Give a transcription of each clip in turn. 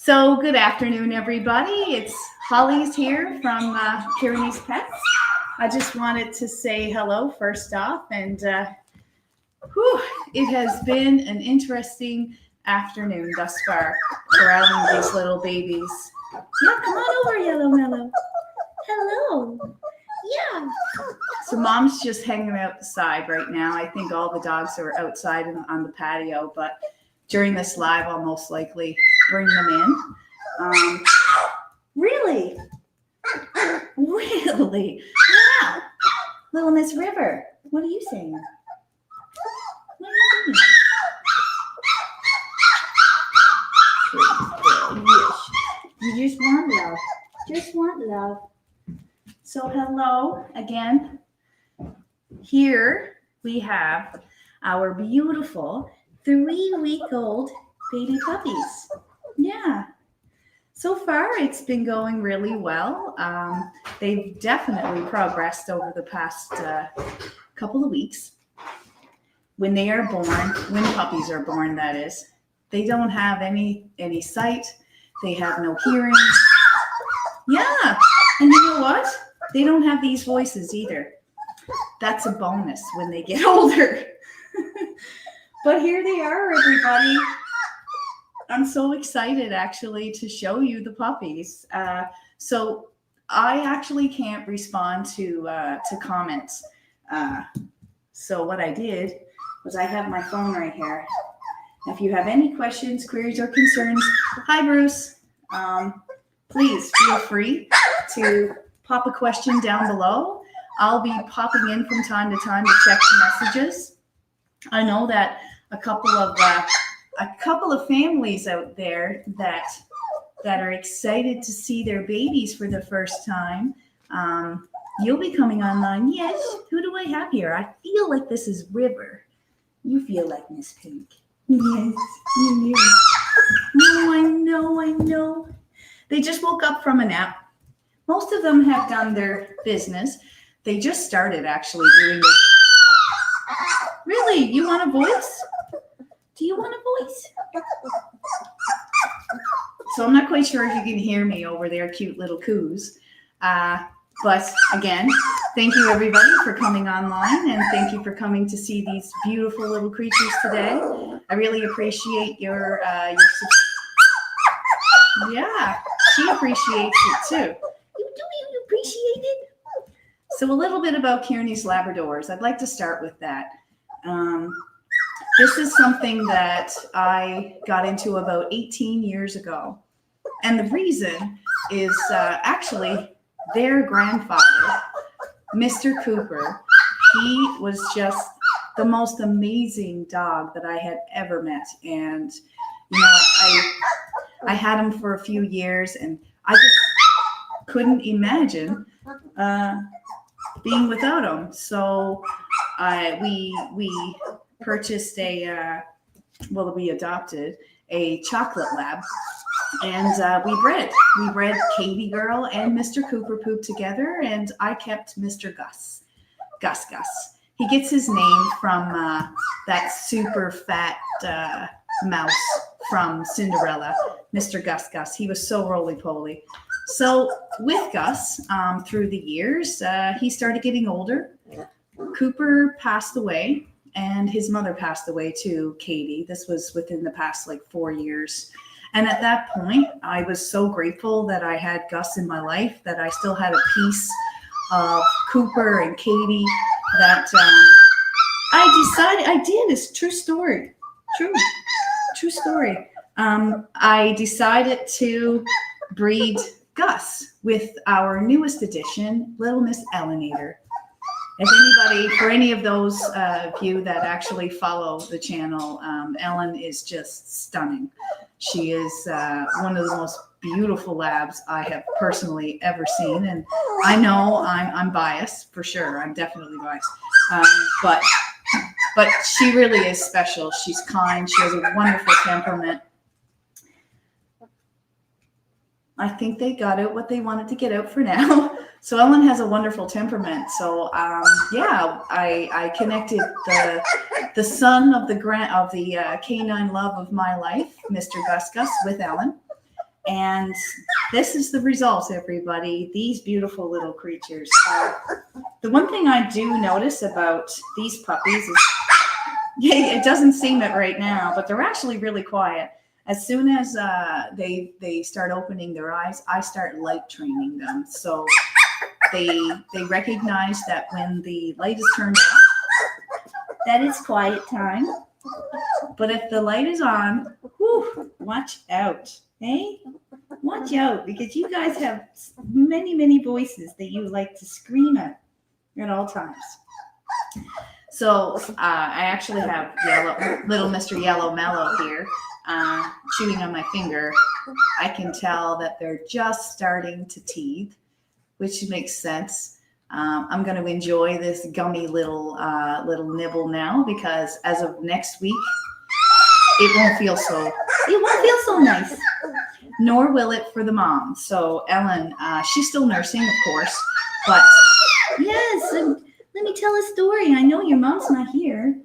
So good afternoon, everybody. It's Holly's here from Kearney's Pets. I just wanted to say hello first off, and it has been an interesting afternoon thus far surrounding these little babies. Yeah, come on over, Yellow Mellow. Hello. Yeah. So Mom's just hanging outside right now. I think all the dogs are outside on the patio, but during this live, I'll most likely bring them in. Really? Really? Wow. Little Miss River, what are you saying? What are you doing? Yes. You just want love. Just want love. So hello again. Here we have our beautiful 3-week-old baby puppies. Yeah. So far, it's been going really well. They've definitely progressed over the past couple of weeks. When they are born, when puppies are born, that is, they don't have any sight. They have no hearing. Yeah. And you know what? They don't have these voices either. That's a bonus when they get older. But here they are, everybody. I'm so excited, actually, to show you the puppies. So I actually can't respond to comments. So what I did was I have my phone right here. If you have any questions, queries, or concerns, hi, Bruce. Please feel free to pop a question down below. I'll be popping in from time to time to check the messages. I know that a couple of families out there that are excited to see their babies for the first time. You'll be coming online. Yes. Who do I have here? I feel like this is River. You feel like Miss Pink. Yes. Oh, I know. They just woke up from a nap. Most of them have done their business. They just started actually doing it. Really? You want a voice? Do you want a voice? So I'm not quite sure if you can hear me over there, cute little coos. But again, thank you everybody for coming online, and thank you for coming to see these beautiful little creatures today. I really appreciate your yeah, she appreciates it too. You appreciate it? So a little bit about Kearney's Labradors. I'd like to start with that. This is something that I got into about 18 years ago. And the reason is actually their grandfather, Mr. Cooper. He was just the most amazing dog that I had ever met. And, you know, I had him for a few years, and I just couldn't imagine being without him. So we purchased we adopted a chocolate lab, and we bred Katie Girl and Mr. Cooper Poop together, and I kept Mr. Gus. He gets his name from that super fat mouse from Cinderella, Mr. Gus. He was so roly-poly. So with Gus, through the years, he started getting older. Cooper passed away, and his mother passed away too, Katie. This was within the past 4 years. And at that point, I was so grateful that I had Gus in my life, that I still had a piece of Cooper and Katie, that it's true story. True story. I decided to breed Gus with our newest addition, Little Miss Elenator. For any of those of you that actually follow the channel, Ellen is just stunning. She is one of the most beautiful labs I have personally ever seen. And I know I'm biased, for sure. I'm definitely biased. But she really is special. She's kind. She has a wonderful temperament. I think they got out what they wanted to get out for now. So Ellen has a wonderful temperament. So I connected the son of the canine love of my life, Mr. Gus, with Ellen, And this is the result, everybody. These beautiful little creatures. The one thing I do notice about these puppies is, yeah, it doesn't seem it right now, but they're actually really quiet. As soon as they start opening their eyes, I start light training them. So they recognize that when the light is turned off, that it's quiet time. But if the light is on, whew, watch out. Hey, watch out, because you guys have many, many voices that you like to scream at all times. So I actually have little Mr. Yellow Mellow here chewing on my finger. I can tell that they're just starting to teeth, which makes sense. I'm going to enjoy this gummy little nibble now, because as of next week, it won't feel so nice. Nor will it for the mom. So Ellen, she's still nursing, of course, but yes, let me tell a story. I know your mom's not here.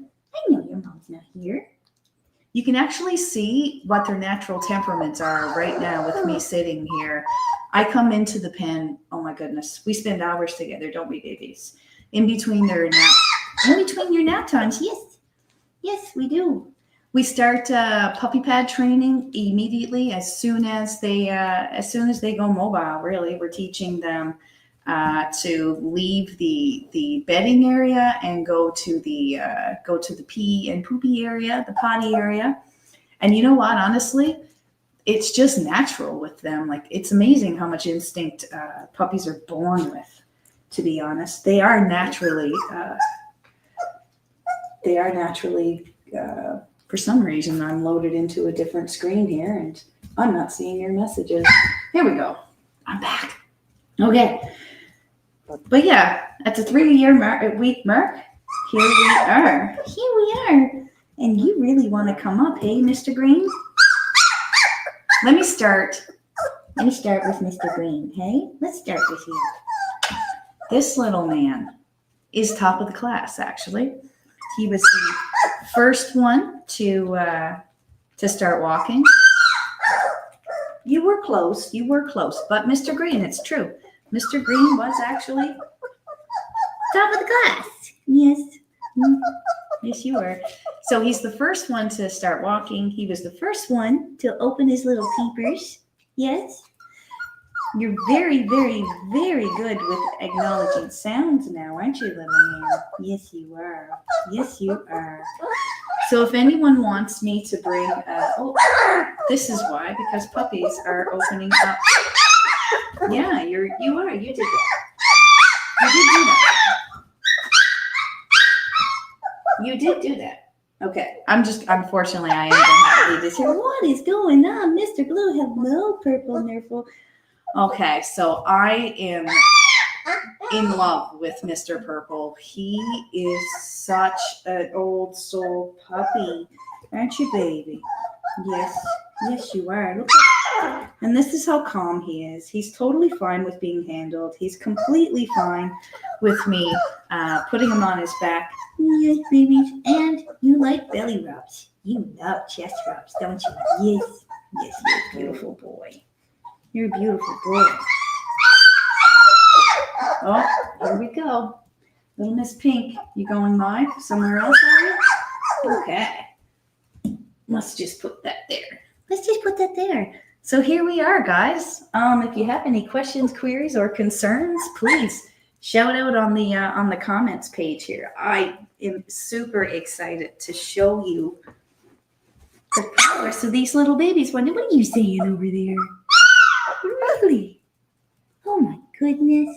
You can actually see what their natural temperaments are right now with me sitting here. I come into the pen. Oh my goodness, we spend hours together, don't we, babies? In between your nap times, yes, we do. We start puppy pad training immediately as soon as they go mobile. Really, we're teaching them to leave the bedding area and go to the pee and poopy area, the potty area. And you know what? Honestly, it's just natural with them. Like, it's amazing how much instinct puppies are born with. To be honest, they are naturally. For some reason, I'm loaded into a different screen here, and I'm not seeing your messages. Here we go. I'm back. Okay. But yeah, at the 3-week mark, here we are. And you really want to come up, hey, Mr. Green? Let me start with Mr. Green, hey? Let's start with you. This little man is top of the class, actually. He was the first one to start walking. You were close, but Mr. Green, it's true. Mr. Green was actually top of the class. Yes, you were. So he's the first one to start walking. He was the first one to open his little peepers. Yes. You're very, very, very good with acknowledging sounds now, aren't you, little man? Yes, you are. So if anyone wants me to bring, this is why, because puppies are opening up. Yeah, you did that. You did do that. You did do that. Okay, unfortunately, I am going to have to leave this here. What is going on, Mr. Blue? Hello, Purple Nurple. Okay, so I am in love with Mr. Purple. He is such an old soul puppy, aren't you, baby? Yes, you are. Look at, and this is how calm he is. He's totally fine with being handled. He's completely fine with me putting him on his back. Yes, babies, and you like belly rubs. You love chest rubs, don't you? Yes, you're a beautiful boy. You're a beautiful boy. Oh, here we go. Little Miss Pink, you going live somewhere else, are you? Okay. Let's just put that there. So here we are, guys. If you have any questions, queries, or concerns, please shout out on the comments page here. I am super excited to show you the progress of these little babies. What are you saying over there? Really? Oh my goodness.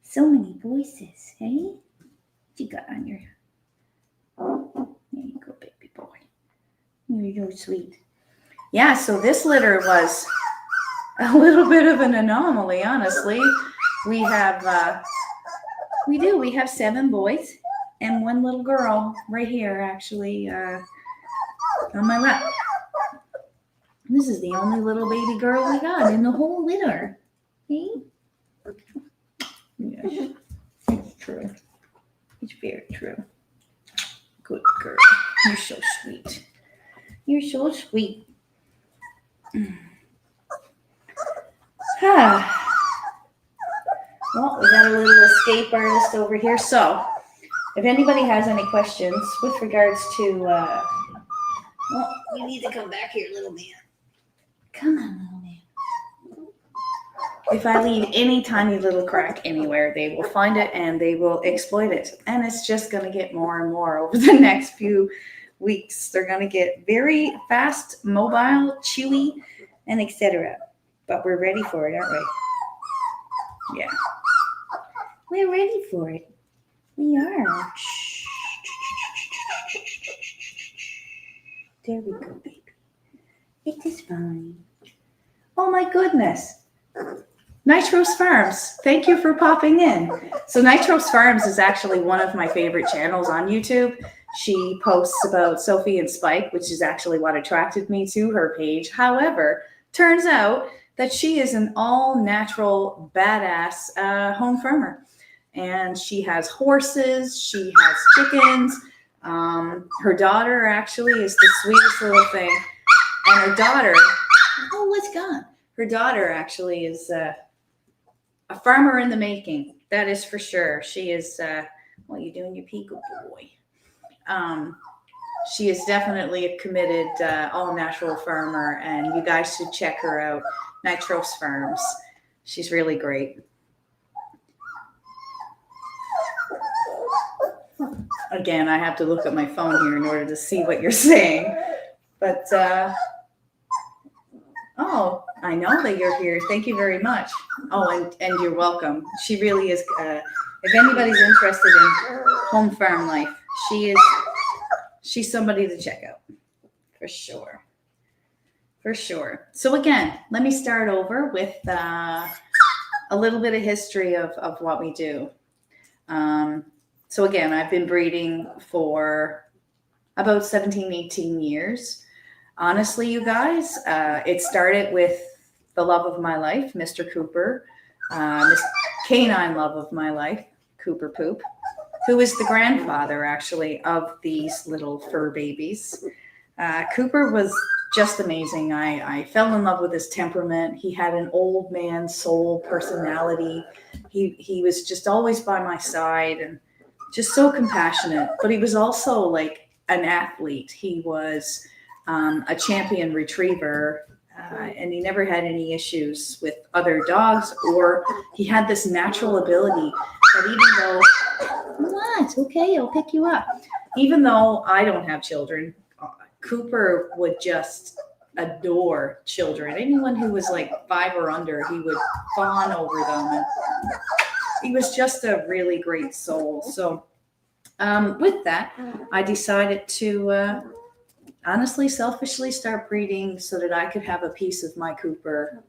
So many voices, hey? What you got on your... There you go, baby boy. You're so sweet. Yeah, so this litter was a little bit of an anomaly, honestly. We have 7 boys and 1 little girl right here, actually, on my lap. This is the only little baby girl we got in the whole litter. Hey? Yes, it's true. It's very true. Good girl. You're so sweet. You're so sweet. Well, we got a little escape artist over here. So, if anybody has any questions with regards to, well, you need to come back here, little man. Come on, little man. If I leave any tiny little crack anywhere, they will find it and they will exploit it. And it's just going to get more and more over the next few weeks. They're going to get very fast, mobile, chewy, and etc. But we're ready for it, aren't we? Yeah. We're ready for it. We are. There we go, baby. It is fine. Oh my goodness. Nitro's Farms. Thank you for popping in. So Nitro's Farms is actually one of my favorite channels on YouTube. She posts about Sophie and Spike, which is actually what attracted me to her page. However, turns out that she is an all-natural, badass home farmer. And she has horses, she has chickens. Her daughter actually is the sweetest little thing. And her daughter, oh, what's gone? Her daughter actually is a farmer in the making. That is for sure. She is, what are you doing, you peekaboo boy? She is definitely a committed, all-natural farmer, and you guys should check her out. Nitro's Farms. She's really great. Again, I have to look at my phone here in order to see what you're saying. But, oh, I know that you're here. Thank you very much. Oh, and you're welcome. She really is, if anybody's interested in home farm life, she's somebody to check out. For sure. For sure. So again, let me start over with a little bit of history of what we do. So again, I've been breeding for about 17, 18 years. Honestly, you guys, it started with the love of my life, Mr. Cooper, this canine love of my life, Cooper Poop, who is the grandfather actually of these little fur babies. Cooper was just amazing. I fell in love with his temperament. He had an old man soul personality. He was just always by my side and just so compassionate, but he was also like an athlete. He was a champion retriever, and he never had any issues with other dogs, or he had this natural ability that even though, what? Okay, I'll pick you up. Even though I don't have children, Cooper would just adore children. Anyone who was like 5 or under, he would fawn over them. And he was just a really great soul. So with that, I decided to honestly, selfishly start breeding so that I could have a piece of my Cooper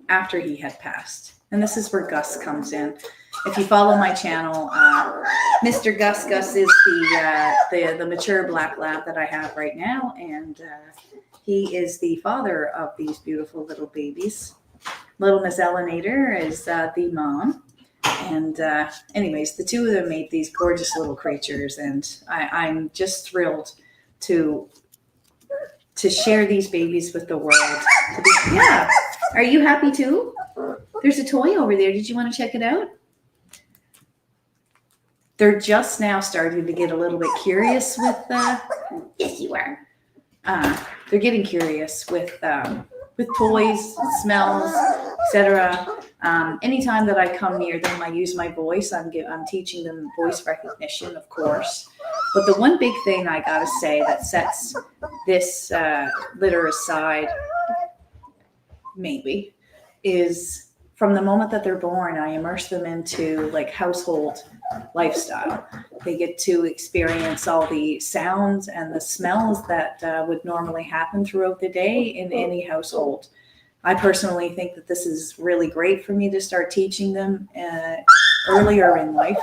after he had passed. And this is where Gus comes in. If you follow my channel, Mr. Gus is the mature black lab that I have right now, and he is the father of these beautiful little babies. Little Miss Elenator is the mom, and anyways, the two of them made these gorgeous little creatures, and I'm just thrilled to share these babies with the world. Yeah, are you happy too? There's a toy over there. Did you want to check it out? They're just now starting to get a little bit curious with, yes, you are. They're getting curious with toys, smells, etc. Anytime that I come near them, I use my voice. I'm teaching them voice recognition, of course. But the one big thing I gotta say that sets this litter aside, maybe, is from the moment that they're born, I immerse them into like household lifestyle. They get to experience all the sounds and the smells that would normally happen throughout the day in any household. I personally think that this is really great for me to start teaching them earlier in life,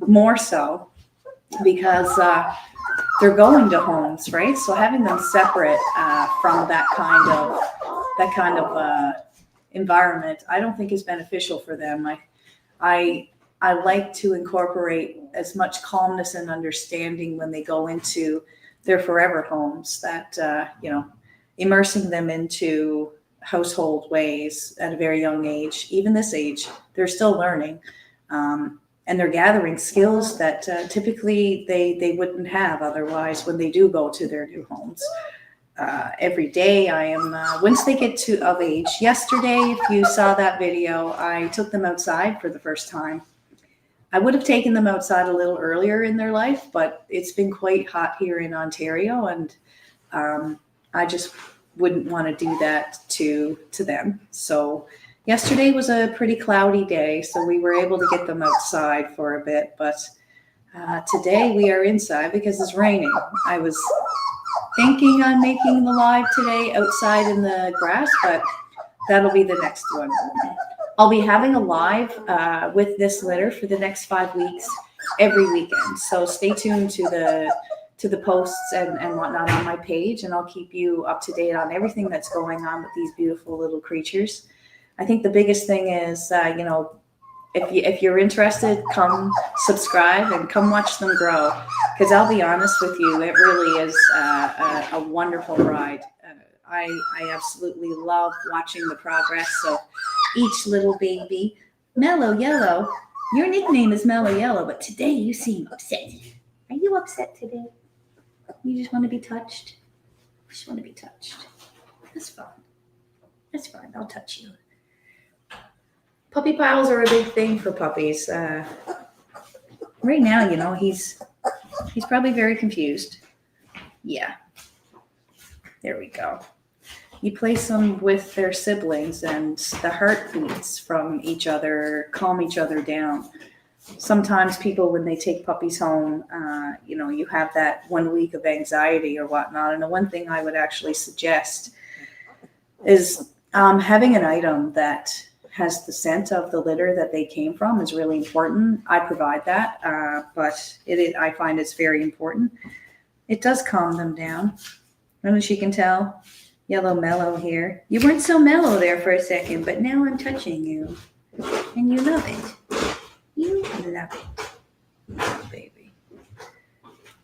more so because they're going to homes, right? So having them separate from that kind of environment, I don't think is beneficial for them. I I like to incorporate as much calmness and understanding when they go into their forever homes, that, immersing them into household ways at a very young age. Even this age, they're still learning. And they're gathering skills that typically they wouldn't have otherwise when they do go to their new homes. Every day I am, once they get of age. Yesterday, if you saw that video, I took them outside for the first time. I would have taken them outside a little earlier in their life, but it's been quite hot here in Ontario, and I just wouldn't want to do that to them. So yesterday was a pretty cloudy day, so we were able to get them outside for a bit, but today we are inside because it's raining. I was thinking on making the live today outside in the grass, but that'll be the next one. I'll be having a live with this litter for the next 5 weeks every weekend. So stay tuned to the posts and whatnot on my page, and I'll keep you up to date on everything that's going on with these beautiful little creatures. I think the biggest thing is, if you're interested, come subscribe and come watch them grow. Because I'll be honest with you, it really is a wonderful ride. I absolutely love watching the progress of each little baby. Mellow Yellow, your nickname is Mellow Yellow, but today you seem upset. Are you upset today? You just want to be touched? You just want to be touched. That's fine. That's fine. I'll touch you. Puppy piles are a big thing for puppies. Right now, he's probably very confused. Yeah. There we go. You place them with their siblings, and the heartbeats from each other calm each other down. Sometimes people, when they take puppies home, you have that 1 week of anxiety or whatnot. And the one thing I would actually suggest is having an item that has the scent of the litter that they came from is really important. I provide that, but I find it's very important. It does calm them down. I don't know if you can tell. Yellow mellow here. You weren't so mellow there for a second, but now I'm touching you. And you love it. You love it. Oh, baby.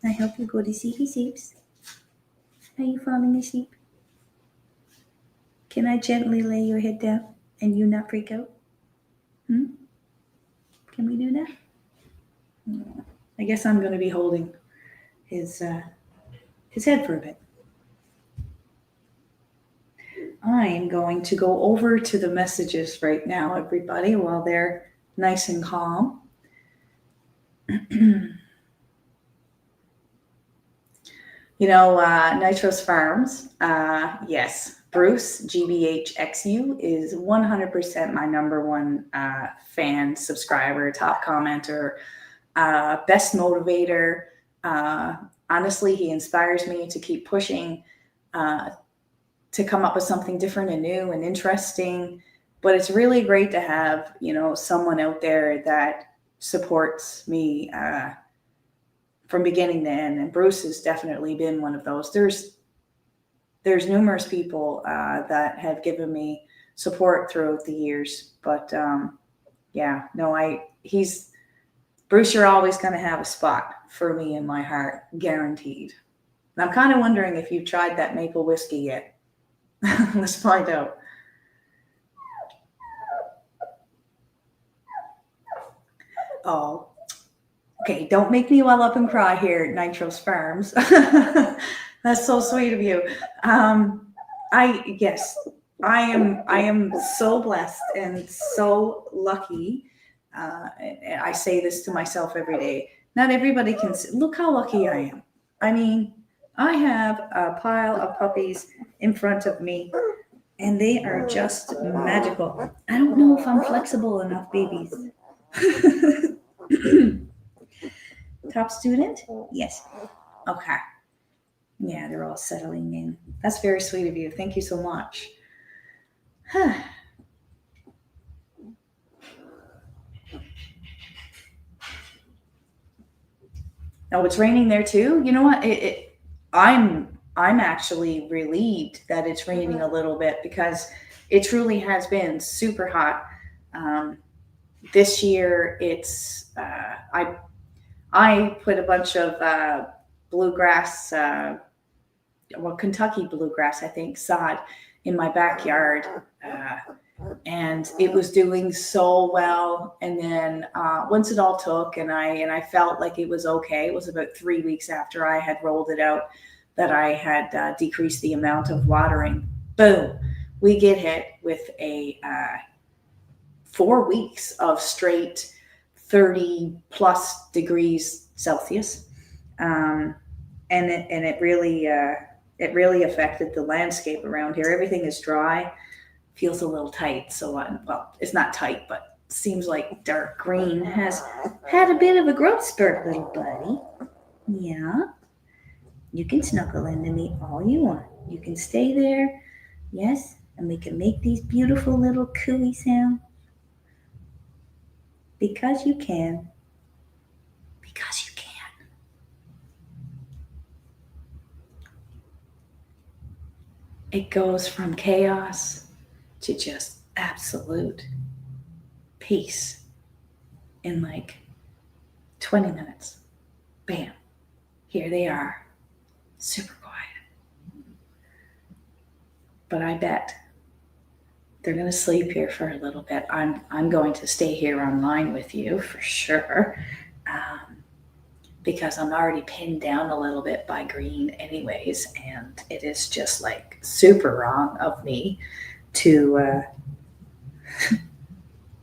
I hope you go to sleepy sleeps. Are you falling asleep? Can I gently lay your head down and you not freak out? Can we do that? No. I guess I'm going to be holding his head for a bit. I'm going to go over to the messages right now, everybody, while they're nice and calm. Nitro's Farms, yes, Bruce, GBHXU, is 100% my number one fan, subscriber, top commenter, best motivator. Honestly, he inspires me to keep pushing, to come up with something different and new and interesting. But it's really great to have, someone out there that supports me from beginning to end. And Bruce has definitely been one of those. There's numerous people that have given me support throughout the years. But Bruce, you're always going to have a spot for me in my heart, guaranteed. And I'm kind of wondering if you've tried that maple whiskey yet. Let's find out. Oh, okay. Don't make me well up and cry here at Nitro's Farms. That's so sweet of you. I am so blessed and so lucky. I say this to myself every day. Not everybody can look how lucky I am. I mean, I have a pile of puppies in front of me, and they are just magical. I don't know if I'm flexible enough, babies. Top student? Yes. Okay. Yeah, they're all settling in. That's very sweet of you. Thank you so much. Oh, it's raining there too? You know what? I'm actually relieved that it's raining a little bit, because it truly has been super hot. this year it's I put a bunch of bluegrass, Kentucky bluegrass, I think, sod in my backyard. And it was doing so well. And then once it all took, and I felt like it was okay. It was about 3 weeks after I had rolled it out that I had decreased the amount of watering. Boom, we get hit with a 4 weeks of straight 30 plus degrees Celsius, and it really affected the landscape around here. Everything is dry. Feels a little tight, so well, it's not tight, but seems like dark green has had a bit of a growth spurt, little buddy. Yeah, you can snuggle into me all you want. You can stay there, yes, and we can make these beautiful little cooey sounds because you can. Because you can. It goes from chaos to just absolute peace in like 20 minutes. Bam, here they are, super quiet. But I bet they're going to sleep here for a little bit. I'm going to stay here online with you for sure, because I'm already pinned down a little bit by green anyways, and it is just like super wrong of me to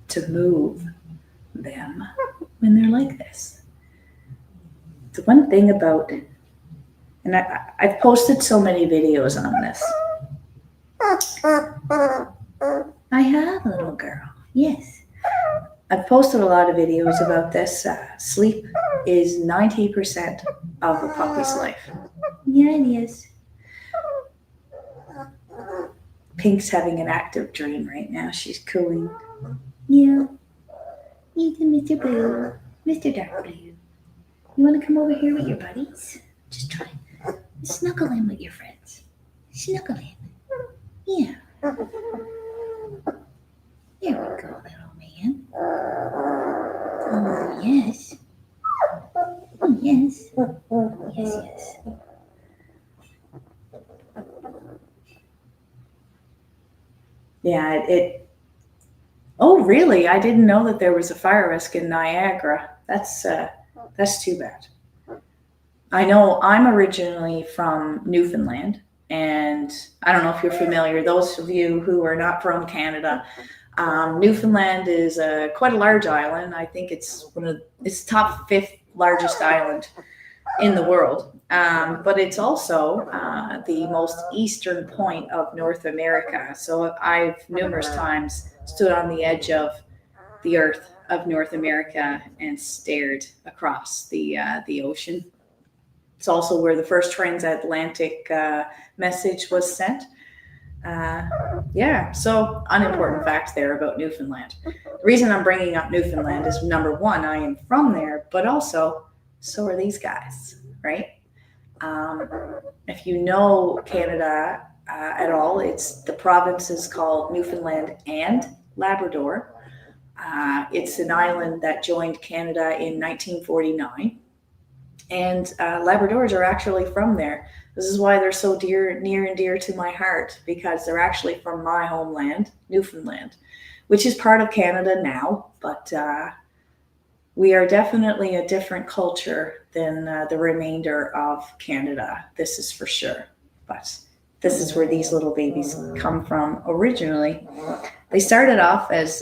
to move them when they're like this. The one thing about, and I've posted so many videos on this. I have, little girl. Yes. I've posted a lot of videos about this. Sleep is 90% of a puppy's life. Yeah, it is. Pink's having an active dream right now. She's cooing. Yeah. He's Mr. Blue. Mr. Dark Blue. You want to come over here with your buddies? Just try. Snuggle in with your friends. Snuggle in. Yeah. There we go, little man. Oh, yes. Oh, yes. Yes, yes. Yeah, oh, really? I didn't know that there was a fire risk in Niagara. That's too bad. I know I'm originally from Newfoundland, and I don't know if you're familiar. Those of you who are not from Canada, Newfoundland is quite a large island. I think it's it's top 5th largest island in the world, but it's also the most eastern point of North America. So I've numerous times stood on the edge of the earth of North America and stared across the ocean. It's also where the first transatlantic message was sent. Yeah, so unimportant facts there about Newfoundland. The reason I'm bringing up Newfoundland is, number one, I am from there, but also so are these guys, right? If you know Canada at all, the province is called Newfoundland and Labrador. It's an island that joined Canada in 1949, and Labradors are actually from there. This is why they're so near and dear to my heart, because they're actually from my homeland, Newfoundland, which is part of Canada now, but we are definitely a different culture than the remainder of Canada. This is for sure. But this is where these little babies come from originally. They started off as,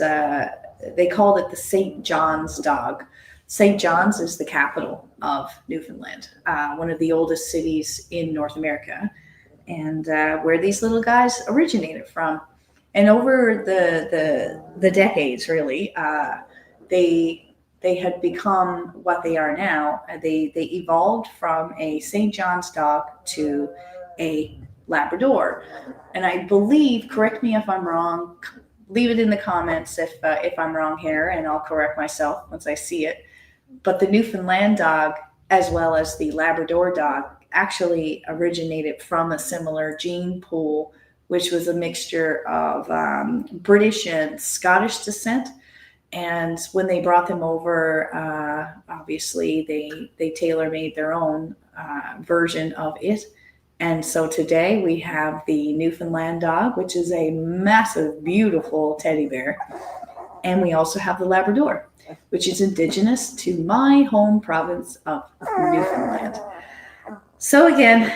they called it the St. John's dog. St. John's is the capital of Newfoundland, one of the oldest cities in North America, and where these little guys originated from. And over the decades, really, they had become what they are now. They evolved from a St. John's dog to a Labrador. And I believe, correct me if I'm wrong, leave it in the comments if I'm wrong here, and I'll correct myself once I see it. But the Newfoundland dog, as well as the Labrador dog, actually originated from a similar gene pool, which was a mixture of British and Scottish descent. And when they brought them over, obviously they tailor-made their own version of it. And so today we have the Newfoundland dog, which is a massive, beautiful teddy bear. And we also have the Labrador, which is indigenous to my home province of Newfoundland. So again,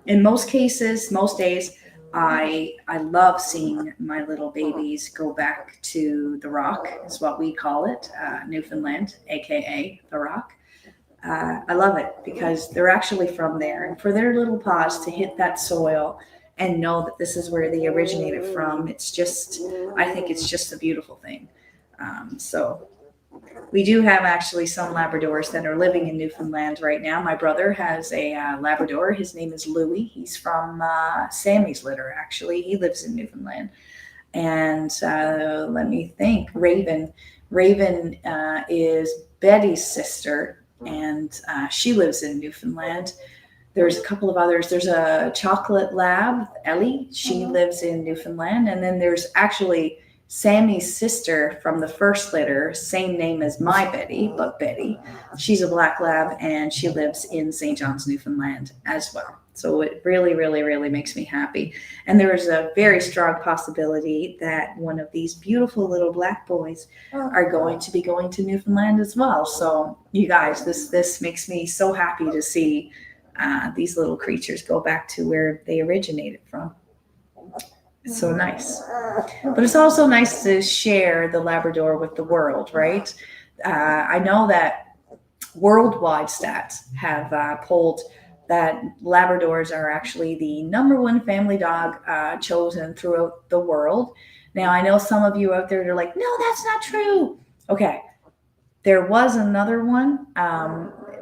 in most cases, most days, I love seeing my little babies go back to the rock, is what we call it, Newfoundland, aka the rock. I love it because they're actually from there, and for their little paws to hit that soil and know that this is where they originated from, it's just, I think it's just a beautiful thing. So we do have actually some Labradors that are living in Newfoundland right now. My brother has a Labrador. His name is Louie. He's from Sammy's litter, actually. He lives in Newfoundland. And let me think, Raven. Raven is Betty's sister, and she lives in Newfoundland. There's a couple of others. There's a chocolate lab, Ellie. She lives in Newfoundland. And then there's actually Sammy's sister from the first litter, same name as my Betty, but Betty. She's a black lab, and she lives in St. John's, Newfoundland as well. So it really, really, really makes me happy. And there is a very strong possibility that one of these beautiful little black boys are going to be going to Newfoundland as well. So you guys, this makes me so happy to see these little creatures go back to where they originated from. It's so nice. But it's also nice to share the Labrador with the world, right? I know that worldwide stats have polled that Labradors are actually the #1 family dog chosen throughout the world. Now, I know some of you out there are like, no, that's not true. Okay. There was another one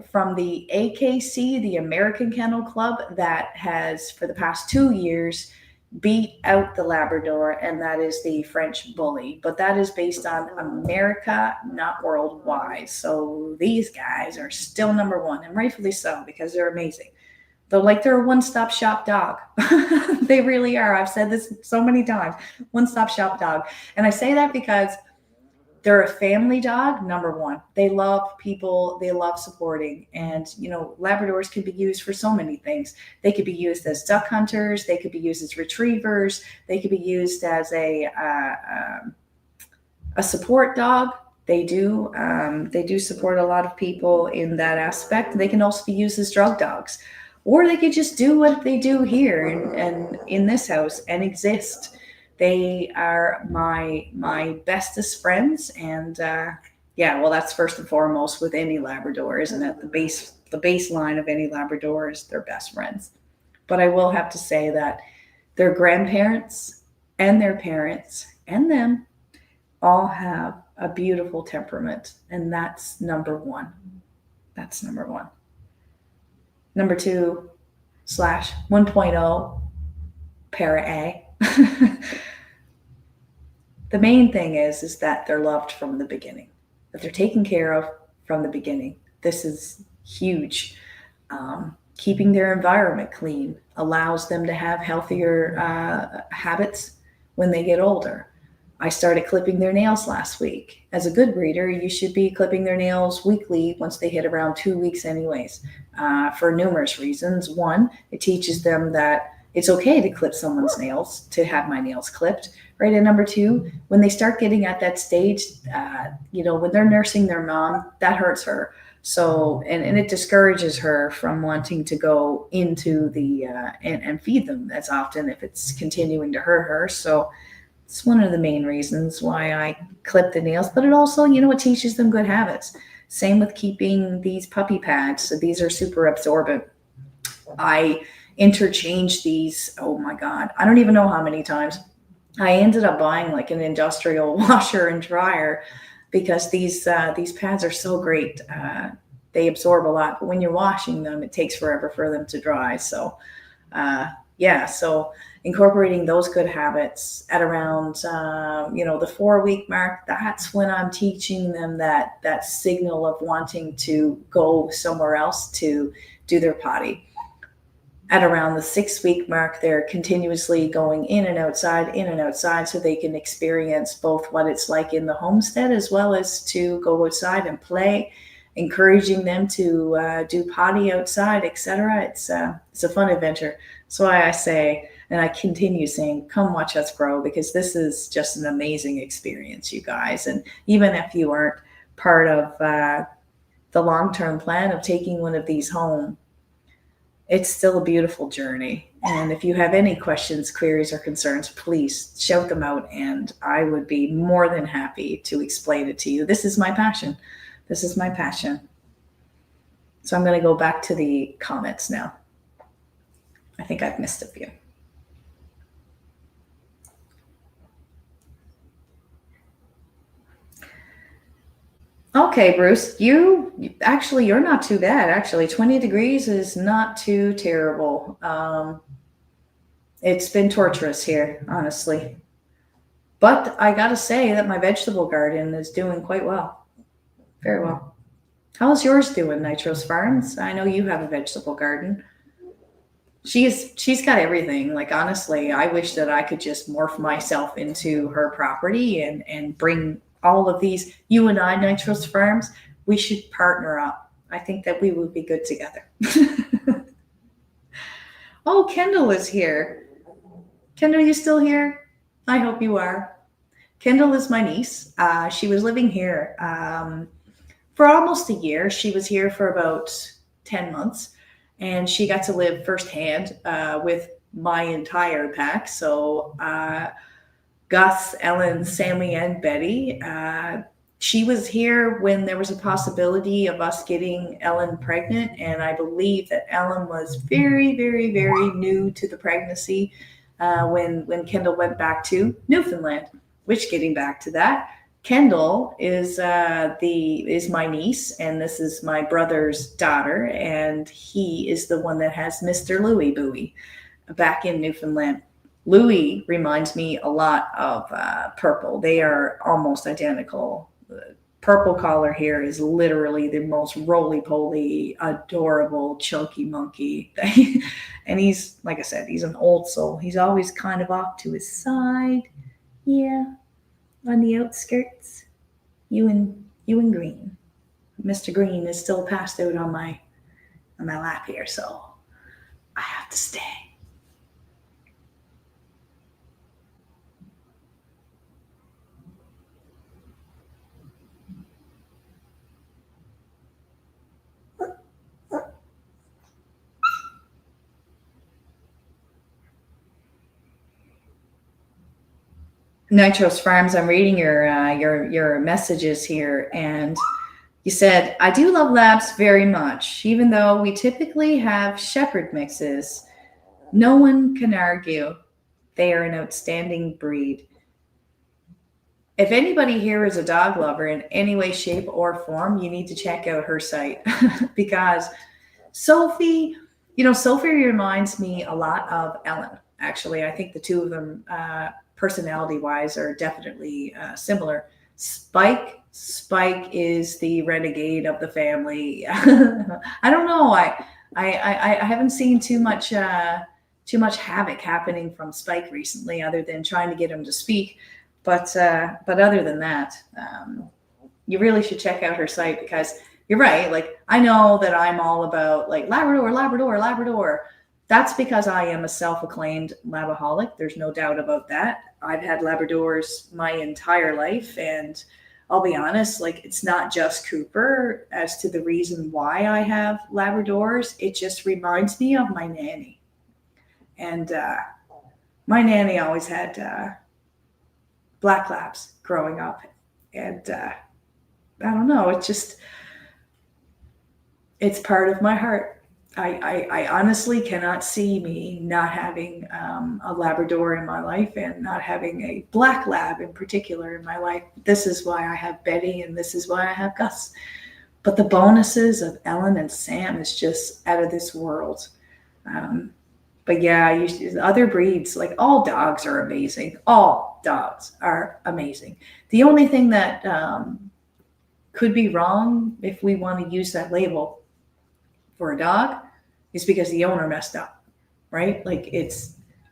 from the AKC, the American Kennel Club, that has, for the past 2 years, beat out the Labrador, and that is the French Bully. But that is based on America, not worldwide. So these guys are still #1, and rightfully so, because they're amazing. They're a one-stop shop dog. They really are. I've said this so many times, one-stop shop dog. And I say that because they're a family dog, #1. They love people. They love supporting. And, Labradors can be used for so many things. They could be used as duck hunters. They could be used as retrievers. They could be used as a support dog. They do support a lot of people in that aspect. They can also be used as drug dogs. Or they could just do what they do here and in this house and exist. They are my bestest friends, and that's first and foremost with any Labrador, isn't it? The baseline of any Labrador is their best friends. But I will have to say that their grandparents and their parents and them all have a beautiful temperament, and that's #1. That's #1. #2 / 1.0 para A. The main thing is that they're loved from the beginning, that they're taken care of from the beginning. This is huge. Keeping their environment clean allows them to have healthier habits when they get older. I started clipping their nails last week. As a good breeder, you should be clipping their nails weekly once they hit around 2 weeks anyways, for numerous reasons. One, it teaches them that it's okay to clip someone's nails, to have my nails clipped, right? And #2, when they start getting at that stage, when they're nursing their mom, that hurts her. So, and it discourages her from wanting to go into the, and feed them as often if it's continuing to hurt her. So it's one of the main reasons why I clip the nails, but it also, it teaches them good habits. Same with keeping these puppy pads. So these are super absorbent. I interchanged these, oh my God, I don't even know how many times. I ended up buying like an industrial washer and dryer because these pads are so great. They absorb a lot, but when you're washing them, it takes forever for them to dry. So so incorporating those good habits at around, the 4-week mark, that's when I'm teaching them that signal of wanting to go somewhere else to do their potty. At around the 6-week mark, they're continuously going in and outside, so they can experience both what it's like in the homestead as well as to go outside and play, encouraging them to do potty outside, etc. It's a fun adventure. So I say, and I continue saying, come watch us grow, because this is just an amazing experience, you guys. And even if you aren't part of the long-term plan of taking one of these home, it's still a beautiful journey. And if you have any questions, queries, or concerns, please shout them out, and I would be more than happy to explain it to you. This is my passion. This is my passion. So I'm going to go back to the comments now. I think I've missed a few. Okay, Bruce, you're not too bad. Actually, 20 degrees is not too terrible. It's been torturous here, honestly. But I got to say that my vegetable garden is doing quite well. Very well. How's yours doing, Nitro's Farms? I know you have a vegetable garden. She's got everything. Like, honestly, I wish that I could just morph myself into her property and bring all of these. You and I, Nitro's Farms, we should partner up. I think that we would be good together. Oh, Kendall is here. Kendall, you still here? I hope you are. Kendall is my niece. She was living here for almost a year. She was here for about 10 months, and she got to live firsthand with my entire pack. So Gus, Ellen, Sammy, and Betty. She was here when there was a possibility of us getting Ellen pregnant, and I believe that Ellen was very, very, very new to the pregnancy when Kendall went back to Newfoundland. Which, getting back to that, Kendall is my niece, and this is my brother's daughter, and he is the one that has Mr. Louie Bowie back in Newfoundland. Louie reminds me a lot of Purple. They are almost identical. Purple collar here is literally the most roly-poly, adorable, chunky monkey. And he's, like I said, he's an old soul. He's always kind of off to his side. Yeah, on the outskirts. You and Green. Mr. Green is still passed out on my lap here, so I have to stay. Nitro's Farms, I'm reading your messages here, and you said, I do love labs very much, even though we typically have shepherd mixes. No one can argue they are an outstanding breed. If anybody here is a dog lover in any way, shape, or form, you need to check out her site because Sophie reminds me a lot of Ellen. Actually, I think the two of them personality-wise are definitely similar. Spike is the renegade of the family. I don't know. I haven't seen too much havoc happening from Spike recently, other than trying to get him to speak. But other than that, you really should check out her site, because you're right. Like, I know that I'm all about like Labrador. That's because I am a self-acclaimed labaholic. There's no doubt about that. I've had Labradors my entire life, and I'll be honest, like, it's not just Cooper as to the reason why I have Labradors. It just reminds me of my nanny. And my nanny always had black labs growing up. And I don't know, it's part of my heart. I honestly cannot see me not having a Labrador in my life, and not having a black lab in particular in my life. This is why I have Betty, and this is why I have Gus. But the bonuses of Ellen and Sam is just out of this world. But yeah, other breeds, like, all dogs are amazing. All dogs are amazing. The only thing that could be wrong, if we want to use that label for a dog, is because the owner messed up. right? Like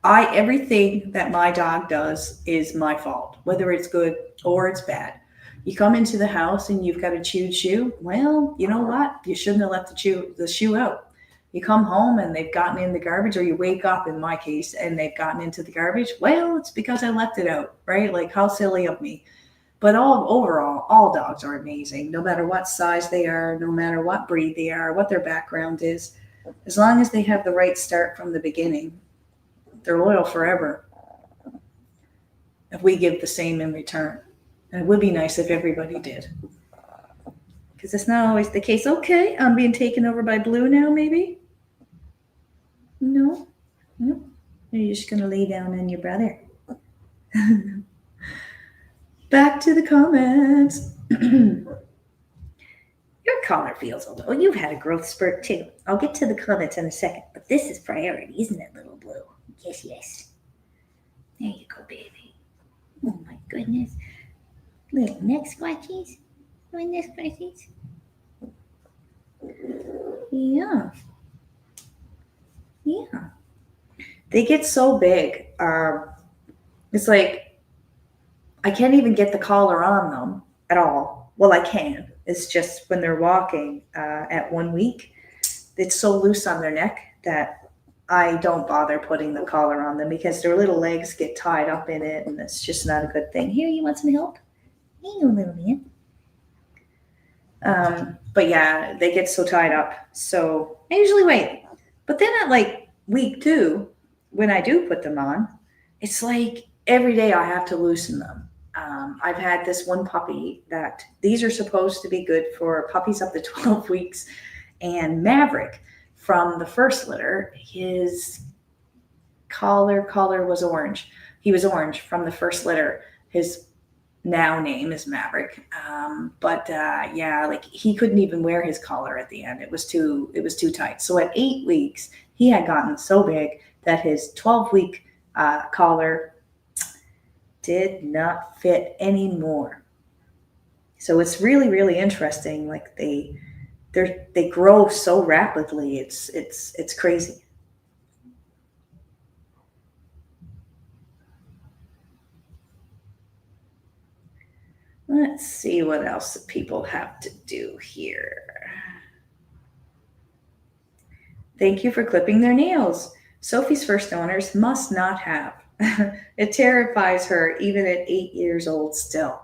everything that my dog does is my fault, whether it's good or it's bad. You come into the house and you've got a chewed shoe. Well, you know what? You shouldn't have left the shoe out. You come home and they've gotten in the garbage, or you wake up in my case and they've gotten into the garbage. Well, it's because I left it out, right? Like, how silly of me. But overall, all dogs are amazing, no matter what size they are, no matter what breed they are, what their background is. As long as they have the right start from the beginning, they're loyal forever if we give the same in return. And it would be nice if everybody did. Because it's not always the case. Okay, I'm being taken over by Blue now, maybe? No? No? You're just going to lay down on your brother. Back to the comments. Your collar feels a little. You've had a growth spurt too. I'll get to the comments in a second, but this is priority, isn't it, little Blue? Yes, yes. There you go, baby. Oh my goodness. Little neck scratchies. My neck scratchies. Yeah. Yeah. They get so big. It's like I can't even get the collar on them at all. Well, I can. It's just when they're walking at 1 week, it's so loose on their neck that I don't bother putting the collar on them because their little legs get tied up in it, and it's just not a good thing. Here, you want some help? Here you go, little man. But yeah, they get so tied up. So I usually wait. But then at like week 2, when I do put them on, it's like every day I have to loosen them. I've had this one puppy that these are supposed to be good for puppies up to 12 weeks. And Maverick, from the first litter, his collar was orange. He was orange from the first litter. His now name is Maverick. Yeah, like he couldn't even wear his collar at the end. It was too tight. So at 8 weeks, he had gotten so big that his 12-week collar did not fit anymore. So it's really, really interesting. Like they grow so rapidly. It's crazy. Let's see what else people have to do here. Thank you for clipping their nails. Sophie's first owners must not have. It terrifies her even at 8 years old still.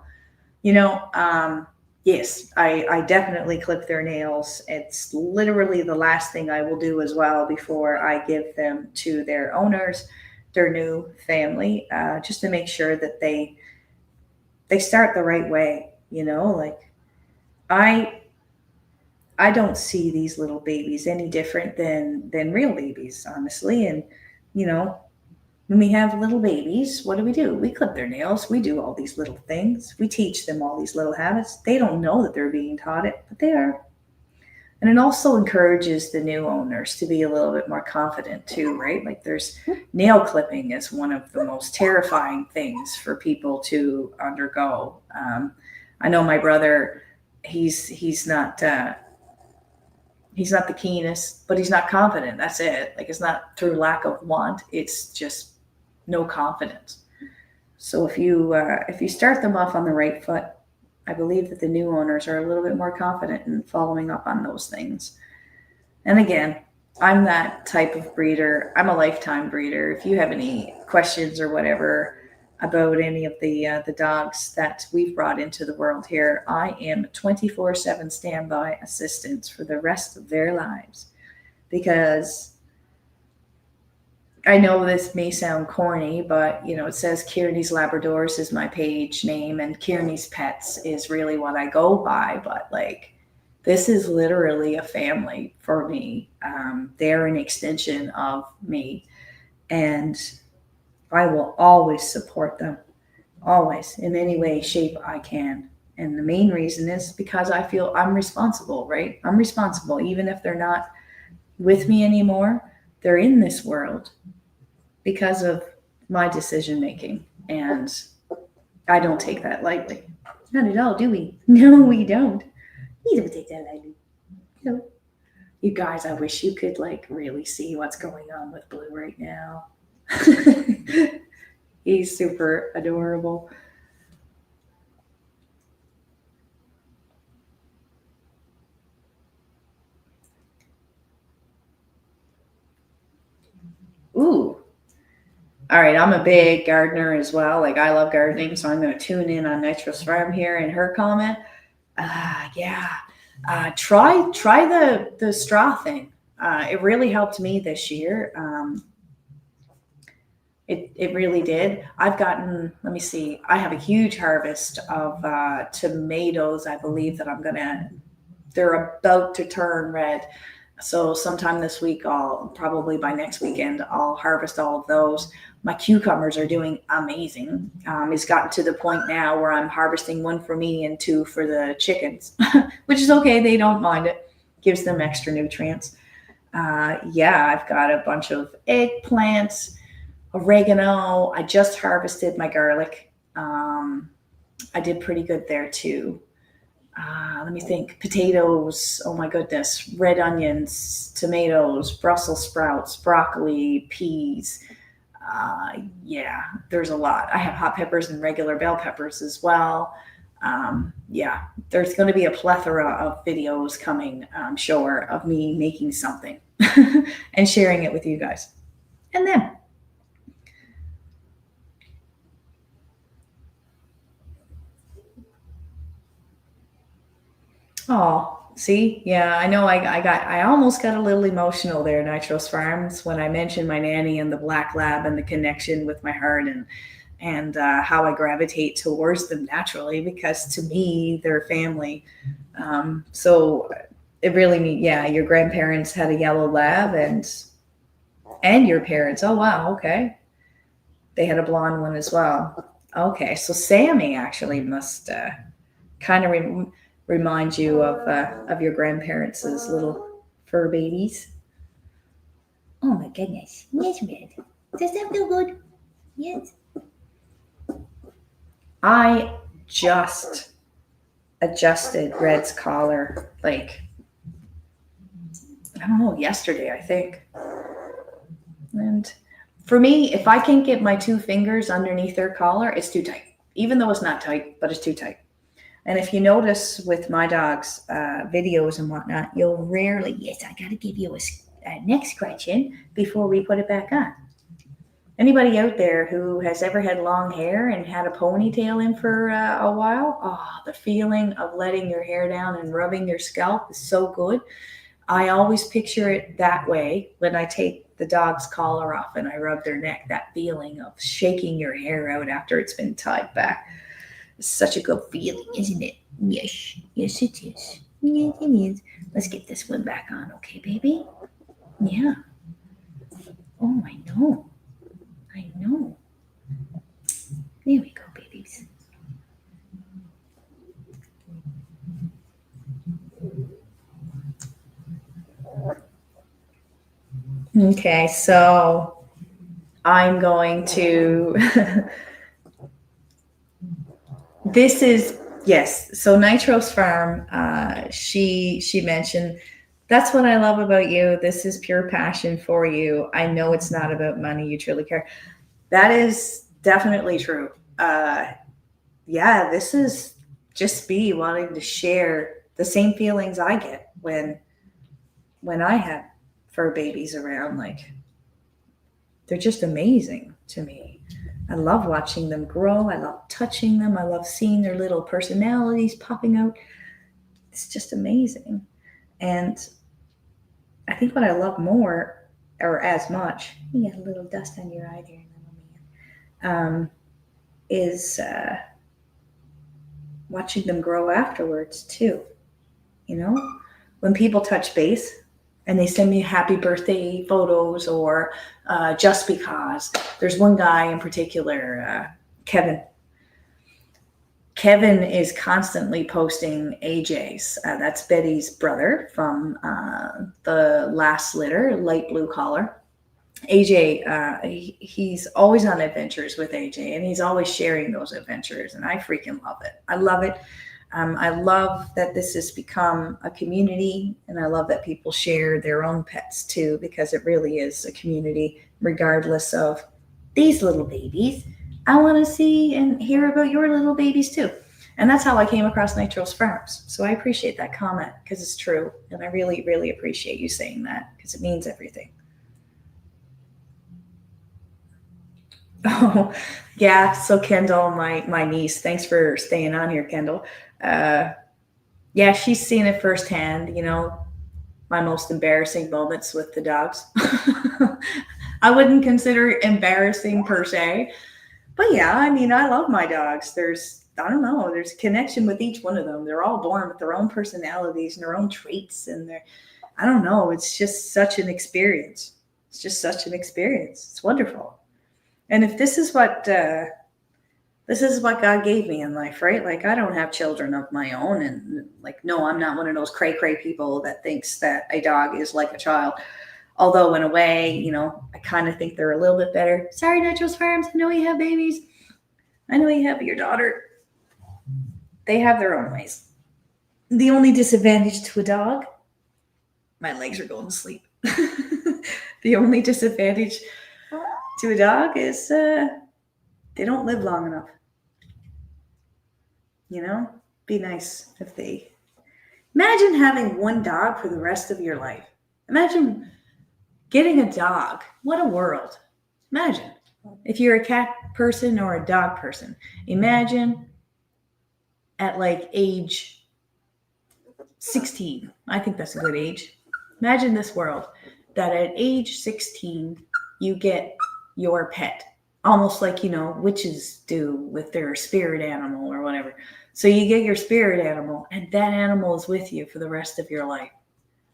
Yes, I definitely clip their nails. It's literally the last thing I will do as well before I give them to their owners, their new family, just to make sure that they start the right way. Like I don't see these little babies any different than real babies, honestly. And when we have little babies, what do? We clip their nails. We do all these little things. We teach them all these little habits. They don't know that they're being taught it, but they are. And it also encourages the new owners to be a little bit more confident too, right? Like there's nail clipping is one of the most terrifying things for people to undergo. I know my brother, he's not the keenest, but he's not confident. That's it. Like it's not through lack of want. It's just no confidence. So if you start them off on the right foot, I believe that the new owners are a little bit more confident in following up on those things. And again, I'm that type of breeder. I'm a lifetime breeder. If you have any questions or whatever about any of the dogs that we've brought into the world here, I am 24/7 standby assistance for the rest of their lives. Because I know this may sound corny, but it says Kearney's Labradors is my page name, and Kearney's Pets is really what I go by. But like, this is literally a family for me. They're an extension of me, and I will always support them, always, in any way, shape I can. And the main reason is because I feel I'm responsible, right? I'm responsible, even if they're not with me anymore. They're in this world because of my decision making, and I don't take that lightly. Not at all, do we? No, we don't. We don't take that lightly. No. You guys, I wish you could like really see what's going on with Blue right now. He's super adorable. Ooh. All right, I'm a big gardener as well. Like I love gardening, so I'm going to tune in on Nitro's farm here in her comment. Yeah. Try the straw thing. It really helped me this year. It really did. I've gotten, let me see, I have a huge harvest of tomatoes. I believe that they're about to turn red. So sometime this week, probably by next weekend, I'll harvest all of those. My cucumbers are doing amazing. It's gotten to the point now where I'm harvesting one for me and two for the chickens, which is okay. They don't mind it. Gives them extra nutrients. Yeah, I've got a bunch of eggplants, oregano. I just harvested my garlic. I did pretty good there too. Let me think. Potatoes. Oh my goodness. Red onions, tomatoes, Brussels sprouts, broccoli, peas. Yeah, there's a lot. I have hot peppers and regular bell peppers as well. Yeah, there's going to be a plethora of videos coming, I'm sure, of me making something and sharing it with you guys. And then, oh, see, yeah, I know. I almost got a little emotional there, Nitro's Farms, when I mentioned my nanny and the black lab and the connection with my heart and how I gravitate towards them naturally because to me they're family. So it really, yeah, your grandparents had a yellow lab and your parents. Oh wow, okay, they had a blonde one as well. Okay, so Sammy actually must kind of remind you of your grandparents as little fur babies. Oh my goodness, yes, Red. Does that feel good? Yes. I just adjusted Red's collar like I don't know, yesterday, I think. And for me, if I can't get my two fingers underneath their collar, it's too tight. Even though it's not tight, but it's too tight. And if you notice with my dog's videos and whatnot, you'll rarely, yes, I got to give you a neck scratching before we put it back on. Anybody out there who has ever had long hair and had a ponytail in for a while? Oh, the feeling of letting your hair down and rubbing your scalp is so good. I always picture it that way when I take the dog's collar off and I rub their neck, that feeling of shaking your hair out after it's been tied back. It's such a good feeling, isn't it? Yes, yes it is. Yes, it is. Let's get this one back on, okay, baby? Yeah. Oh, I know. I know. There we go, babies. Okay, so I'm going to. This is yes. So Nitro's farm. She mentioned that's what I love about you. This is pure passion for you. I know it's not about money. You truly care. That is definitely true. Yeah, this is just me wanting to share the same feelings I get when I have fur babies around. Like they're just amazing to me. I love watching them grow. I love touching them. I love seeing their little personalities popping out. It's just amazing. And I think what I love more, or as much, you got a little dust on your eye there, little man, is watching them grow afterwards too. You know, when people touch base and they send me happy birthday photos or just because. There's one guy in particular, Kevin. Kevin is constantly posting AJ's. That's Betty's brother from the last litter, light blue collar. AJ, he's always on adventures with AJ, and he's always sharing those adventures, and I freaking love it. I love it. I love that this has become a community, and I love that people share their own pets too, because it really is a community, regardless of these little babies. I want to see and hear about your little babies too. And that's how I came across Nitro's Farms. So I appreciate that comment because it's true. And I really, really appreciate you saying that because it means everything. Oh, yeah. So Kendall, my niece, thanks for staying on here, Kendall. Yeah, she's seen it firsthand, my most embarrassing moments with the dogs. I wouldn't consider it embarrassing per se, but yeah, I mean, I love my dogs. I don't know, there's a connection with each one of them. They're all born with their own personalities and their own traits, and I don't know, it's just such an experience. It's just such an experience. It's wonderful. And if this is what God gave me in life, right? Like, I don't have children of my own, and like, no, I'm not one of those cray people that thinks that a dog is like a child. Although in a way, I kind of think they're a little bit better. Sorry, Nitro's Farms, I know you have babies. I know you have your daughter. They have their own ways. The only disadvantage to a dog, my legs are going to sleep. The only disadvantage to a dog is they don't live long enough. Be nice if they... Imagine having one dog for the rest of your life. Imagine getting a dog. What a world. Imagine if you're a cat person or a dog person. Imagine at like age 16. I think that's a good age. Imagine this world that at age 16, you get your pet. Almost like, witches do with their spirit animal or whatever. So you get your spirit animal, and that animal is with you for the rest of your life.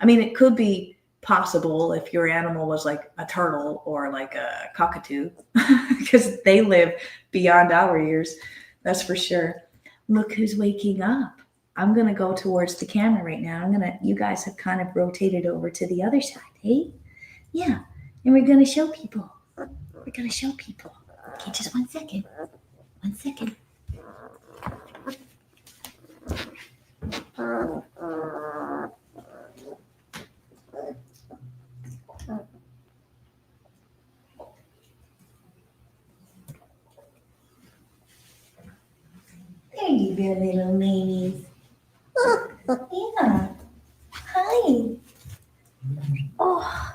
I mean, it could be possible if your animal was like a turtle or like a cockatoo, because they live beyond our years. That's for sure. Look who's waking up. I'm going to go towards the camera right now. You guys have kind of rotated over to the other side, hey? Yeah. And we're going to show people. Okay, just 1 second. 1 second. There you go, little ladies. Yeah. Hi. Oh.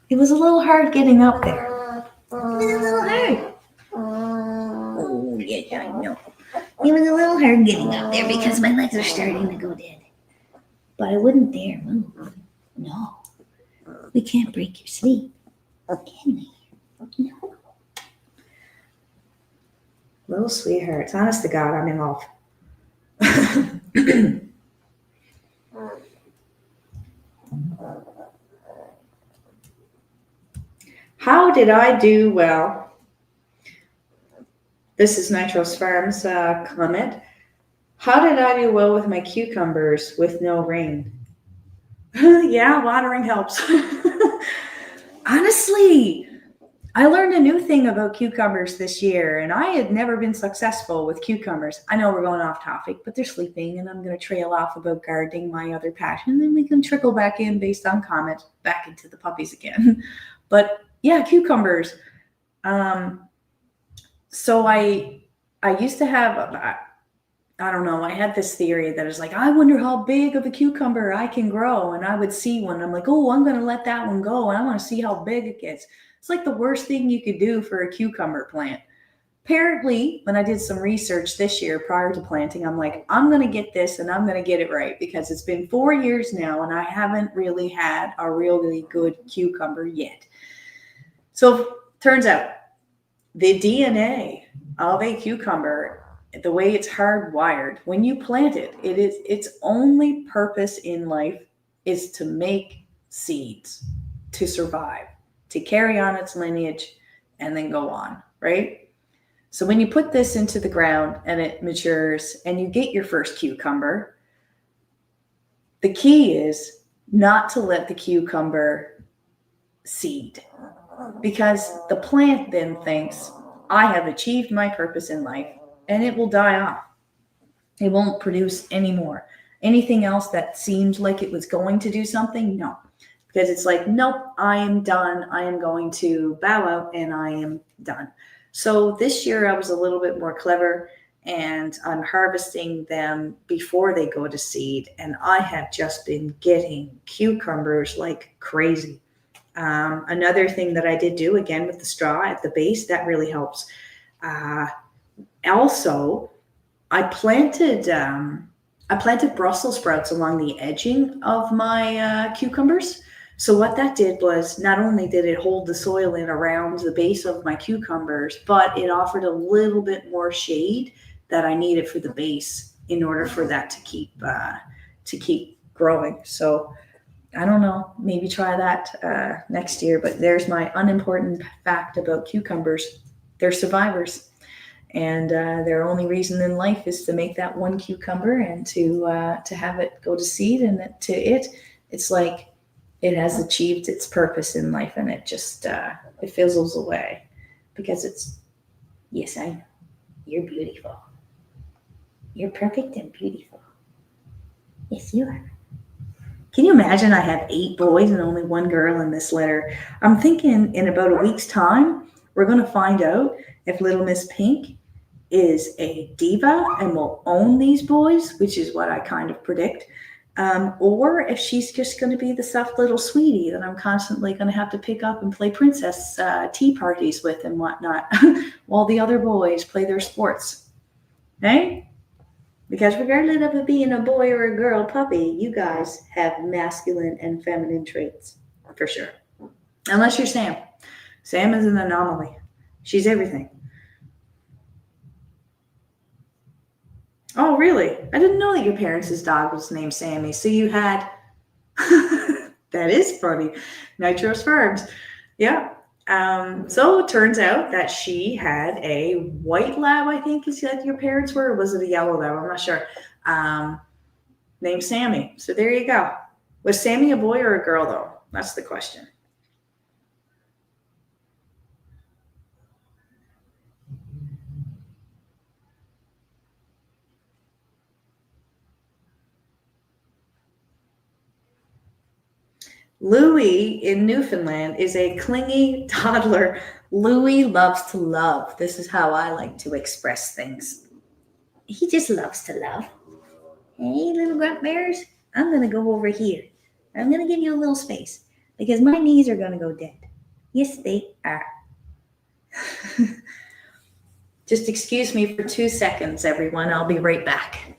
It was a little hard getting up there. It was a little hard. Oh, yeah, I know. It was a little hard getting up there because my legs are starting to go dead. But I wouldn't dare move. No. We can't break your sleep, can we? No. Little sweethearts. Honest to God, I'm in love. How did I do well? This is Nitro's Farms comment. How did I do well with my cucumbers with no rain? Yeah, watering helps. Honestly, I learned a new thing about cucumbers this year, and I had never been successful with cucumbers. I know we're going off topic, but they're sleeping, and I'm going to trail off about gardening, my other passion, and then we can trickle back in based on comments back into the puppies again. But yeah, cucumbers. So I used to have, I don't know, I had this theory that is like, I wonder how big of a cucumber I can grow. And I would see one. I'm like, oh, I'm going to let that one go. And I want to see how big it gets. It's like the worst thing you could do for a cucumber plant. Apparently, when I did some research this year prior to planting, I'm like, I'm going to get this and I'm going to get it right, because it's been 4 years now and I haven't really had a really good cucumber yet. So turns out the DNA of a cucumber, the way it's hardwired, when you plant it, its only purpose in life is to make seeds, to survive, to carry on its lineage, and then go on, right? So when you put this into the ground and it matures and you get your first cucumber, the key is not to let the cucumber seed, because the plant then thinks, I have achieved my purpose in life, and it will die off. It won't produce anymore. Anything else that seemed like it was going to do something, no. Because it's like, nope, I am done. I am going to bow out and I am done. So this year I was a little bit more clever, and I'm harvesting them before they go to seed. And I have just been getting cucumbers like crazy. Another thing that I did do, again with the straw at the base, that really helps. Also, I planted Brussels sprouts along the edging of my cucumbers. So what that did was, not only did it hold the soil in around the base of my cucumbers, but it offered a little bit more shade that I needed for the base in order for that to keep growing. So I don't know, maybe try that next year. But there's my unimportant fact about cucumbers. They're survivors. And their only reason in life is to make that one cucumber and to have it go to seed. And it's like it has achieved its purpose in life, and it just it fizzles away because it's, yes, I know, you're beautiful. You're perfect and beautiful. Yes, you are. Can you imagine I have 8 boys and only 1 girl in this litter? I'm thinking in about a week's time, we're going to find out if Little Miss Pink is a diva and will own these boys, which is what I kind of predict, or if she's just going to be the soft little sweetie that I'm constantly going to have to pick up and play princess tea parties with and whatnot while the other boys play their sports. Okay? Because regardless of it being a boy or a girl puppy, you guys have masculine and feminine traits, for sure. Unless you're Sam. Sam is an anomaly. She's everything. Oh, really? I didn't know that your parents' dog was named Sammy. So you had, that is funny, Nitro's Farms. Yeah. So it turns out that she had a white lab, I think is that your parents were, or was it a yellow lab? I'm not sure. Named Sammy. So there you go. Was Sammy a boy or a girl, though? That's the question. Louie in Newfoundland is a clingy toddler. Louie loves to love. This is how I like to express things. He just loves to love. Hey, little grunt bears, I'm going to go over here. I'm going to give you a little space because my knees are going to go dead. Yes, they are. Just excuse me for 2 seconds, everyone. I'll be right back.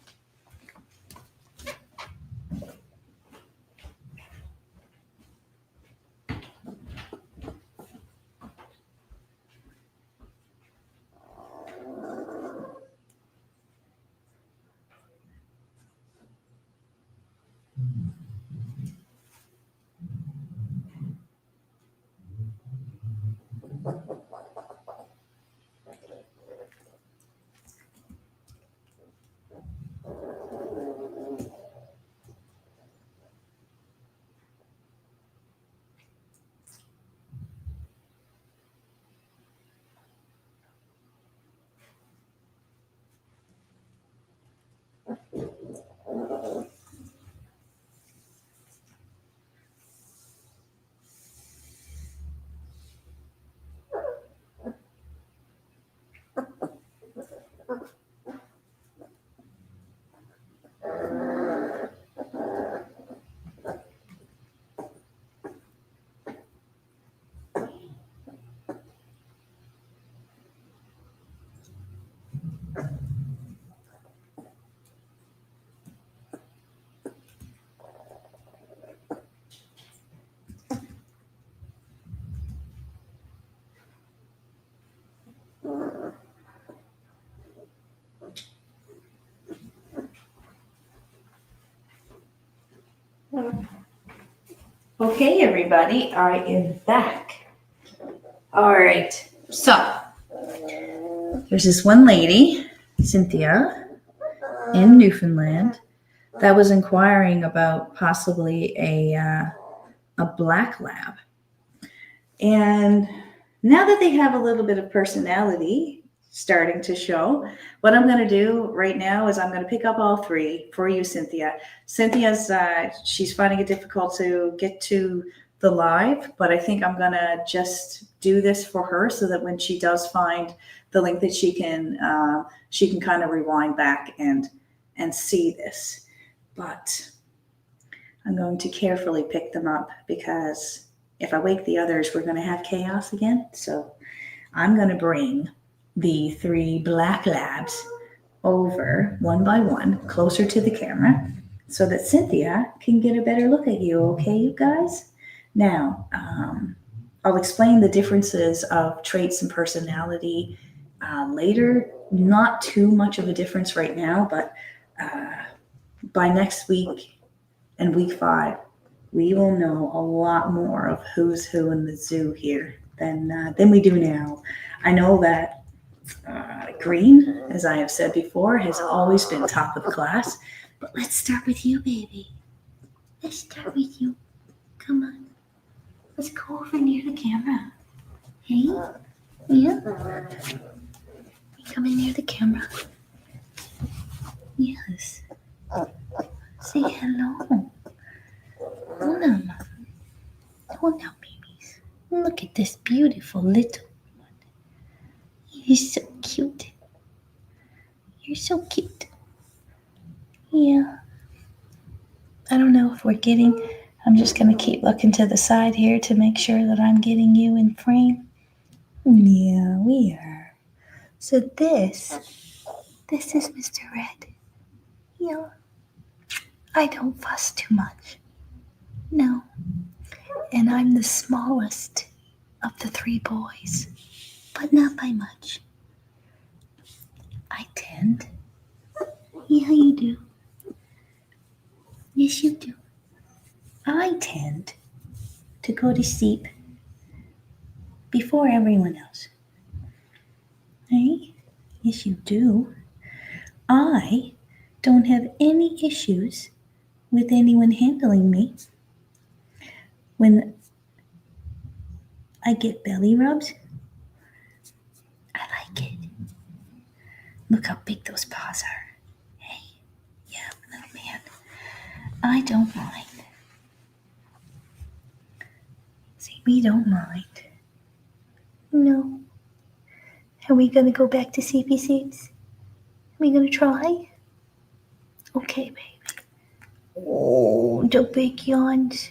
Okay, everybody, I am back. All right, so there's this one lady, Cynthia, in Newfoundland, that was inquiring about possibly a black lab. And now that they have a little bit of personality, starting to show. What I'm going to do right now is I'm going to pick up all three for you, Cynthia. Cynthia's, she's finding it difficult to get to the live, but I think I'm going to just do this for her so that when she does find the link that she can kind of rewind back and see this. But I'm going to carefully pick them up because if I wake the others, we're going to have chaos again. So I'm going to bring the three black labs over one by one, closer to the camera, so that Cynthia can get a better look at you. Okay, you guys? Now, I'll explain the differences of traits and personality later. Not too much of a difference right now, but by next week and week 5, we will know a lot more of who's who in the zoo here than we do now. I know that Green, as I have said before, has always been top of the class. But let's start with you, baby. Let's start with you. Come on. Let's go over near the camera. Hey? Yeah? You coming near the camera? Yes. Say hello. Oh, no, Mom. Oh, no, babies. Look at this beautiful little one. You're so cute. You're so cute. Yeah. I don't know if we're getting... I'm just going to keep looking to the side here to make sure that I'm getting you in frame. Yeah, we are. So this is Mr. Red. Yeah. I don't fuss too much. No. And I'm the smallest of the 3 boys, but not by much. I tend. Yeah, you do. Yes, you do. I tend to go to sleep before everyone else. Hey? Yes, you do. I don't have any issues with anyone handling me. When I get belly rubs, I like it. Look how big those paws are. Hey, yeah, little man. I don't mind. See, we don't mind. No. Are we going to go back to CPCs? Are we going to try? Okay, baby. Oh, the big yawns.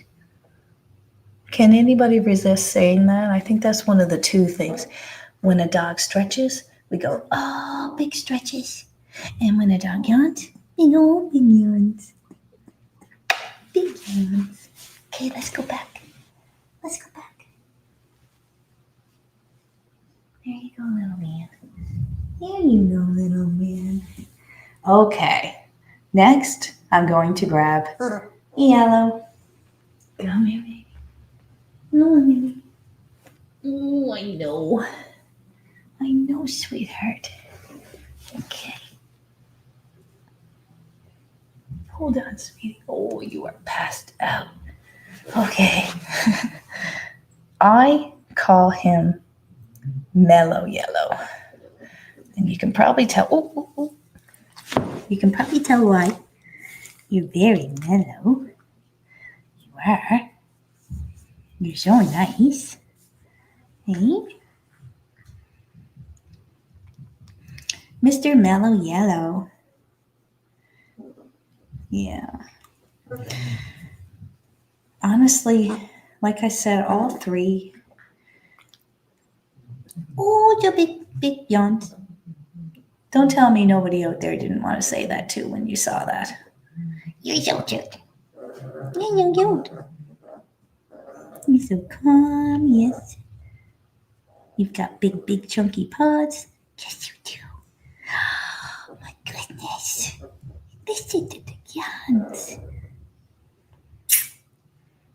Can anybody resist saying that? I think that's one of the 2 things. When a dog stretches, we go, oh, big stretches. And when a dog yawns, big old big yawns. Big yawns. Okay, let's go back. Let's go back. There you go, little man. There you go, little man. Okay. Next, I'm going to grab Yellow. Come here, baby. No, baby. Oh, I know. I know, sweetheart. Okay. Hold on, sweetie. Oh, you are passed out. Okay. I call him Mellow Yellow. And you can probably tell. You can probably tell why. You're very mellow. You are. You're so nice. Hey? Mr. Mellow Yellow. Yeah. Honestly, like I said, all 3. Oh, the big yawns. Don't tell me nobody out there didn't want to say that too when you saw that. You're so cute. You're so cute. You're so calm, yes. You've got big, chunky paws. Yes, you do. Oh, my goodness. Listen to the yawns.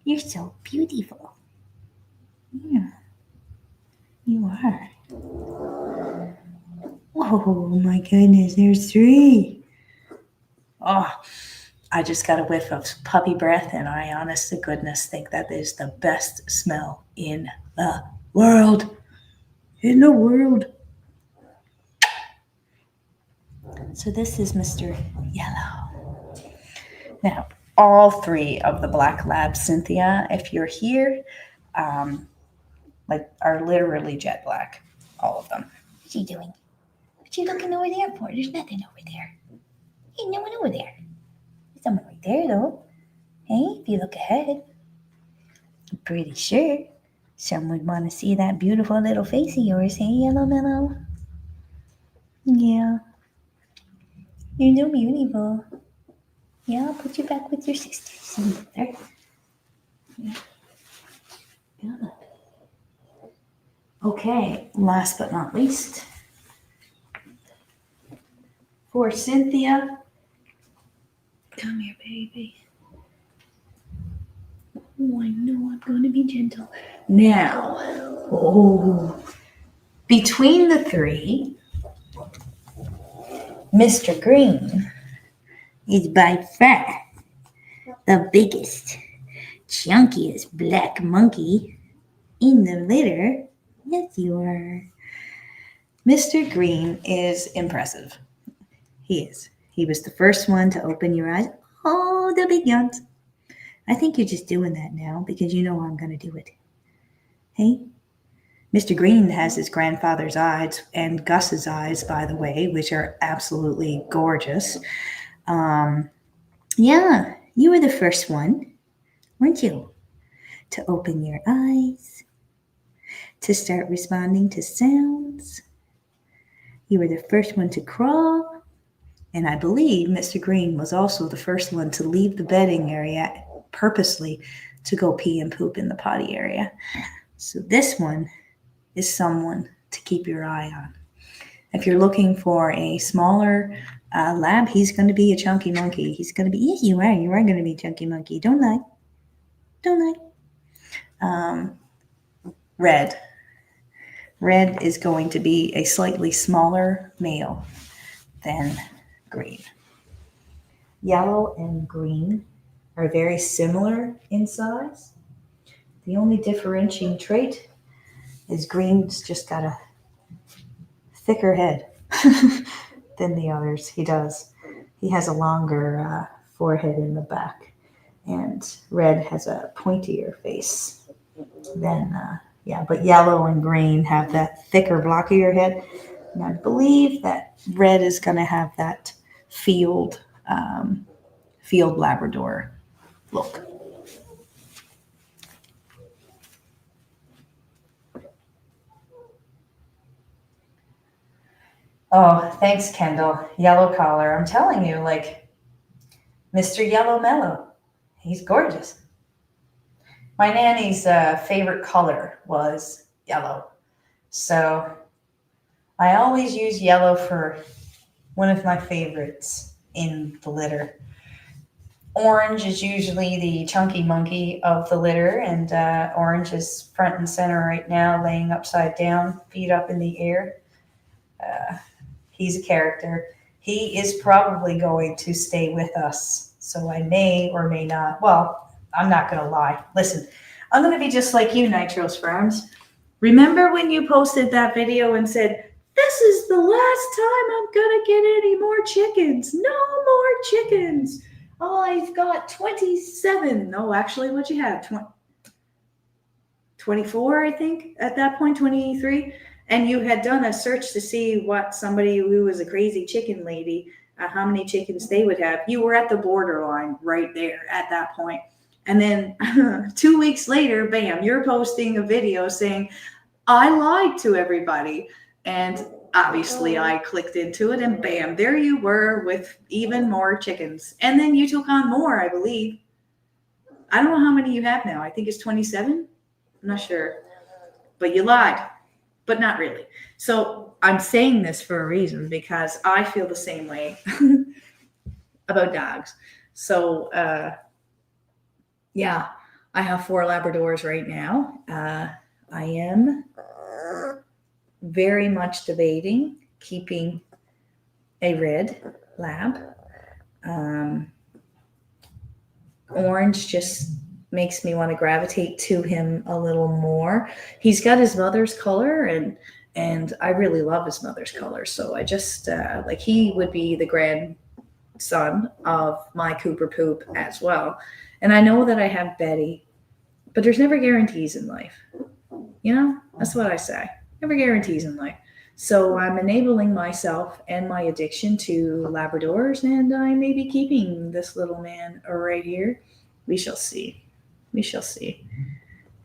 You're so beautiful. Yeah, you are. Oh, my goodness, there's 3. Oh, I just got a whiff of puppy breath, and I, honest to goodness, think that is the best smell in the world. In the world. So this is Mr. Yellow. Now, all three of the black labs, Cynthia, if you're here, are literally jet black. All of them. What's she doing? What you looking over there for? There's nothing over there. Ain't no one over there. There's someone right there, though. Hey, if you look ahead, I'm pretty sure someone would want to see that beautiful little face of yours. Hey, Yellow Mellow. Yeah. You're so beautiful. Yeah, I'll put you back with your sisters and mother. Yeah. Good. Okay, last but not least, for Cynthia. Come here, baby. Oh, I know I'm going to be gentle. Now, between the three, Mr. Green is by far the biggest, chunkiest black monkey in the litter. Yes, you are. Mr. Green is impressive. He is. He was the first one to open your eyes. Oh, the big yawns. I think you're just doing that now because you know I'm going to do it. Hey? Mr. Green has his grandfather's eyes and Gus's eyes, by the way, which are absolutely gorgeous. Yeah, you were the first one, weren't you? To open your eyes, to start responding to sounds. You were the first one to crawl. And I believe Mr. Green was also the first one to leave the bedding area purposely to go pee and poop in the potty area. So this one is someone to keep your eye on. If you're looking for a smaller lab, he's going to be a chunky monkey. He's going to be, yes, you are going to be a chunky monkey. Don't lie. Don't lie. Red. Red is going to be a slightly smaller male than Green. Yellow and green are very similar in size. The only differentiating trait is Green's just got a thicker head than the others. He does. He has a longer forehead in the back, and Red has a pointier face than, but yellow and green have that thicker, blockier head. And I believe that Red is going to have that field Labrador look. Oh, thanks, Kendall. Yellow collar. I'm telling you, like Mr. Yellow Mellow. He's gorgeous. My nanny's favorite color was yellow. So I always use yellow for one of my favorites in the litter. Orange is usually the chunky monkey of the litter, and Orange is front and center right now, laying upside down, feet up in the air. He's a character. He is probably going to stay with us, so I may or may not. Well, I'm not going to lie. Listen, I'm going to be just like you, Nitro's Farms. Remember when you posted that video and said, this is the last time I'm going to get any more chickens. No more chickens. Oh, I've got 27. No, actually, what'd you have? 24, I think, at that point, 23. And you had done a search to see what somebody who was a crazy chicken lady, how many chickens they would have. You were at the borderline right there at that point. And then 2 weeks later, bam, you're posting a video saying, I lied to everybody. And obviously I clicked into it and bam, there you were with even more chickens. And then you took on more, I believe. I don't know how many you have now. I think it's 27. I'm not sure. But you lied. But not really. So I'm saying this for a reason because I feel the same way about dogs. So, I have 4 Labradors right now. I am very much debating keeping a red lab. Orange just makes me want to gravitate to him a little more. He's got his mother's color, and And I really love his mother's color. So I just, like, he would be the grandson of my Cooper Poop as well. And I know that I have Betty, but there's never guarantees in life. You know, that's what I say. Never guarantees in life. So I'm enabling myself and my addiction to Labradors, and I may be keeping this little man right here. We shall see. We shall see.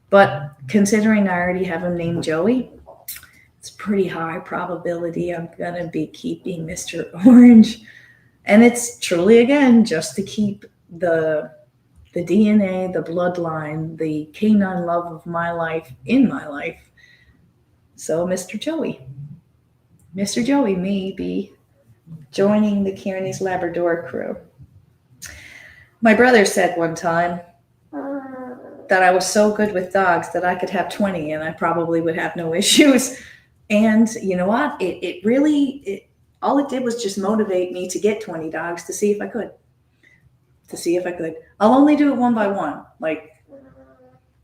But considering I already have him named Joey, it's pretty high probability I'm going to be keeping Mr. Orange. And it's truly, again, just to keep the DNA, the bloodline, the canine love of my life in my life. So Mr. Joey may be joining the Kearney's Labrador crew. My brother said one time that I was so good with dogs that I could have 20 and I probably would have no issues. And you know what? It really, all it did was just motivate me to get 20 dogs to see if I could. I'll only do it one by one. Like,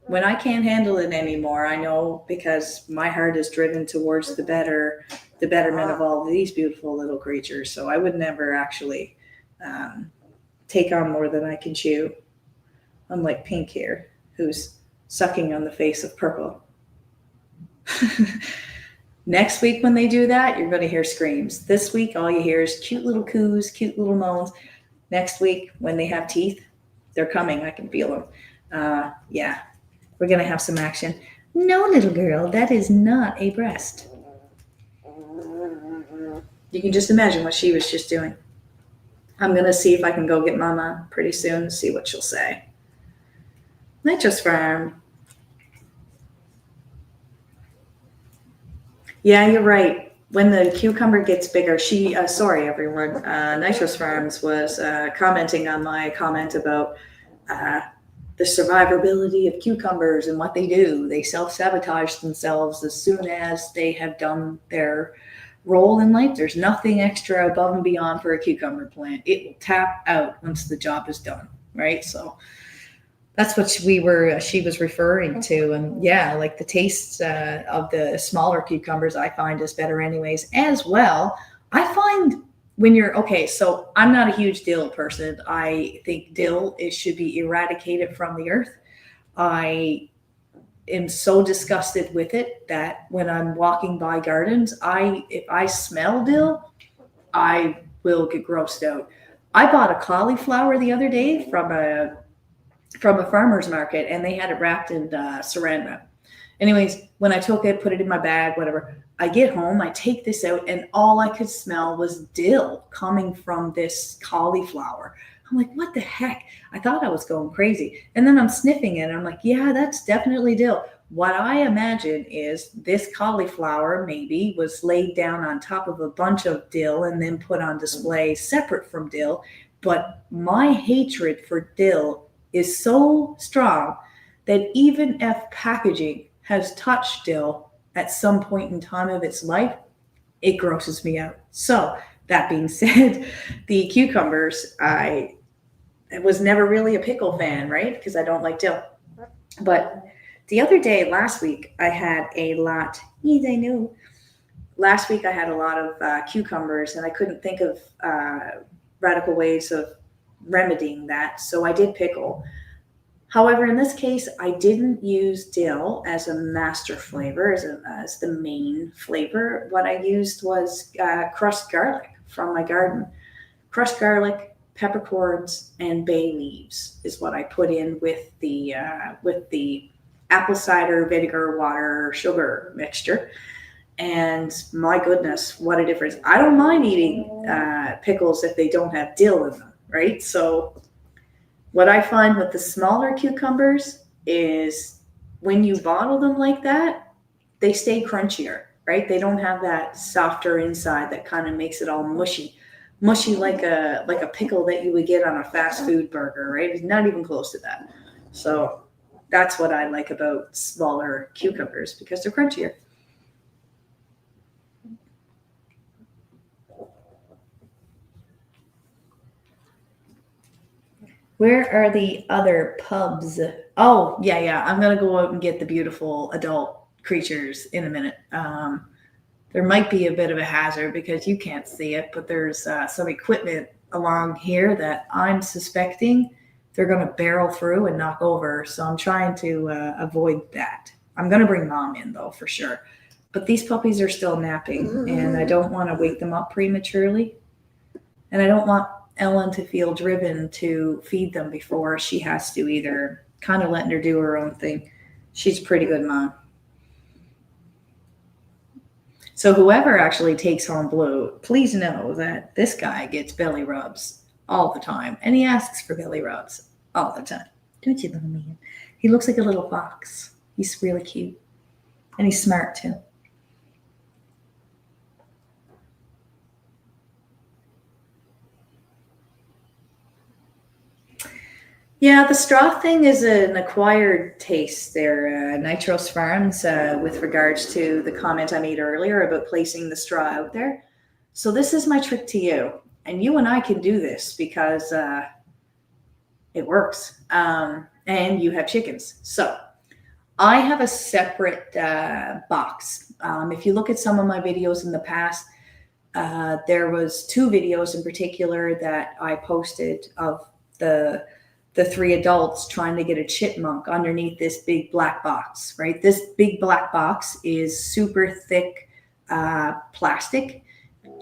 when I can't handle it anymore, I know, because my heart is driven towards the betterment of all of these beautiful little creatures. So I would never actually take on more than I can chew. Unlike Pink here, who's sucking on the face of Purple. Next week when they do that, you're going to hear screams. This week, all you hear is cute little coos, cute little moans. Next week, when they have teeth, they're coming. I can feel them. Yeah, we're going to have some action. No, little girl, that is not a breast. You can just imagine what she was just doing. I'm going to see if I can go get Mama pretty soon and see what she'll say. Nitro's farm. Yeah, you're right. When the cucumber gets bigger, sorry everyone, Nitro's Farms was commenting on my comment about the survivability of cucumbers and what they do. They self-sabotage themselves as soon as they have done their role in life. There's nothing extra above and beyond for a cucumber plant. It will tap out once the job is done, right? So that's what she was referring to. And yeah, like the taste of the smaller cucumbers I find is better anyways. As well, I find so I'm not a huge dill person. I think dill, it should be eradicated from the earth. I am so disgusted with it that when I'm walking by gardens, if I smell dill, I will get grossed out. I bought a cauliflower the other day from a farmer's market, and they had it wrapped in saran wrap. Anyways, when I took it, put it in my bag, whatever, I get home, I take this out, and all I could smell was dill coming from this cauliflower. I'm like, what the heck? I thought I was going crazy. And then I'm sniffing it, and I'm like, yeah, that's definitely dill. What I imagine is this cauliflower maybe was laid down on top of a bunch of dill and then put on display separate from dill. But my hatred for dill is so strong that even if packaging has touched dill at some point in time of its life, it grosses me out. So that being said, the cucumbers, I was never really a pickle fan, right? Because I don't like dill. But the other day, last week, I had a lot, last week I had a lot of cucumbers, and I couldn't think of radical ways of remedying that. So I did pickle. However, in this case, I didn't use dill as a master flavor, as the main flavor. What I used was crushed garlic from my garden. Crushed garlic, peppercorns, and bay leaves is what I put in with the apple cider vinegar, water, sugar mixture. And my goodness, what a difference. I don't mind eating pickles if they don't have dill in them, right? So what I find with the smaller cucumbers is when you bottle them like that, they stay crunchier, right? They don't have that softer inside that kind of makes it all mushy like a pickle that you would get on a fast food burger, right? It's not even close to that. So that's what I like about smaller cucumbers, because they're crunchier. Where are the other pubs? Oh, yeah. I'm going to go out and get the beautiful adult creatures in a minute. there might be a bit of a hazard because you can't see it, but there's some equipment along here that I'm suspecting they're going to barrel through and knock over. So I'm trying to avoid that. I'm going to bring Mom in though, for sure. But these puppies are still napping and I don't want to wake them up prematurely. And I don't want Ellen to feel driven to feed them before she has to either, kind of letting her do her own thing. She's a pretty good mom. So whoever actually takes home Blue, please know that this guy gets belly rubs all the time. And he asks for belly rubs all the time. Don't you, little man? He looks like a little fox. He's really cute. And he's smart too. Yeah, the straw thing is an acquired taste there, Nitro's Farms, with regards to the comment I made earlier about placing the straw out there. So this is my trick to you. And you and I can do this because it works. And you have chickens. So I have a separate box. If you look at some of my videos in the past, there was 2 videos in particular that I posted of the 3 adults trying to get a chipmunk underneath this big black box, right? This big black box is super thick plastic.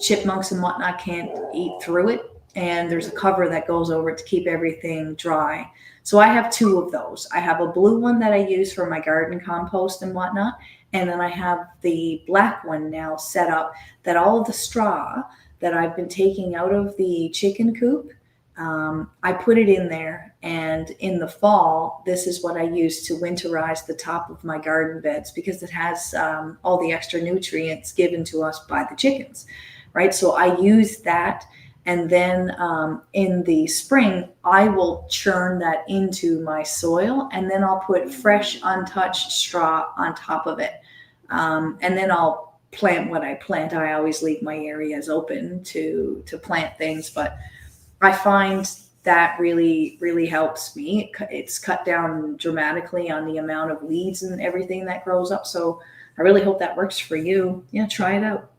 Chipmunks and whatnot can't eat through it. And there's a cover that goes over it to keep everything dry. So I have 2 of those. I have a blue one that I use for my garden compost and whatnot. And then I have the black one now set up that all of the straw that I've been taking out of the chicken coop, I put it in there, and in the fall, this is what I use to winterize the top of my garden beds because it has all the extra nutrients given to us by the chickens, right? So I use that, and then in the spring, I will churn that into my soil, and then I'll put fresh, untouched straw on top of it, and then I'll plant what I plant. I always leave my areas open to plant things, but I find that really, really helps me. It's cut down dramatically on the amount of weeds and everything that grows up. So I really hope that works for you. Yeah, try it out.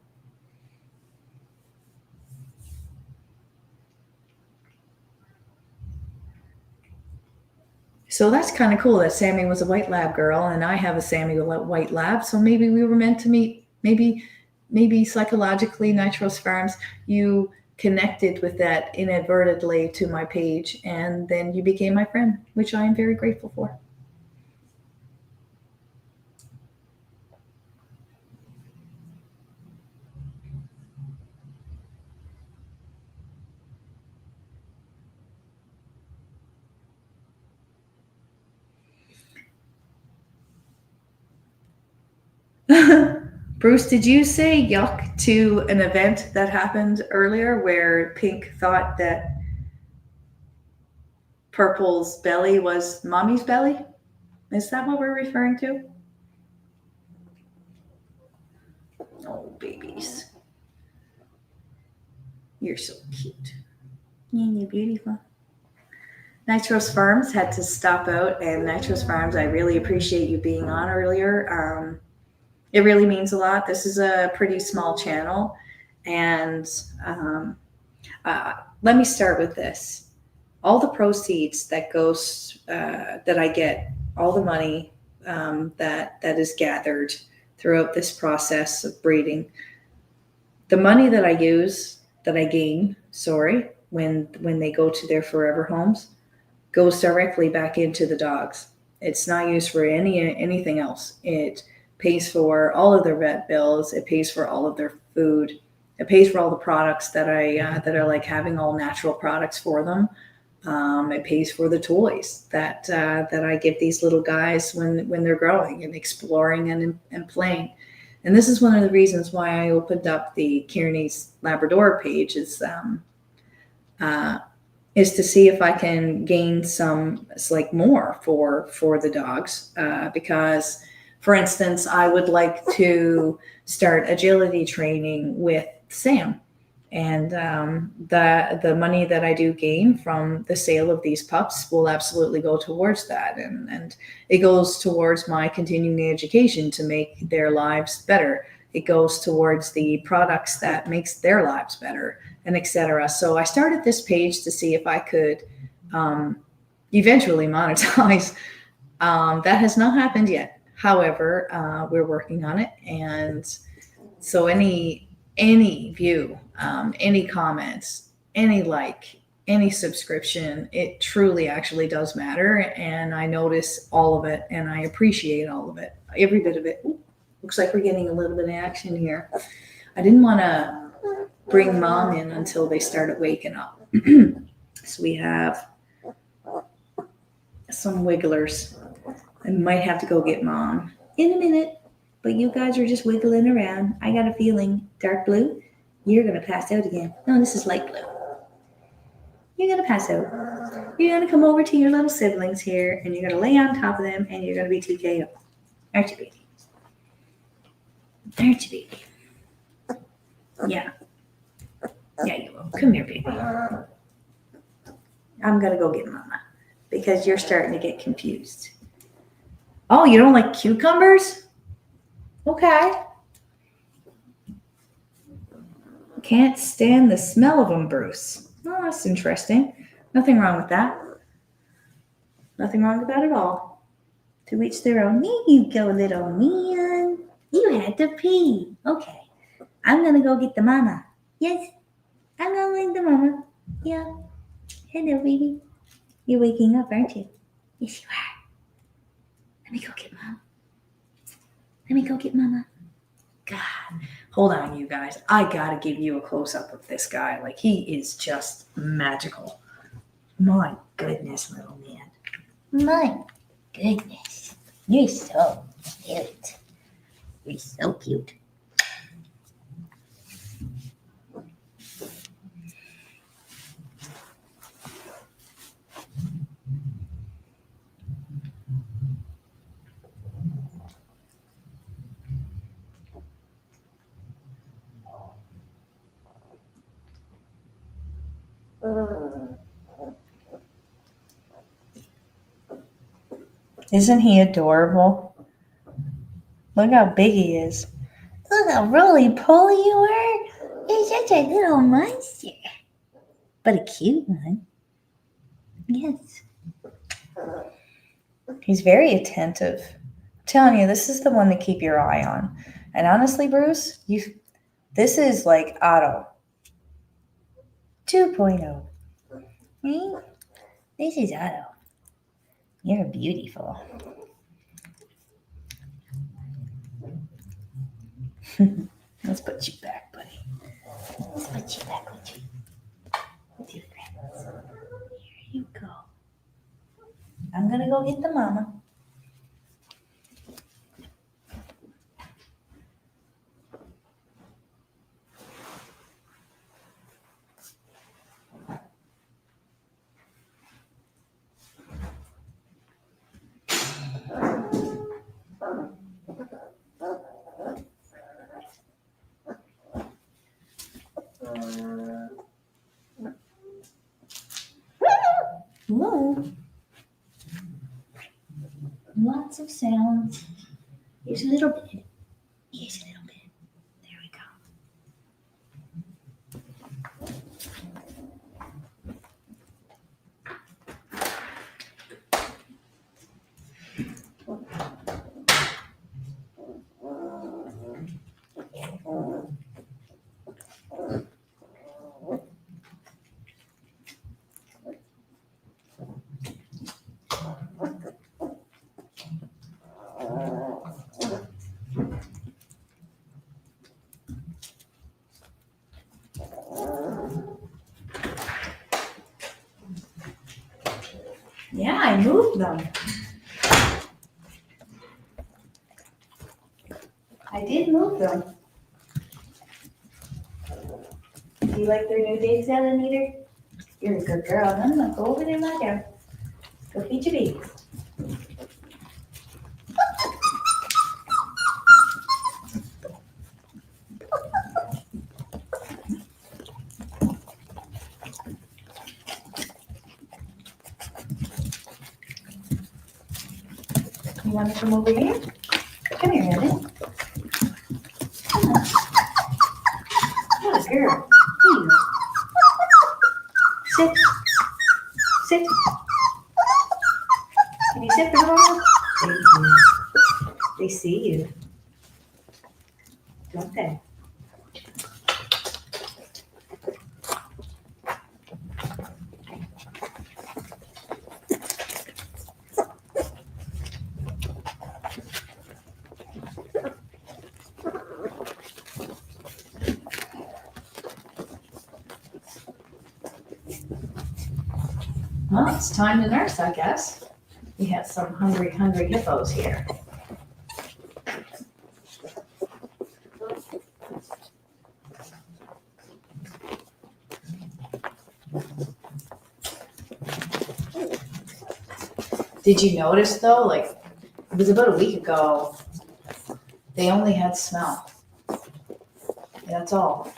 So that's kind of cool that Sammy was a white lab girl and I have a Sammy with a white lab. So maybe we were meant to meet. Maybe psychologically, Nitro's Farms, you connected with that inadvertently to my page, and then you became my friend, which I am very grateful for. Bruce, did you say yuck to an event that happened earlier where Pink thought that Purple's belly was mommy's belly? Is that what we're referring to? Oh, babies. You're so cute. You're beautiful. Nitro's Farms had to stop out, and Nitro's Farms, I really appreciate you being on earlier. It really means a lot. This is a pretty small channel, and let me start with this. All the proceeds that goes that I get, all the money that is gathered throughout this process of breeding, the money that I gain, when they go to their forever homes, goes directly back into the dogs. It's not used for anything else. It pays for all of their vet bills. It pays for all of their food. It pays for all the products that that are like having all natural products for them. It pays for the toys that I give these little guys when they're growing and exploring and playing. And this is one of the reasons why I opened up the Kearney's Labrador page is to see if I can gain some more for the dogs because, for instance, I would like to start agility training with Sam, and the money that I do gain from the sale of these pups will absolutely go towards that, and it goes towards my continuing education to make their lives better. it goes towards the products that makes their lives better, and etc. So I started this page to see if I could eventually monetize. That has not happened yet. However, we're working on it. And so any view, any comments, any like, any subscription, it truly actually does matter. And I notice all of it and I appreciate all of it, every bit of it. Ooh, looks like we're getting a little bit of action here. I didn't want to bring Mom in until they started waking up. So we have some wigglers. I might have to go get Mom in a minute, but you guys are just wiggling around. I got a feeling, dark blue, you're going to pass out again. No, this is light blue. You're going to pass out. You're going to come over to your little siblings here, and you're going to lay on top of them, and you're going to be TKO. Aren't you, baby? Aren't you, baby? Yeah. Yeah, you will. Come here, baby. I'm going to go get Mama because you're starting to get confused. Oh, you don't like cucumbers? Okay. Can't stand the smell of them, Bruce. Oh, that's interesting. Nothing wrong with that. Nothing wrong with that at all. To each their own. There you go, little man. You had to pee. Okay. I'm going to go get the mama. Yes. I'm going to get the mama. Yeah. Hello, baby. You're waking up, aren't you? Yes, you are. Let me go get Mom. Let me go get Mama. God. Hold on, you guys. I got to give you a close-up of this guy. Like, he is just magical. My goodness, little man. My goodness. You're so cute. You're so cute. Isn't he adorable? Look how big he is. Look how roly-poly you are. You're such a little monster. But a cute one. Yes. He's very attentive. I'm telling you, this is the one to keep your eye on. And honestly, Bruce, this is like Otto 2.0. This is Otto. You're beautiful. Let's put you back, buddy. Let's put you back with your friends. Here you go. I'm going to go get the mama. Whoa. Lots of sounds. Here's a little bit. Here's a little bit. There we go. Yeah, I moved them. I did move them. Do you like their new digs, Eleanor? You're a good girl. No, go over there and lie down. Go feed your babies. You want to come over here? Come here, Evan. Come on. Good girl. There you go. Sit. Sit. Can you sit for Mama? Thank you. They see you, don't they? Well, it's time to nurse, I guess. We have some hungry hippos here. Did you notice though, like it was about a week ago, they only had smell. That's all.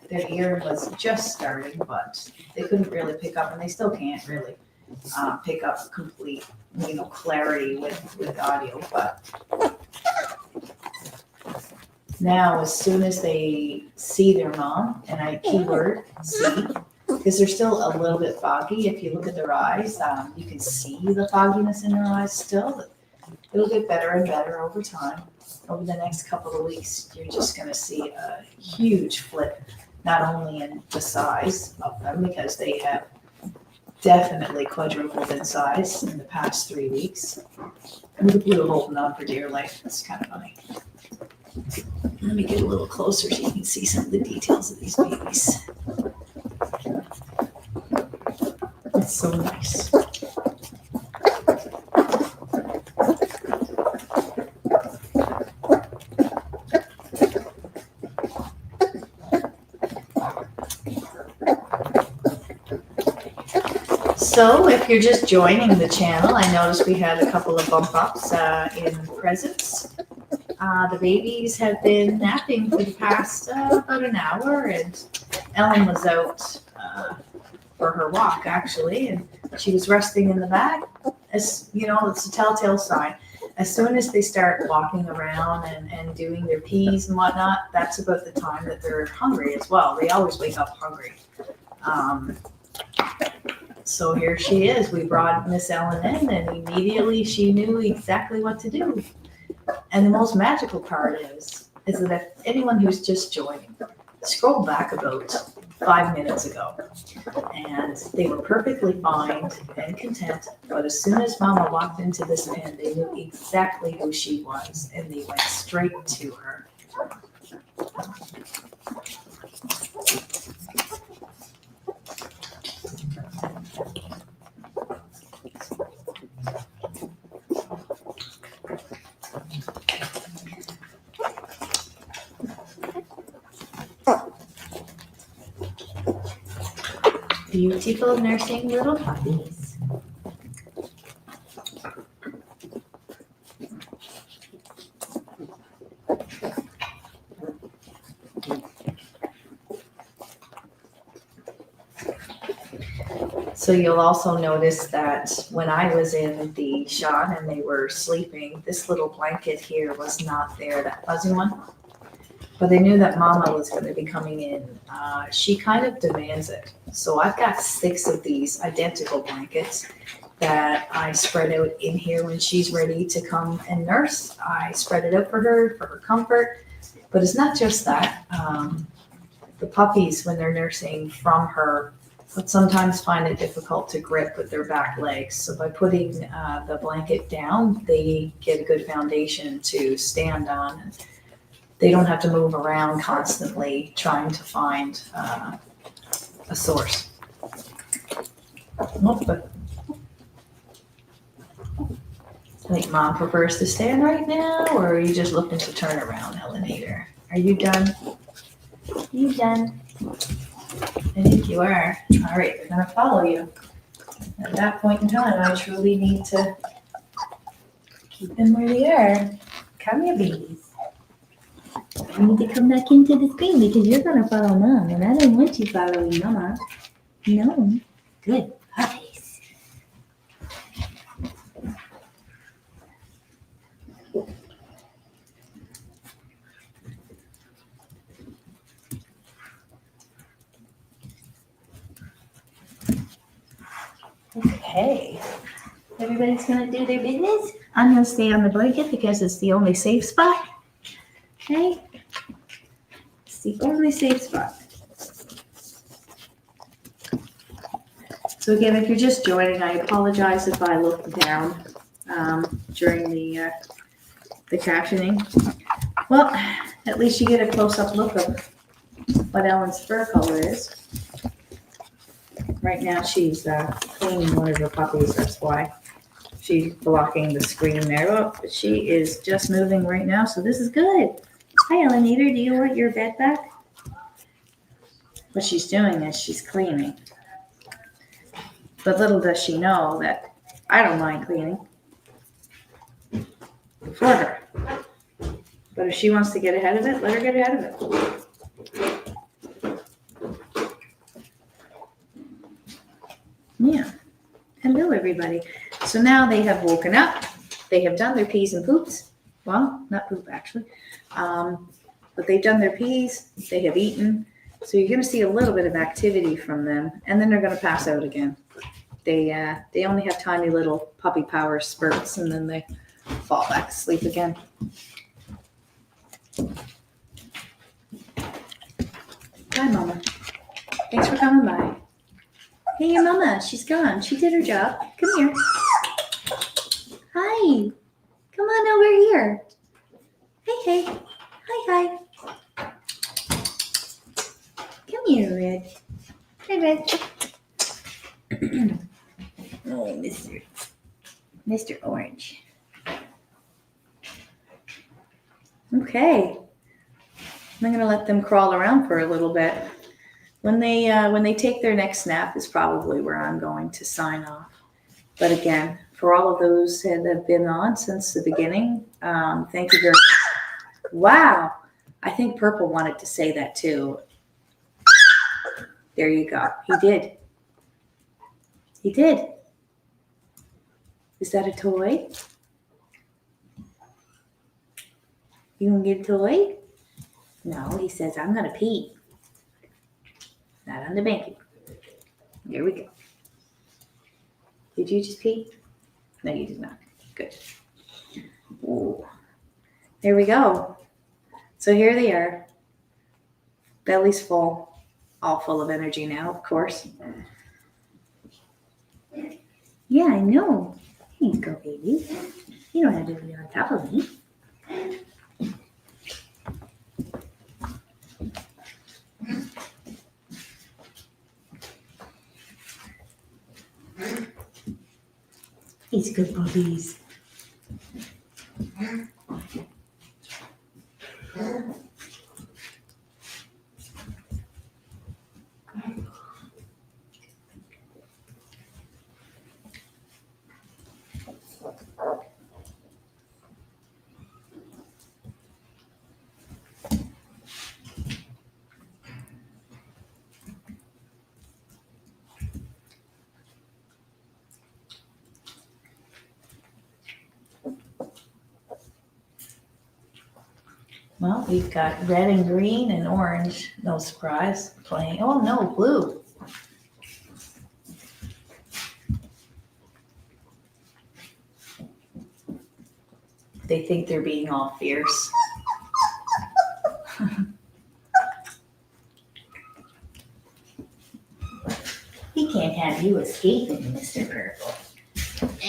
Their ear was just starting, but they couldn't really pick up, and they still can't really pick up complete, clarity with audio. But now, as soon as they see their mom, and I keyword see, because they're still a little bit foggy. If you look at their eyes, you can see the fogginess in their eyes still. But it'll get better and better over time. Over the next couple of weeks, you're just going to see a huge flip, not only in the size of them, because they have definitely quadrupled in size in the past 3 weeks. And the blue holding on for dear life. That's kind of funny. Let me get a little closer so you can see some of the details of these babies. It's so nice. So if you're just joining the channel, I noticed we had a couple of bump ups in presents. The babies have been napping for the past about an hour, and Ellen was out for her walk actually, and she was resting in the bag. As you know, it's a telltale sign. As soon as they start walking around and doing their pees and whatnot, that's about the time that they're hungry as well. They always wake up hungry. So here she is. We brought Miss Ellen in, and immediately she knew exactly what to do. And the most magical part is that if anyone who's just joining, scroll back about 5 minutes ago, and they were perfectly fine and content. But as soon as Mama walked into this pen, they knew exactly who she was, and they went straight to her. Beautiful nursing little puppies. So you'll also notice that when I was in the shot and they were sleeping, this little blanket here was not there, that fuzzy one. But they knew that Mama was going to be coming in. She kind of demands it. So I've got 6 of these identical blankets that I spread out in here when she's ready to come and nurse. I spread it out for her comfort. But it's not just that. The puppies, when they're nursing from her, would sometimes find it difficult to grip with their back legs. So by putting the blanket down, they get a good foundation to stand on. And they don't have to move around constantly trying to find a source. But I think Mom prefers to stand right now, or are you just looking to turn around, Elenator? Are you done? Are you done? I think you are. All right, they're gonna follow you. At that point in time, I truly need to keep them where they are. Come here, babies. You need to come back into the screen because you're gonna follow Mom, and I don't want you following Mama. No. Good puppies. Okay. Everybody's going to do their business. I'm going to stay on the blanket because it's the only safe spot. Okay? It's the only safe spot. So again, if you're just joining, I apologize if I look down during the captioning. Well, at least you get a close-up look of what Ellen's fur color is. Right now she's cleaning one of her puppies, that's why she's blocking the screen there. Oh, but she is just moving right now, so this is good. Hi, Ellen Eater, do you want your bed back? What she's doing is she's cleaning. But little does she know that I don't mind cleaning for her. But if she wants to get ahead of it, let her get ahead of it. Yeah. Hello, everybody. So now they have woken up. They have done their pees and poops. Well, not poop, actually. But they've done their pees. They have eaten. So you're going to see a little bit of activity from them. And then they're going to pass out again. They only have tiny little puppy power spurts, and then they fall back to sleep again. Hi, Mama. Thanks for coming by. Hey, your Mama. She's gone. She did her job. Come here. Hi. Come on over here. Hey. Hi. Come here, Red. Hi, Red. Oh, Mr. Orange. Okay. I'm going to let them crawl around for a little bit. When they take their next nap is probably where I'm going to sign off. But again, for all of those that have been on since the beginning, thank you very much. Wow. I think Purple wanted to say that too. There you go. He did. Is that a toy? You gonna get a toy? No, he says, I'm gonna pee. Not on the blanket. Here we go. Did you just pee? No, you did not. Good. Ooh. There we go. So here they are. Belly's full. All full of energy now, of course. Yeah, I know. Here you go, baby. You don't have to be on top of me. These good puppies. Well, we've got red and green and orange, no surprise, playing. Oh, no, blue. They think they're being all fierce. He can't have you escaping, Mr. Purple.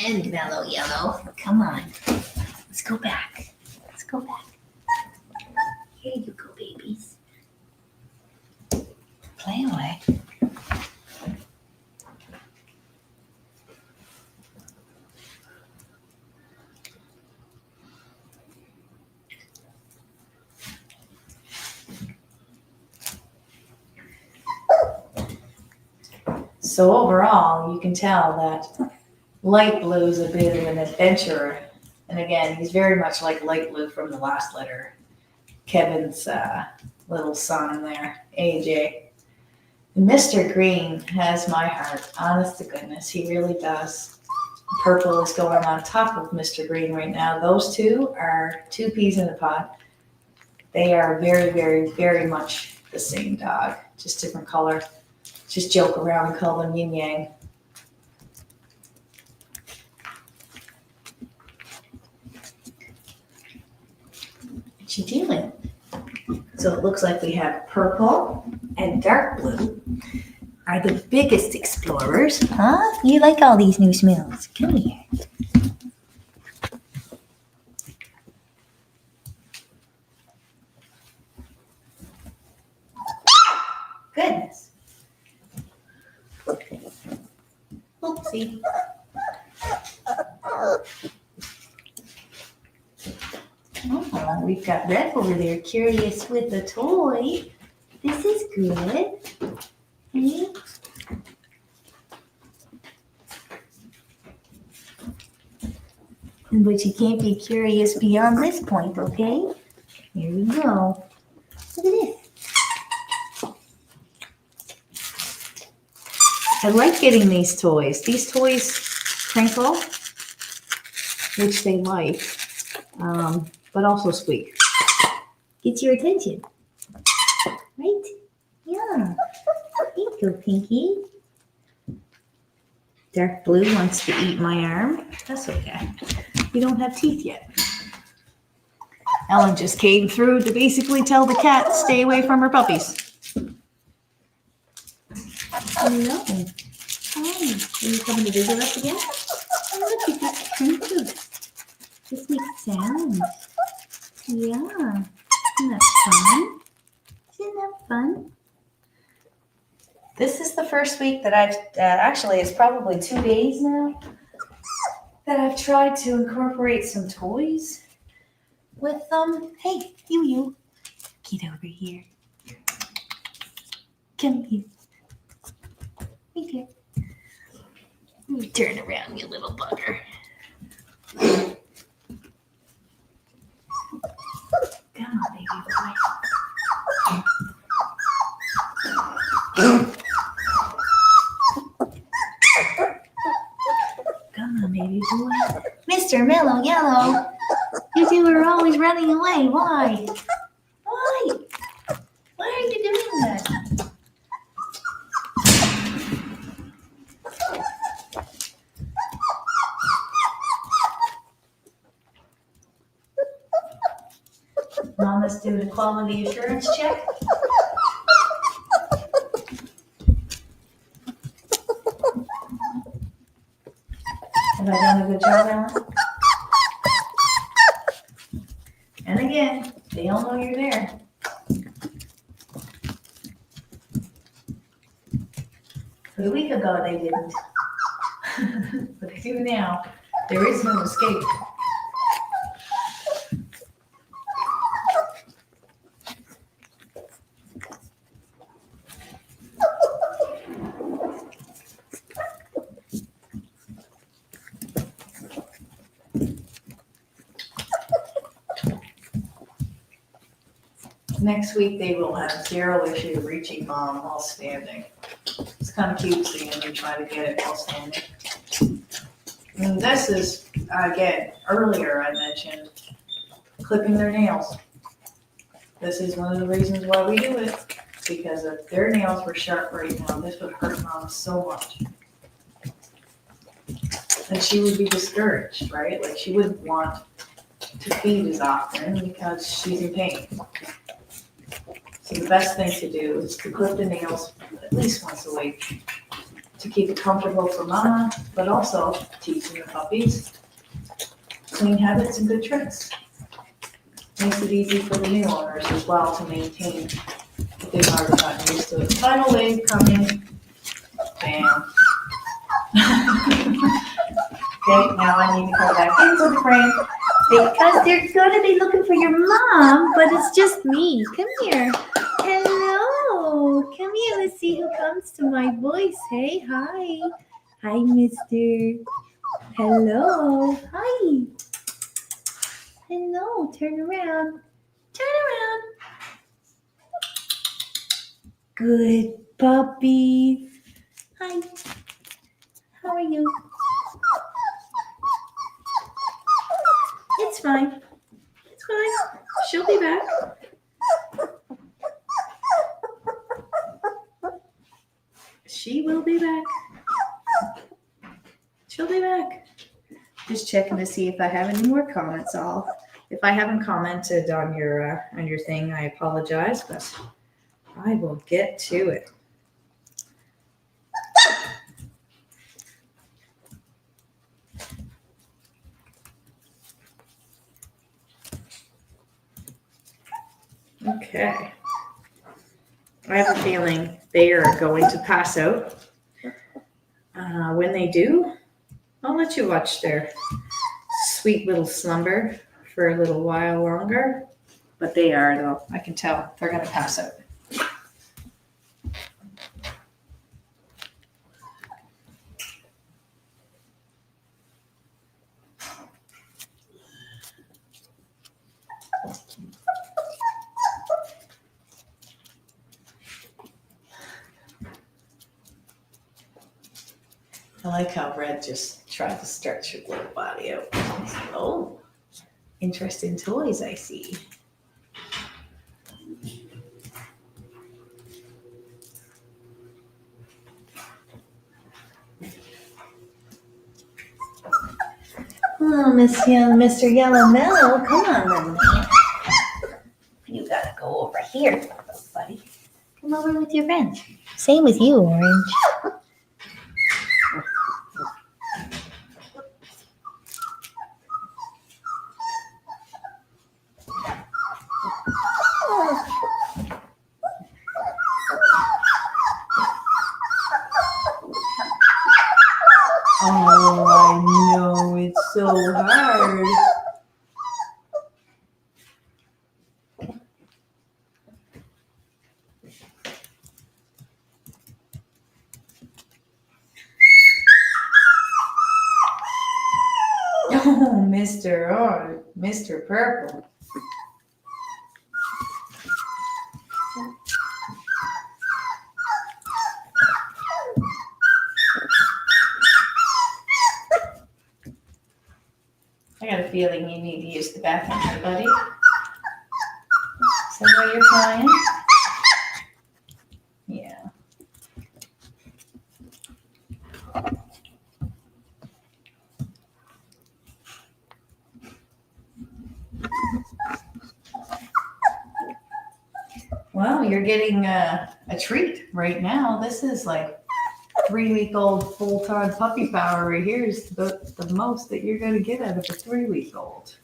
And mellow yellow. Come on. Let's go back. Here you go, babies. Play away. So overall, you can tell that light blue is a bit of an adventurer. And again, he's very much like light blue from the last litter. Kevin's little son there, AJ. Mr. Green has my heart, honest to goodness, he really does. Purple is going on top of Mr. Green right now. Those two are two peas in a pod. They are very, very, very much the same dog, just different color. Just joke around and call them yin yang. she doing? So it looks like we have purple and dark blue are the biggest explorers. Huh? You like all these new smells. Come here. Goodness. Oopsie. Oh, we've got Red over there curious with the toy. This is good. Hey. But you can't be curious beyond this point, okay? Here we go. Look at this. I like getting these toys. These toys crinkle, which they like, but also squeak. Gets your attention, right? Yeah. There you go, Pinky. Dark blue wants to eat my arm. That's okay. You don't have teeth yet. Ellen just came through to basically tell the cat stay away from her puppies. Hello. Hi. Are you coming to visit us again? Oh, look, you just printed. This makes sounds. Yeah. Isn't that fun? Isn't that fun? This is the first week that I've, actually it's probably 2 days now, that I've tried to incorporate some toys with them. Hey, you. Get over here. Come here. Right here. Let me turn around, you little bugger. Come on, baby boy. Come on, baby boy. Mr. Mellow Yellow. You two are always running away. Why? Why? Why are you doing that? Mama's doing a quality assurance check. Have I done a good job, Ellen? And again, they all know you're there. A week ago they didn't. But they do now. There is no escape. Next week they will have zero issue reaching mom while standing. It's kind of cute seeing them try to get it while standing. And this is, again, earlier I mentioned clipping their nails. This is one of the reasons why we do it, because if their nails were sharp right now, this would hurt mom so much. And she would be discouraged, right? Like she wouldn't want to feed as often because she's in pain. So the best thing to do is to clip the nails at least once a week to keep it comfortable for mama, but also teaching the puppies clean habits and good tricks. Makes it easy for the new owners as well to maintain if they've already gotten used to it. Final wave coming. Bam. Okay, now I need to go back into the frame because they're going to be looking for your mom, but it's just me. Come here. Hello. Come here. Let's see who comes to my voice. Hey, hi. Hi, mister. Hello. Hi. Hello. Turn around. Turn around. Good puppy. Hi. How are you? It's fine. It's fine. She'll be back. She will be back. She'll be back. Just checking to see if I have any more comments. I'll If I haven't commented on your thing, I apologize, but I will get to it. Okay. I have a feeling they are going to pass out. When they do, I'll let you watch their sweet little slumber for a little while longer. But they are, though. I can tell they're going to pass out. I like how Red just tried to stretch her little body out. Oh, interesting toys I see. Oh, Mr. Yellow Mellow, come on, little man. You gotta go over here, buddy. Come over with your friends. Same with you, Orange. Oh, I know, it's so hard. Oh, Mr. Purple. I got a feeling you need to use the bathroom, here, buddy. Is that why you're crying? Yeah. Well, you're getting a treat right now. This is like 3-week-old full-time puppy power right here is the most that you're going to get out of a 3-week-old.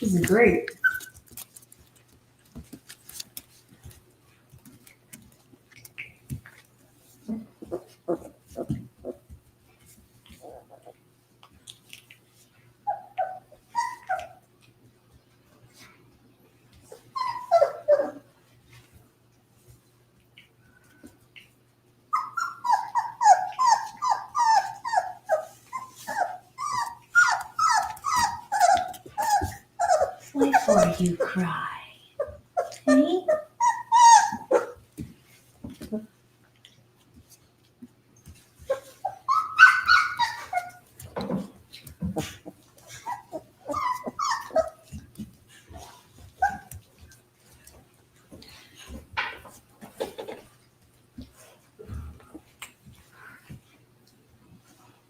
This is great. Why you cry? Hey?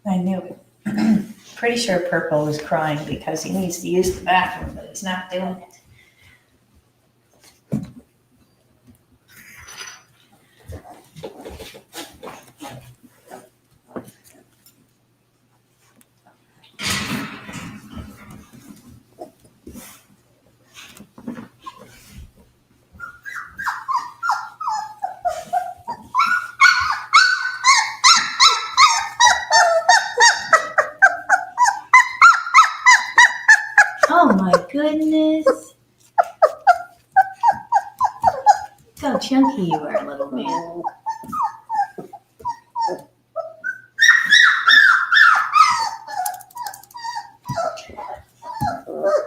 I knew it. Pretty sure Purple is crying because he needs to use the bathroom, but he's not doing it. Oh my goodness. Look how chunky you are, little man.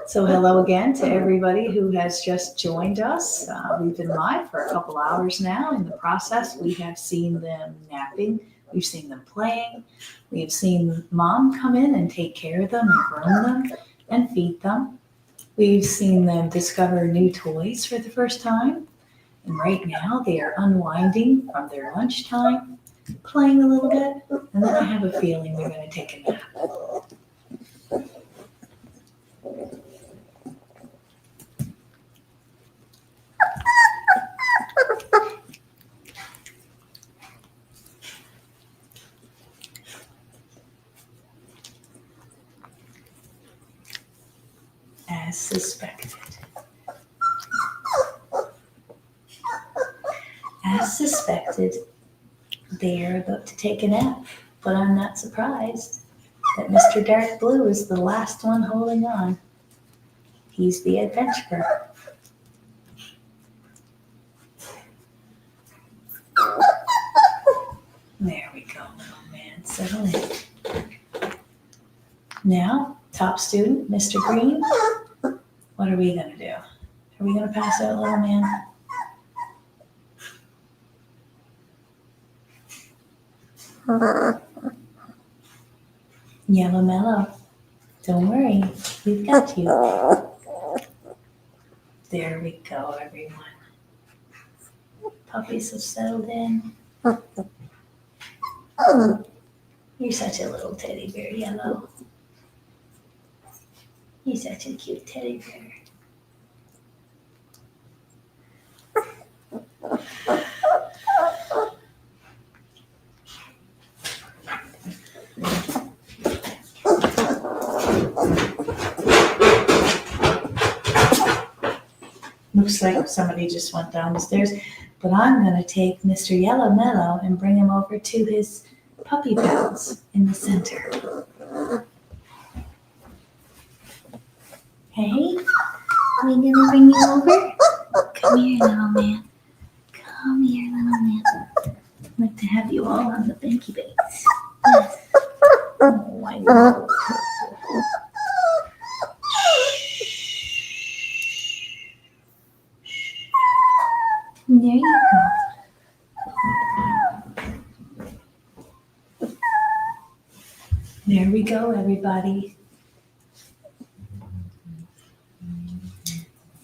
So hello again to everybody who has just joined us. We've been live for a couple hours now. In the process, we have seen them napping. We've seen them playing. We've seen Mom come in and take care of them and groom them and feed them. We've seen them discover new toys for the first time. And right now they are unwinding from their lunchtime, playing a little bit, and then I have a feeling they're going to take a nap. suspected. As suspected, they are about to take a nap, but I'm not surprised that Mr. Dark Blue is the last one holding on. He's the adventurer. There we go, little man. Settle in. Now, top student, Mr. Green, what are we going to do? Are we going to pass out, little man? Yellow Mellow, don't worry, we've got you. There we go, everyone. Puppies have settled in. You're such a little teddy bear, Yellow. You're such a cute teddy bear. Looks like somebody just went down the stairs, but I'm going to take Mr. Yellow Mellow and bring him over to his puppy pads in the center. Hey, are we going to bring you over? Come here, little man. Come here, little man. I'd like to have you all on the banky base. Yes. Oh, I know. There you go. There we go, everybody.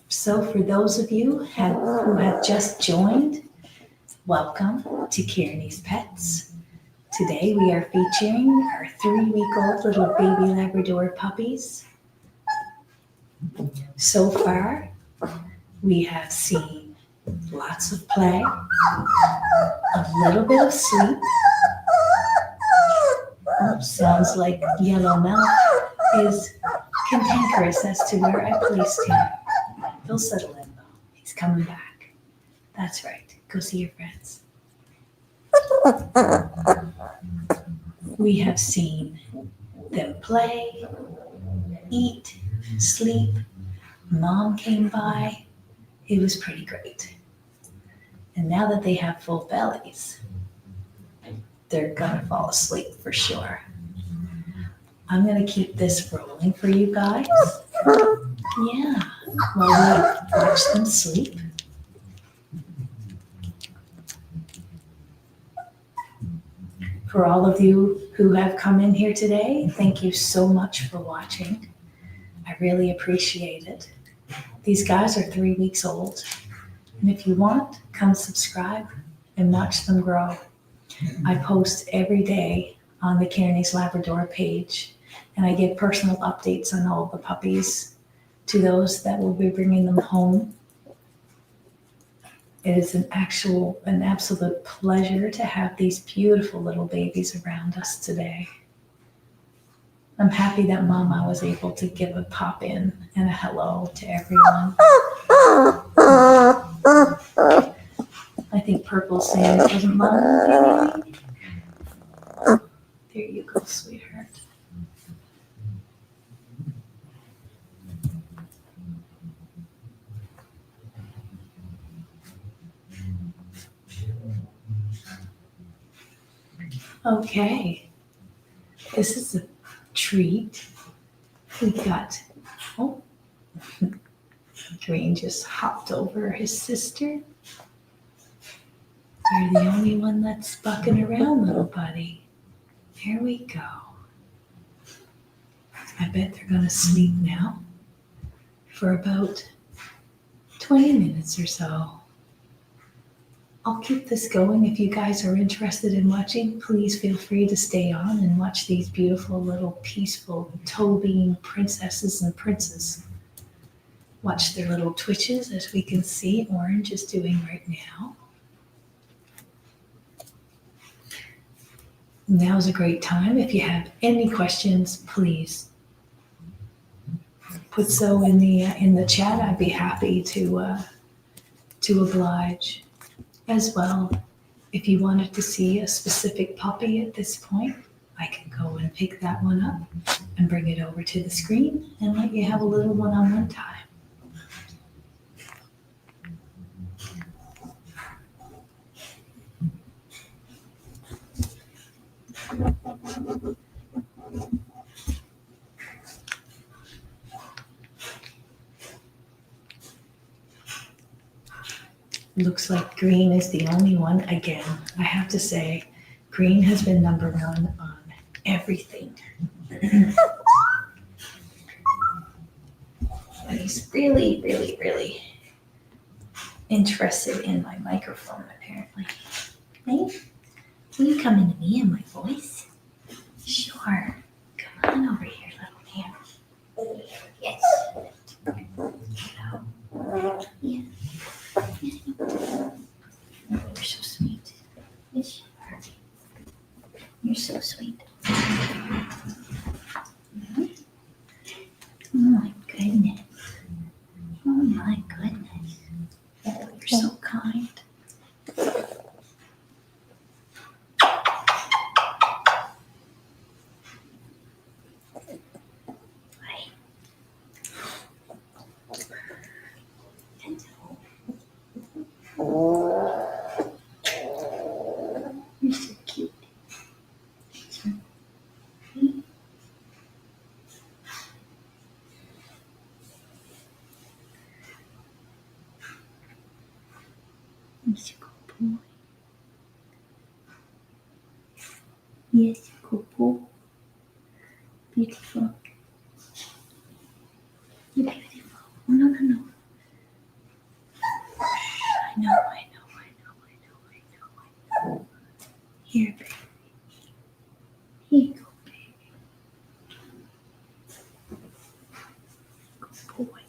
So for those of you who have just joined, welcome to Kearney's Pets. Today we are featuring our 3-week-old little baby Labrador puppies. So far, we have seen lots of play, a little bit of sleep. Sounds like Yellow Mellow is cantankerous as to where I placed him. He'll settle in though. He's coming back. That's right. Go see your friends. We have seen them play, eat, sleep. Mom came by. It was pretty great. And now that they have full bellies, they're gonna fall asleep for sure. I'm gonna keep this rolling for you guys. Yeah, while we watch them sleep. For all of you who have come in here today, thank you so much for watching. I really appreciate it. These guys are 3 weeks old. And if you want, come subscribe and watch them grow. I post every day on the Kearney's Labrador page, and I give personal updates on all the puppies to those that will be bringing them home. It is an absolute pleasure to have these beautiful little babies around us today. I'm happy that Momma was able to give a pop in and a hello to everyone. I think Purple's saying it wasn't Momma. There you go, sweetheart. Okay, this is a treat. We've got, Green just hopped over his sister. You're the only one that's bucking around, little buddy. There we go. I bet they're gonna sleep now for about 20 minutes or so. I'll keep this going. If you guys are interested in watching, please feel free to stay on and watch these beautiful little peaceful toe-being princesses and princes. Watch their little twitches, as we can see Orange is doing right now. Now's a great time. If you have any questions, please put so in the chat, I'd be happy to oblige as well. If you wanted to see a specific puppy at this point, I can go and pick that one up and bring it over to the screen and let you have a little one-on-one time. Looks like Green is the only one. Again, I have to say, Green has been number one on everything. But he's really, really, really interested in my microphone, apparently. Hey, will you come into me and my voice? Sure. Come on over here, little man. Yes. Hello. Yeah. You're so sweet. Yes, you are. You're so sweet. Oh my goodness. Oh my goodness. Oh, you're so kind. You're so cute. Yes, you good boy. Yes, you good boy. Beautiful. You're beautiful. Oh, no, no, no. I know. Here, baby. Here you go, baby. Good boy.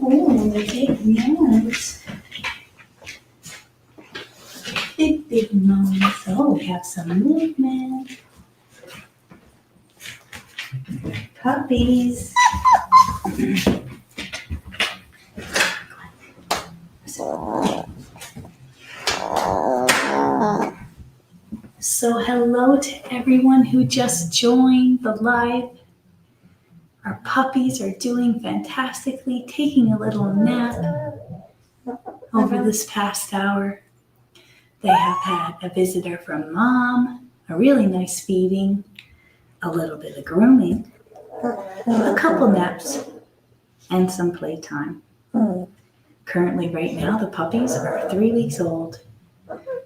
Oh, they're big nose. Big nose. Oh, we have some movement. Puppies. So hello to everyone who just joined the live. Our puppies are doing fantastically, taking a little nap over this past hour. They have had a visitor from Mom, a really nice feeding, a little bit of grooming, a couple naps, and some playtime. Currently, right now, the puppies are 3 weeks old.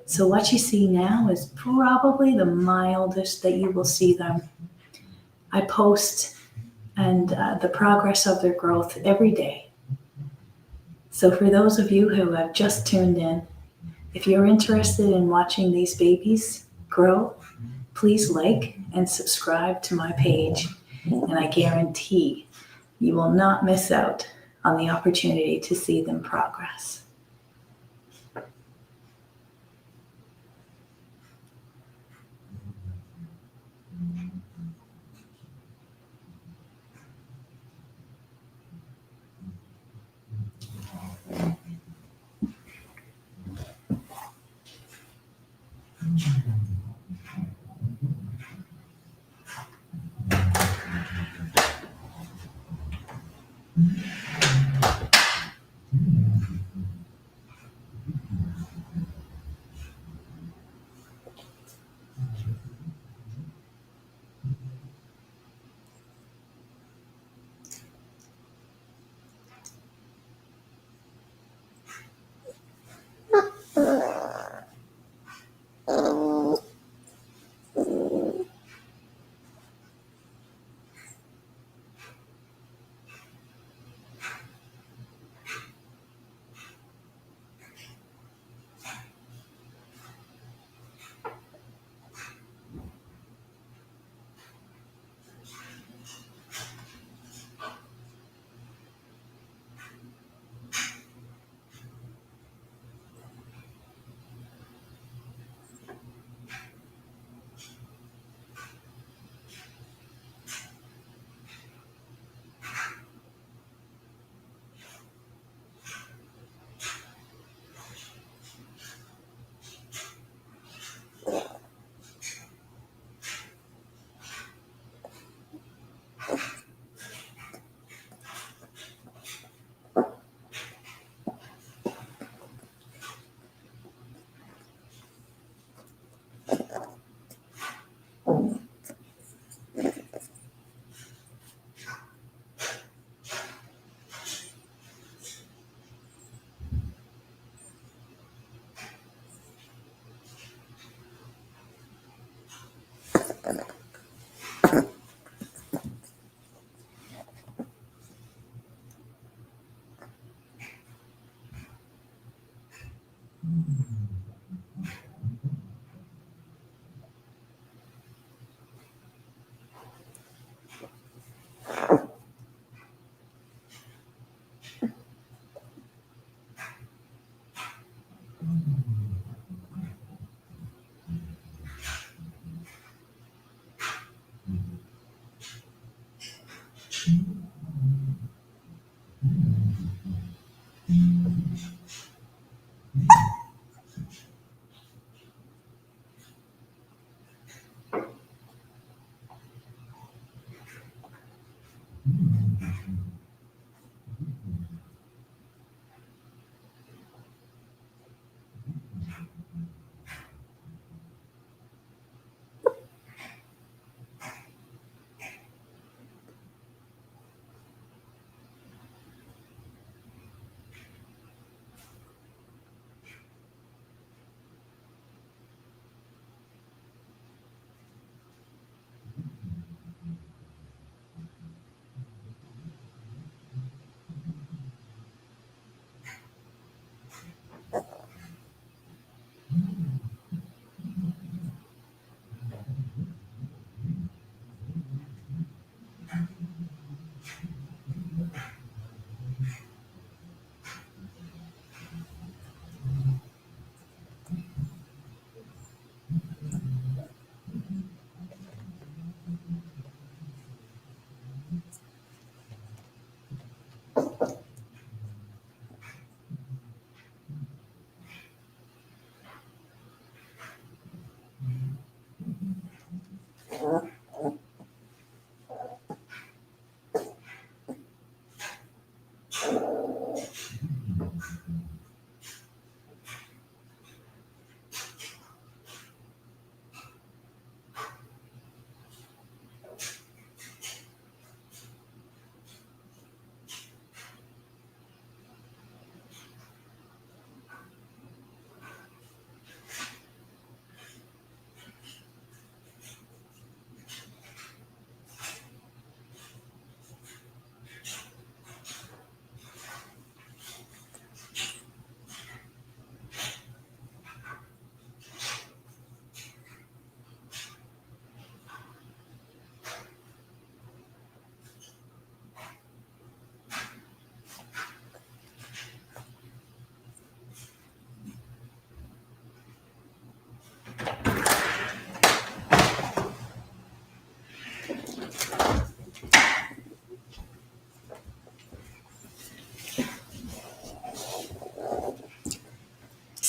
So what you see now is probably the mildest that you will see them. I post and the progress of their growth every day. So for those of you who have just tuned in, if you're interested in watching these babies grow, please like and subscribe to my page, and I guarantee you will not miss out on the opportunity to see them progress.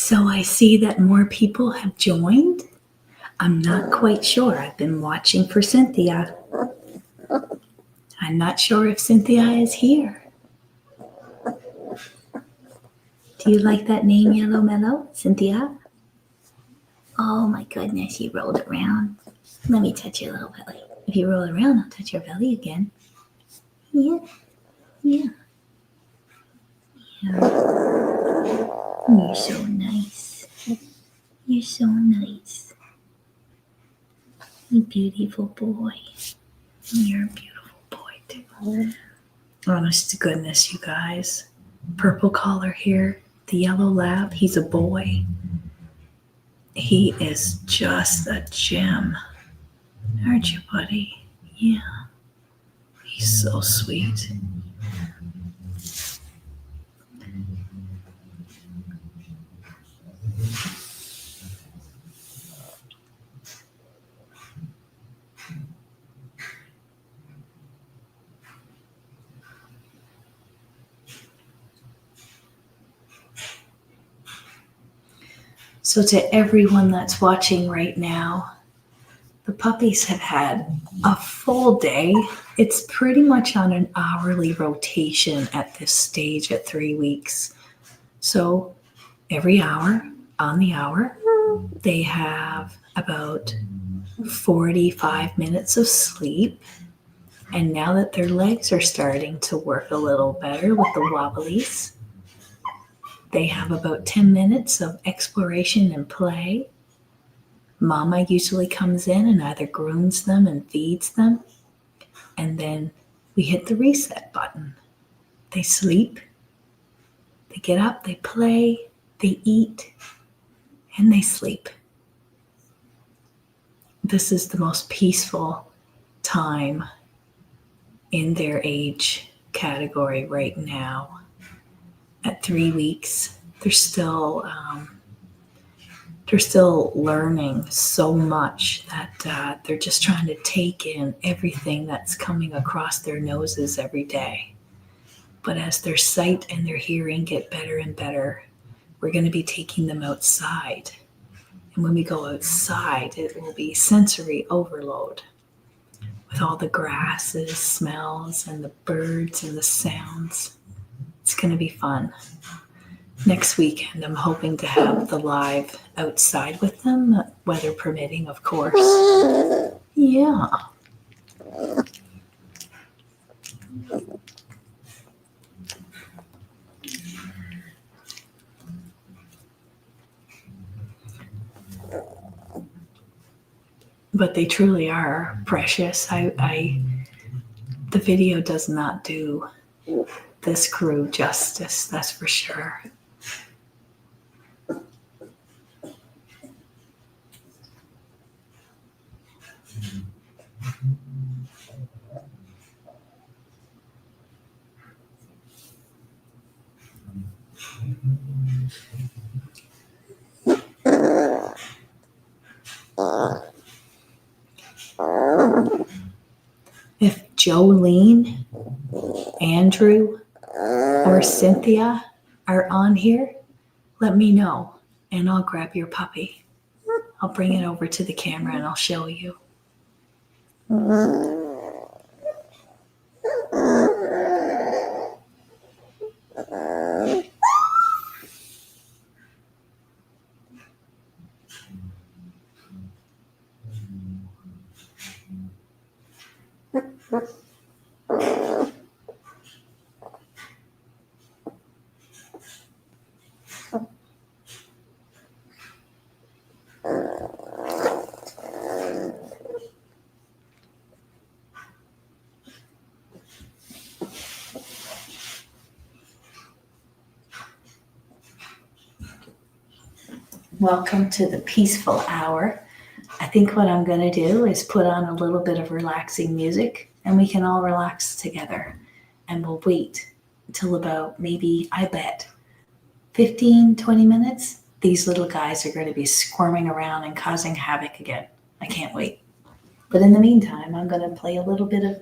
So I see that more people have joined. I'm not quite sure. I've been watching for Cynthia. I'm not sure if Cynthia is here. Do you like that name, Yellow Mellow? Cynthia? Oh my goodness, you rolled it around. Let me touch your little belly. If you roll it around, I'll touch your belly again. Yeah, yeah. You're so nice. You're so nice. You beautiful boy. You're a beautiful boy too. Honest to goodness, you guys. Purple collar here. The yellow lab, he's a boy. He is just a gem. Aren't you, buddy? Yeah. He's so sweet. So to everyone that's watching right now, the puppies have had a full day. It's pretty much on an hourly rotation at this stage at 3 weeks. So every hour, on the hour, they have about 45 minutes of sleep. And now that their legs are starting to work a little better with the wobblies, they have about 10 minutes of exploration and play. Mama usually comes in and either grooms them and feeds them. And then we hit the reset button. They sleep, they get up, they play, they eat, and they sleep. This is the most peaceful time in their age category right now. At 3 weeks, they're still learning so much that they're just trying to take in everything that's coming across their noses every day. But as their sight and their hearing get better and better, we're going to be taking them outside. And when we go outside, it will be sensory overload with all the grasses, smells, and the birds and the sounds. It's going to be fun. Next weekend, I'm hoping to have the live outside with them, weather permitting, of course. Yeah. But they truly are precious. The video does not do this crew justice, that's for sure. If Jolene, Andrew, or Cynthia are on here, let me know and I'll grab your puppy. I'll bring it over to the camera and I'll show you. Welcome to the peaceful hour. I think what I'm going to do is put on a little bit of relaxing music and we can all relax together. And we'll wait until about maybe, I bet, 15, 20 minutes. These little guys are going to be squirming around and causing havoc again. I can't wait. But in the meantime, I'm going to play a little bit of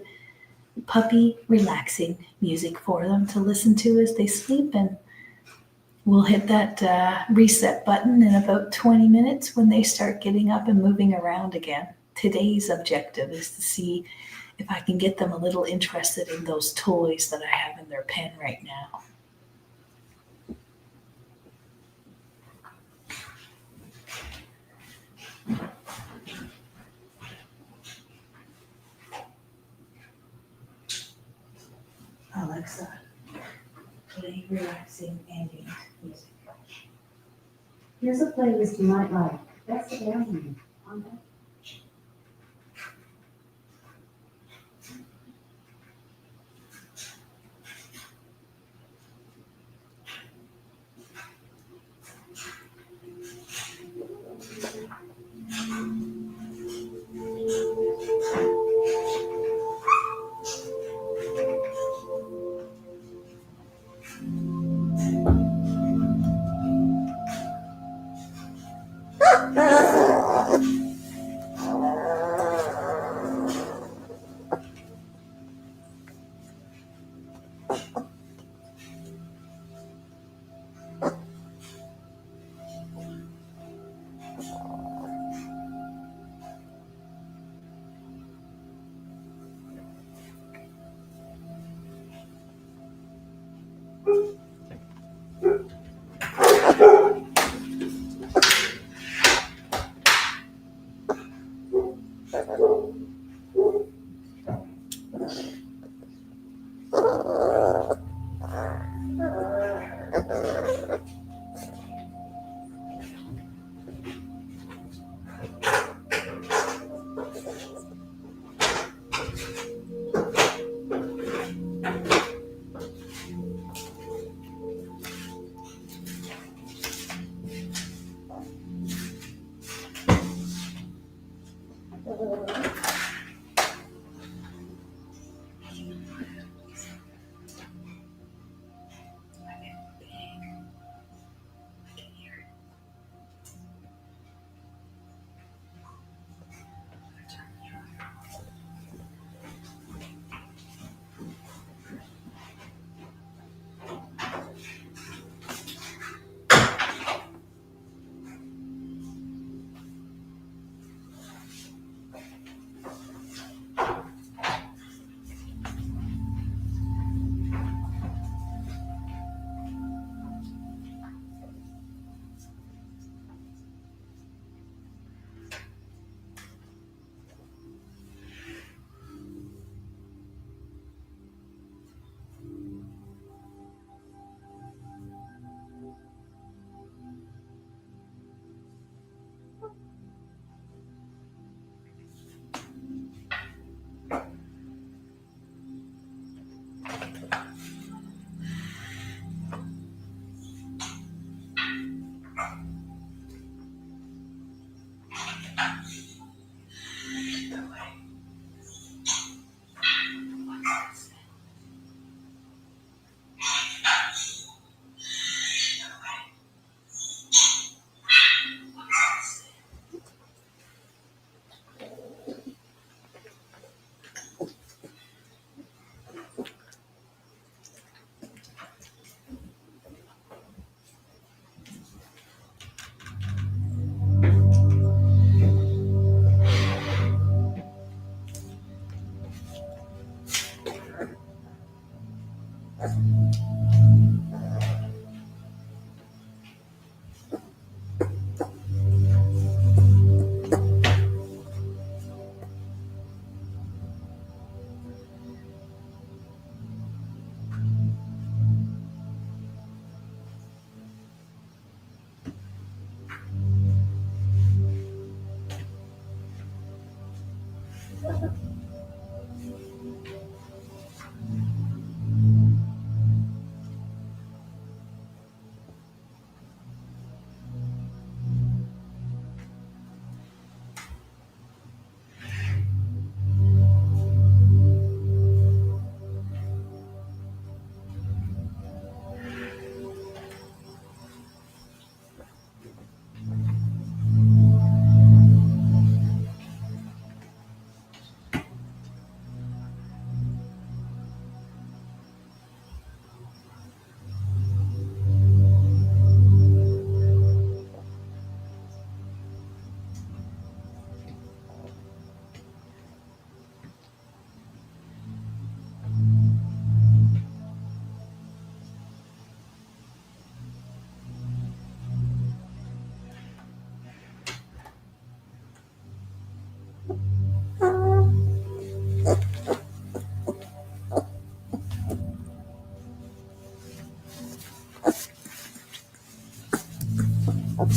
puppy relaxing music for them to listen to as they sleep. And We'll hit that reset button in about 20 minutes when they start getting up and moving around again. Today's objective is to see if I can get them a little interested in those toys that I have in their pen right now. Alexa, play relaxing ambient music. Here's a playlist you might like. That's the alien. Oh,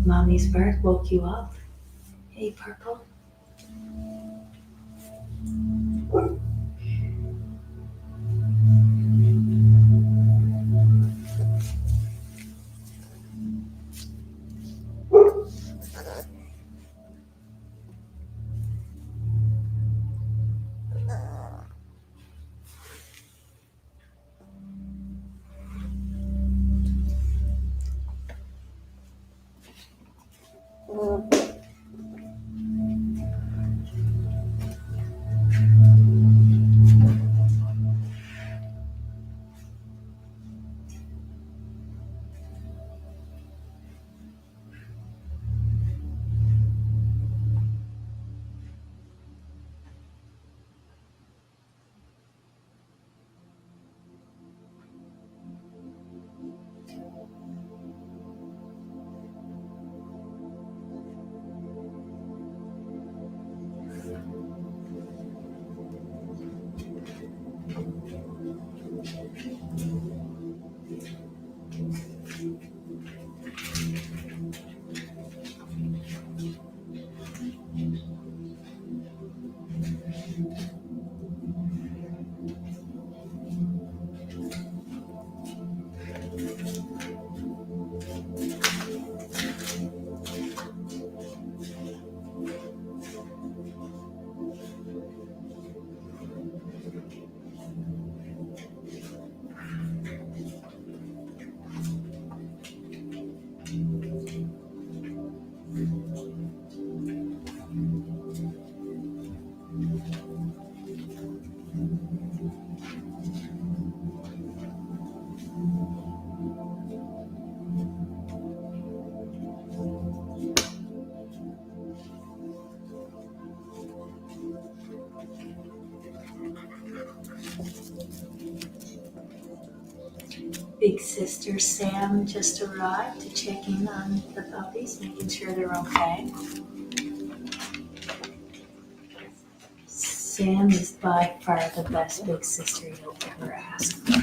Mommy's bark woke you up. Hey, Purple. Big sister Sam just arrived to check in on the puppies, making sure they're okay. Sam is by far the best big sister you'll ever ask for.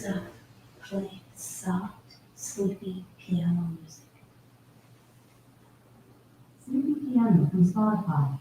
Alexa, play soft, sleepy piano music. Sleepy piano from Spotify.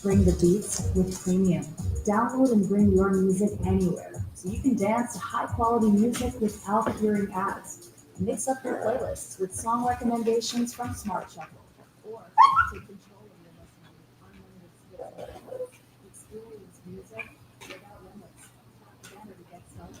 Bring the beats with premium. Download and bring your music anywhere, so you can dance to high quality music without hearing ads. Mix up your playlists with song recommendations from Smart Shuffle, or take control of your listening with unlimited skip. Experience music without limits. Tap together to get started.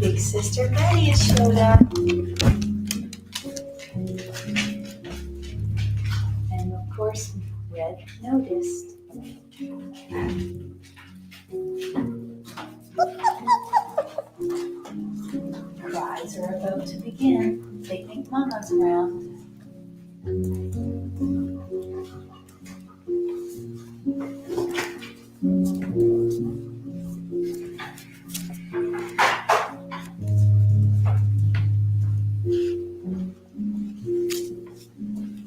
Big Sister Betty has showed up. And of course, Red noticed. Cries are about to begin. They think Mama's around.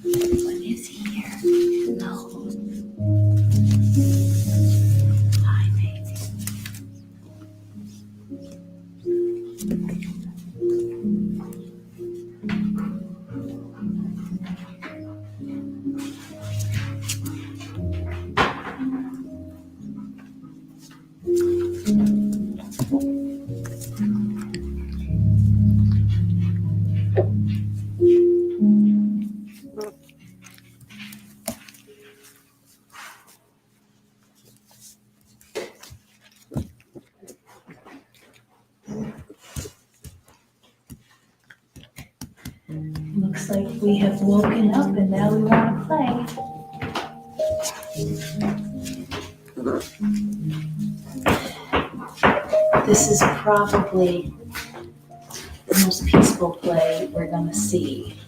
What is here? No. Hi, baby. Looks like we have woken up and now we want to play. This is probably the most peaceful play we're going to see.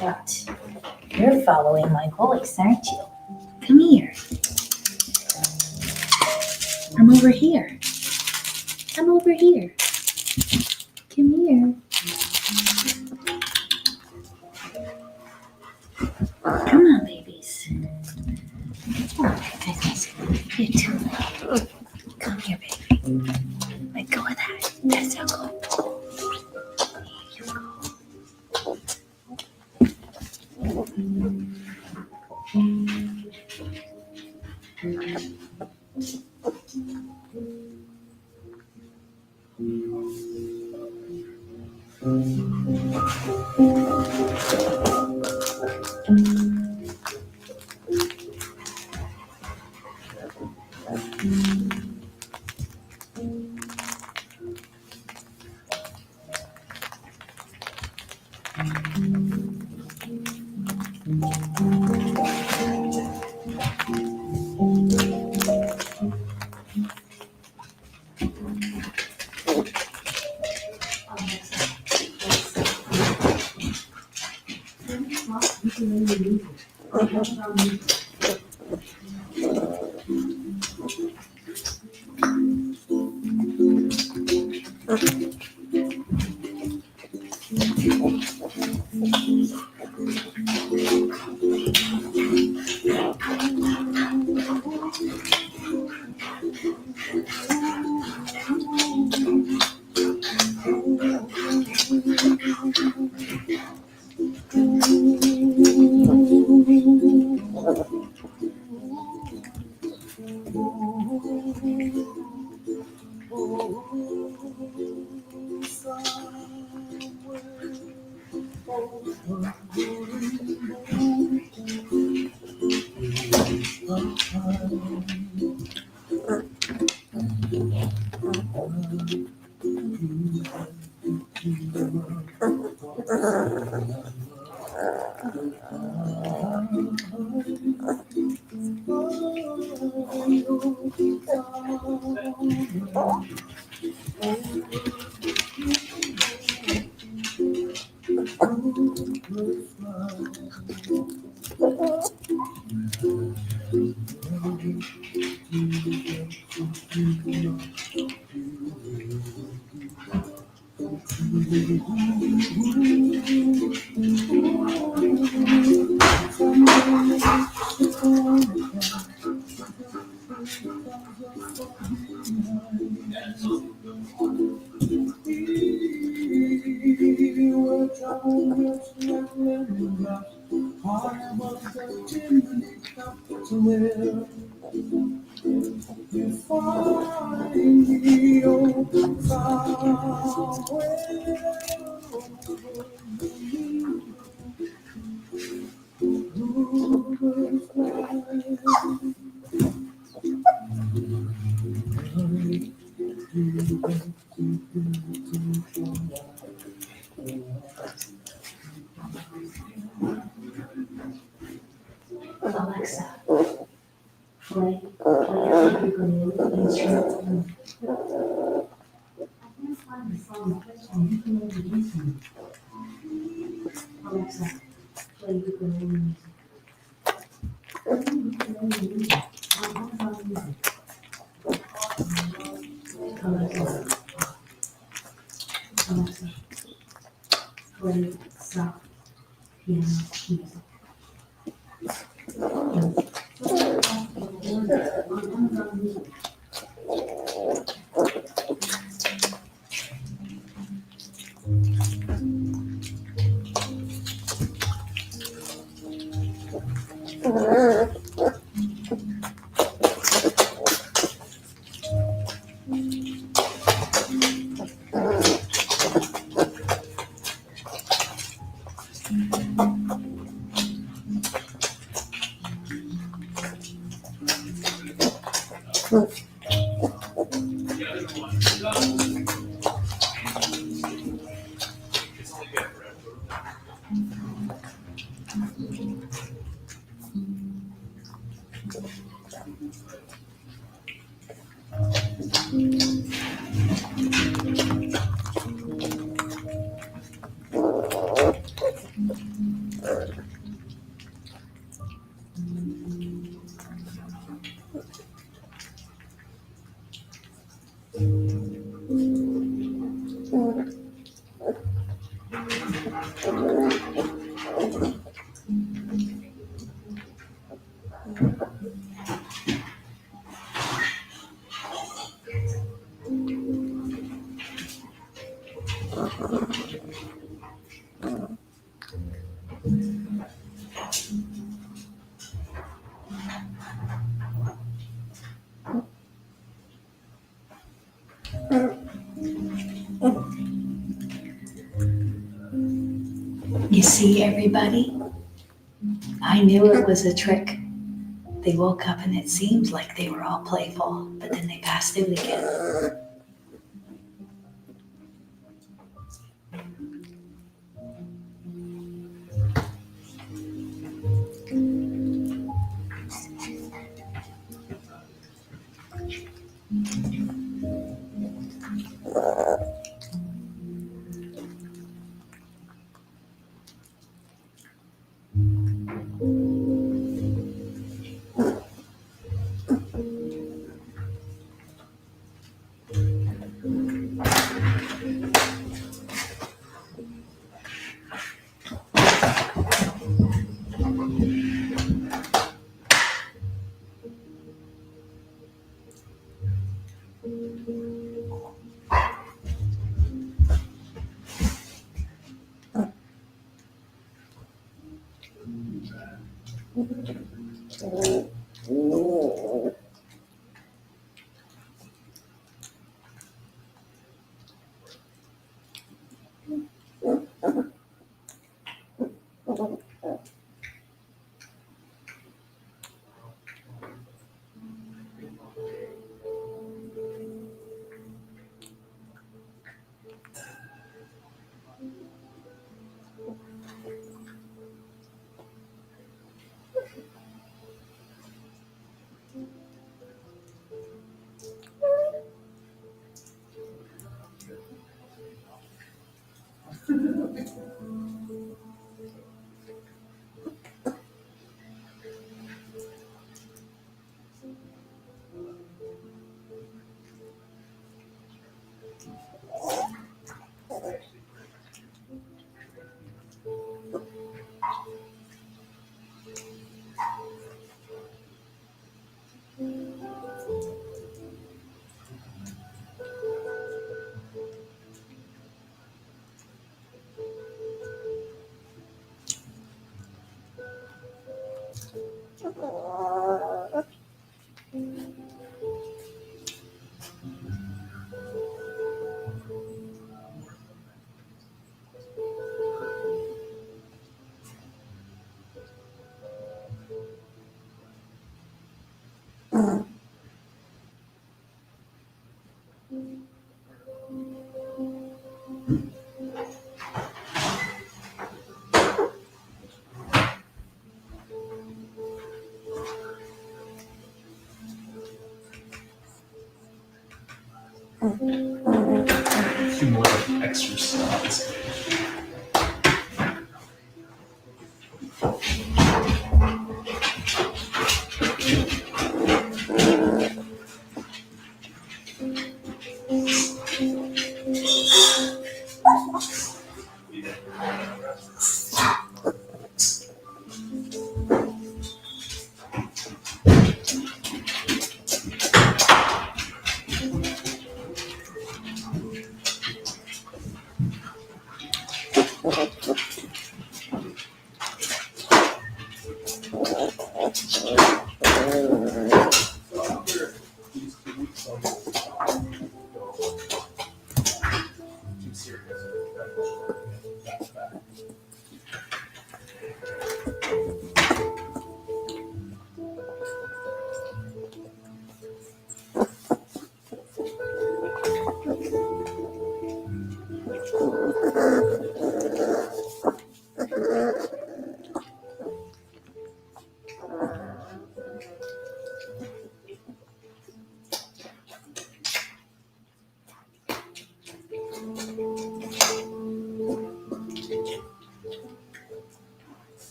But you're following my voice, aren't you? Come here. I'm over here. I'm over here. Come here. Come on, babies. Oh my goodness. You too. Come here, baby. Let go of that. That's how go. Here you go. Alexa, play a ukulele instrument. I can't find the song on ukulele music. Alexa, play ukulele music. Ukulele music on Amazon Music. Alexa, play soft piano music. On Amazon Music. everybody? I knew it was a trick. They woke up and it seemed like they were all playful, but then they passed out again. A few more like extra slots.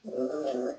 Come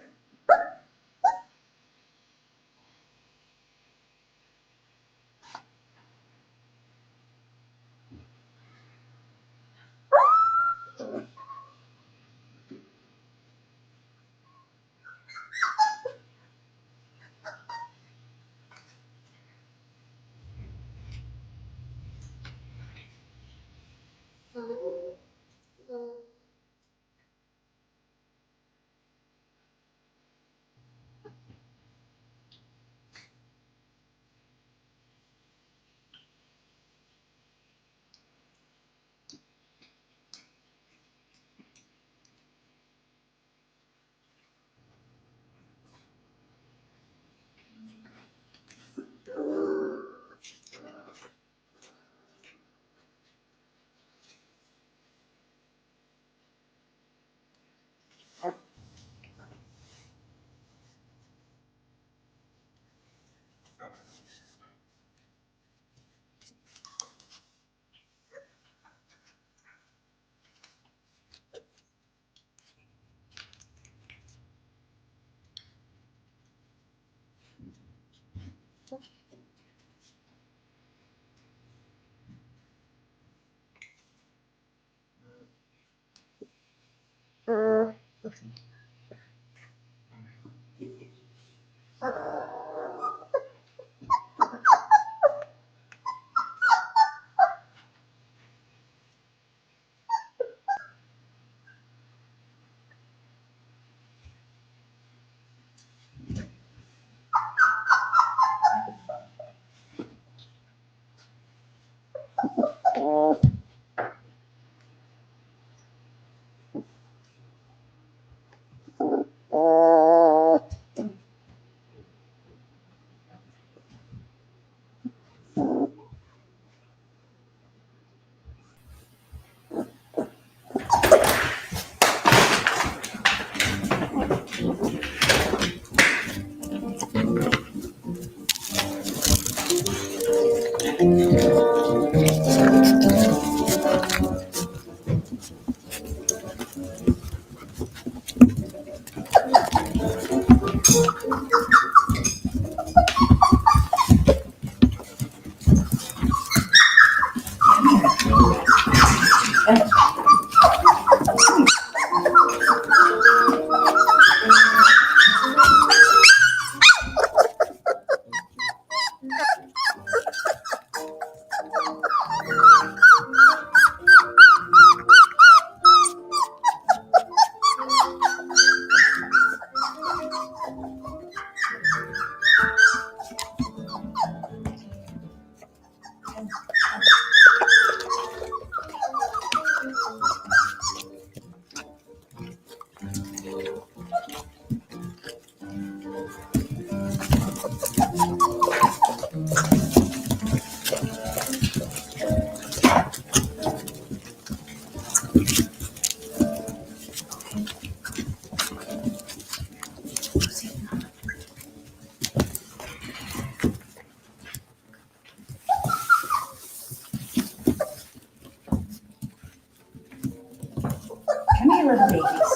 here, little babies.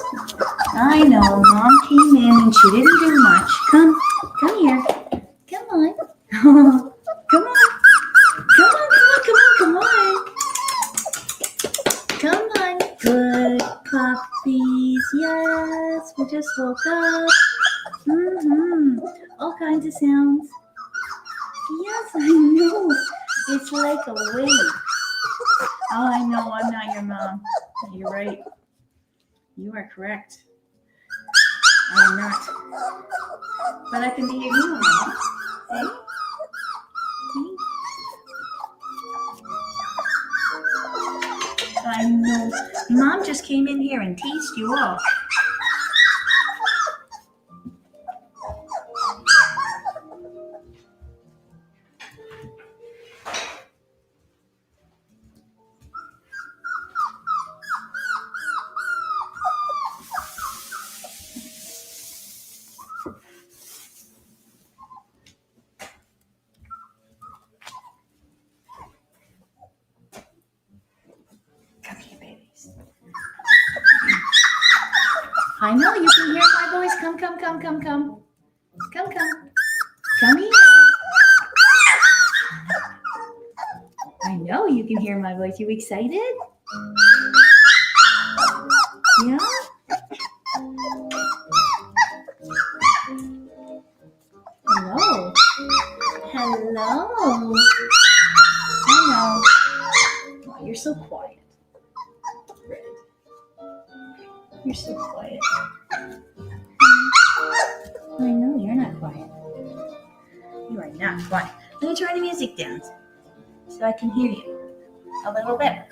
I know, Mom came in and she didn't do much. Come here. Come on. Come on. Come on. Come on. Good puppies. Yes, we just woke up. All kinds of sounds. Yes, I know. It's like a wave. Oh, I know. I'm not your mom. You're right. You are correct. I am not. But I can be your new mom. See? See? I know. Mom just came in here and teased you off. Come here, babies. I know you can hear my voice. Come. Come here. I know you can hear my voice. You excited? Yeah? Hello. Hello. I know. Oh, you're so quiet. Red. You're so quiet. I know you're not quiet. You are not quiet. Let me turn the music down so I can hear you a little better.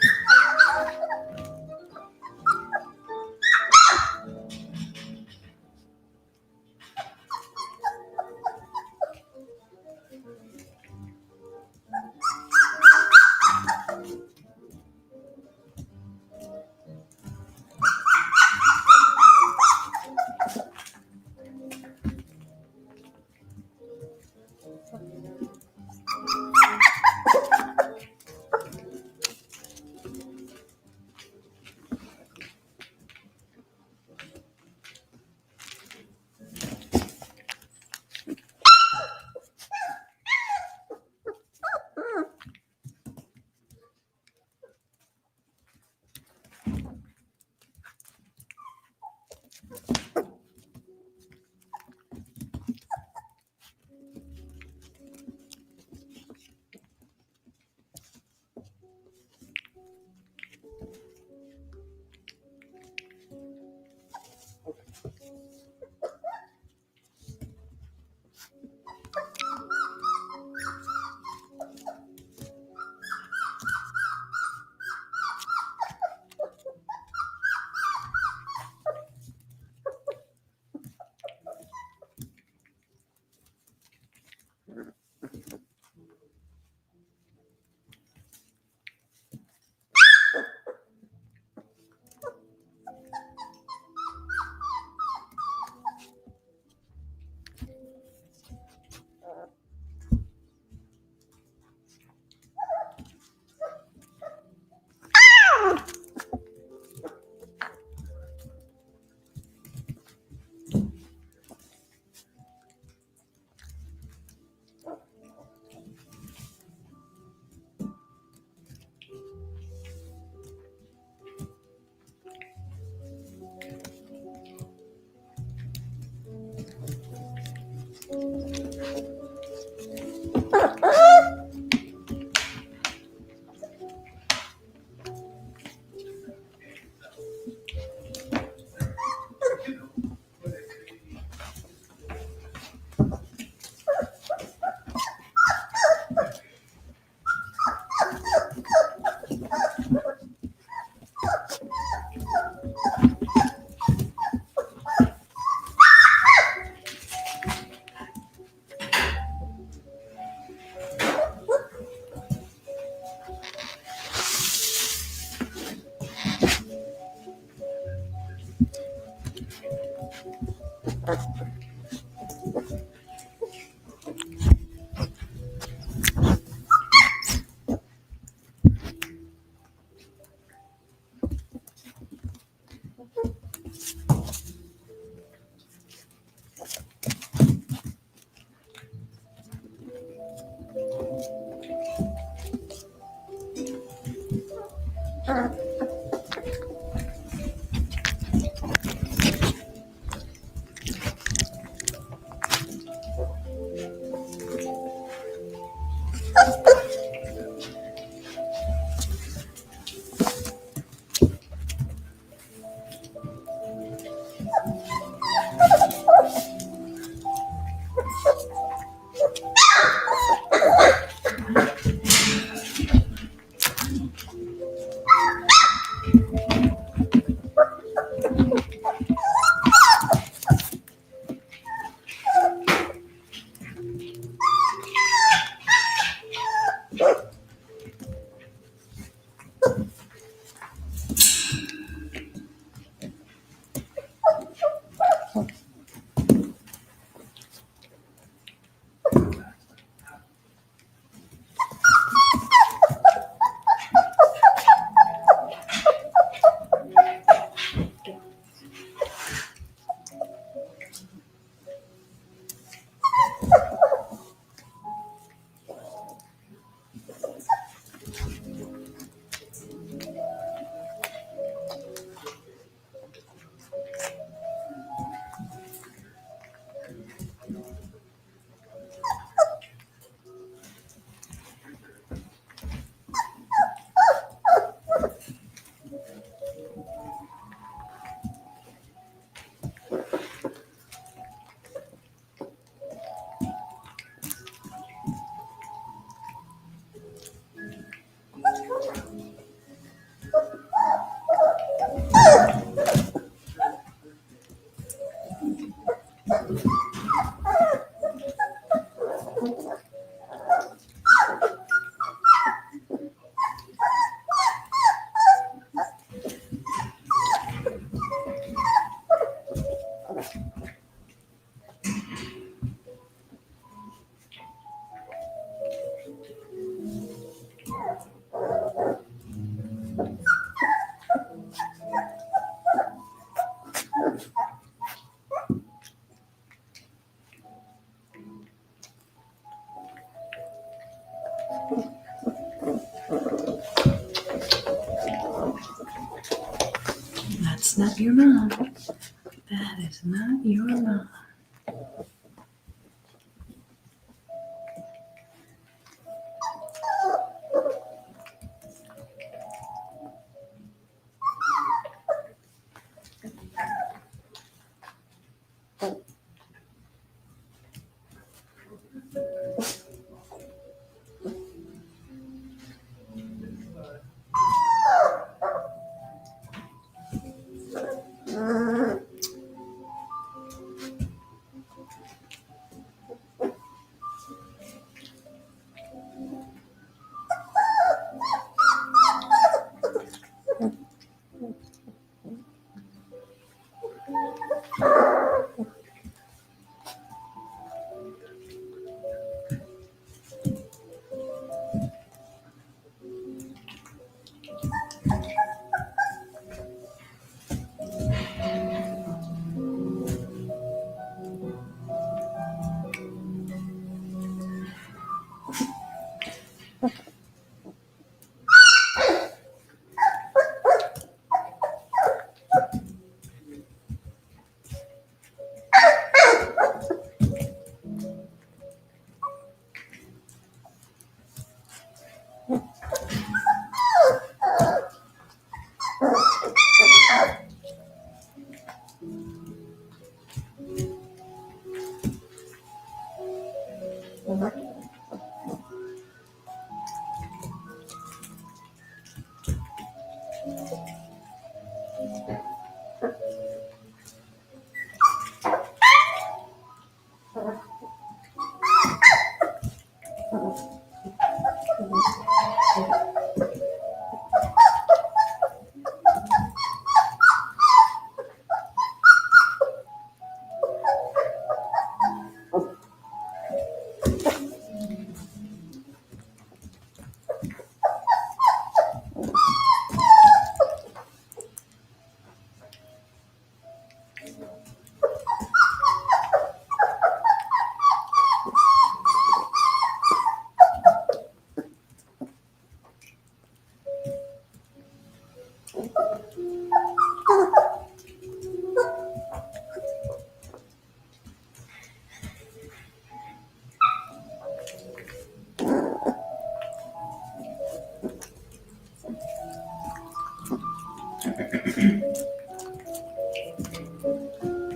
That's not your mom. That is not your mom.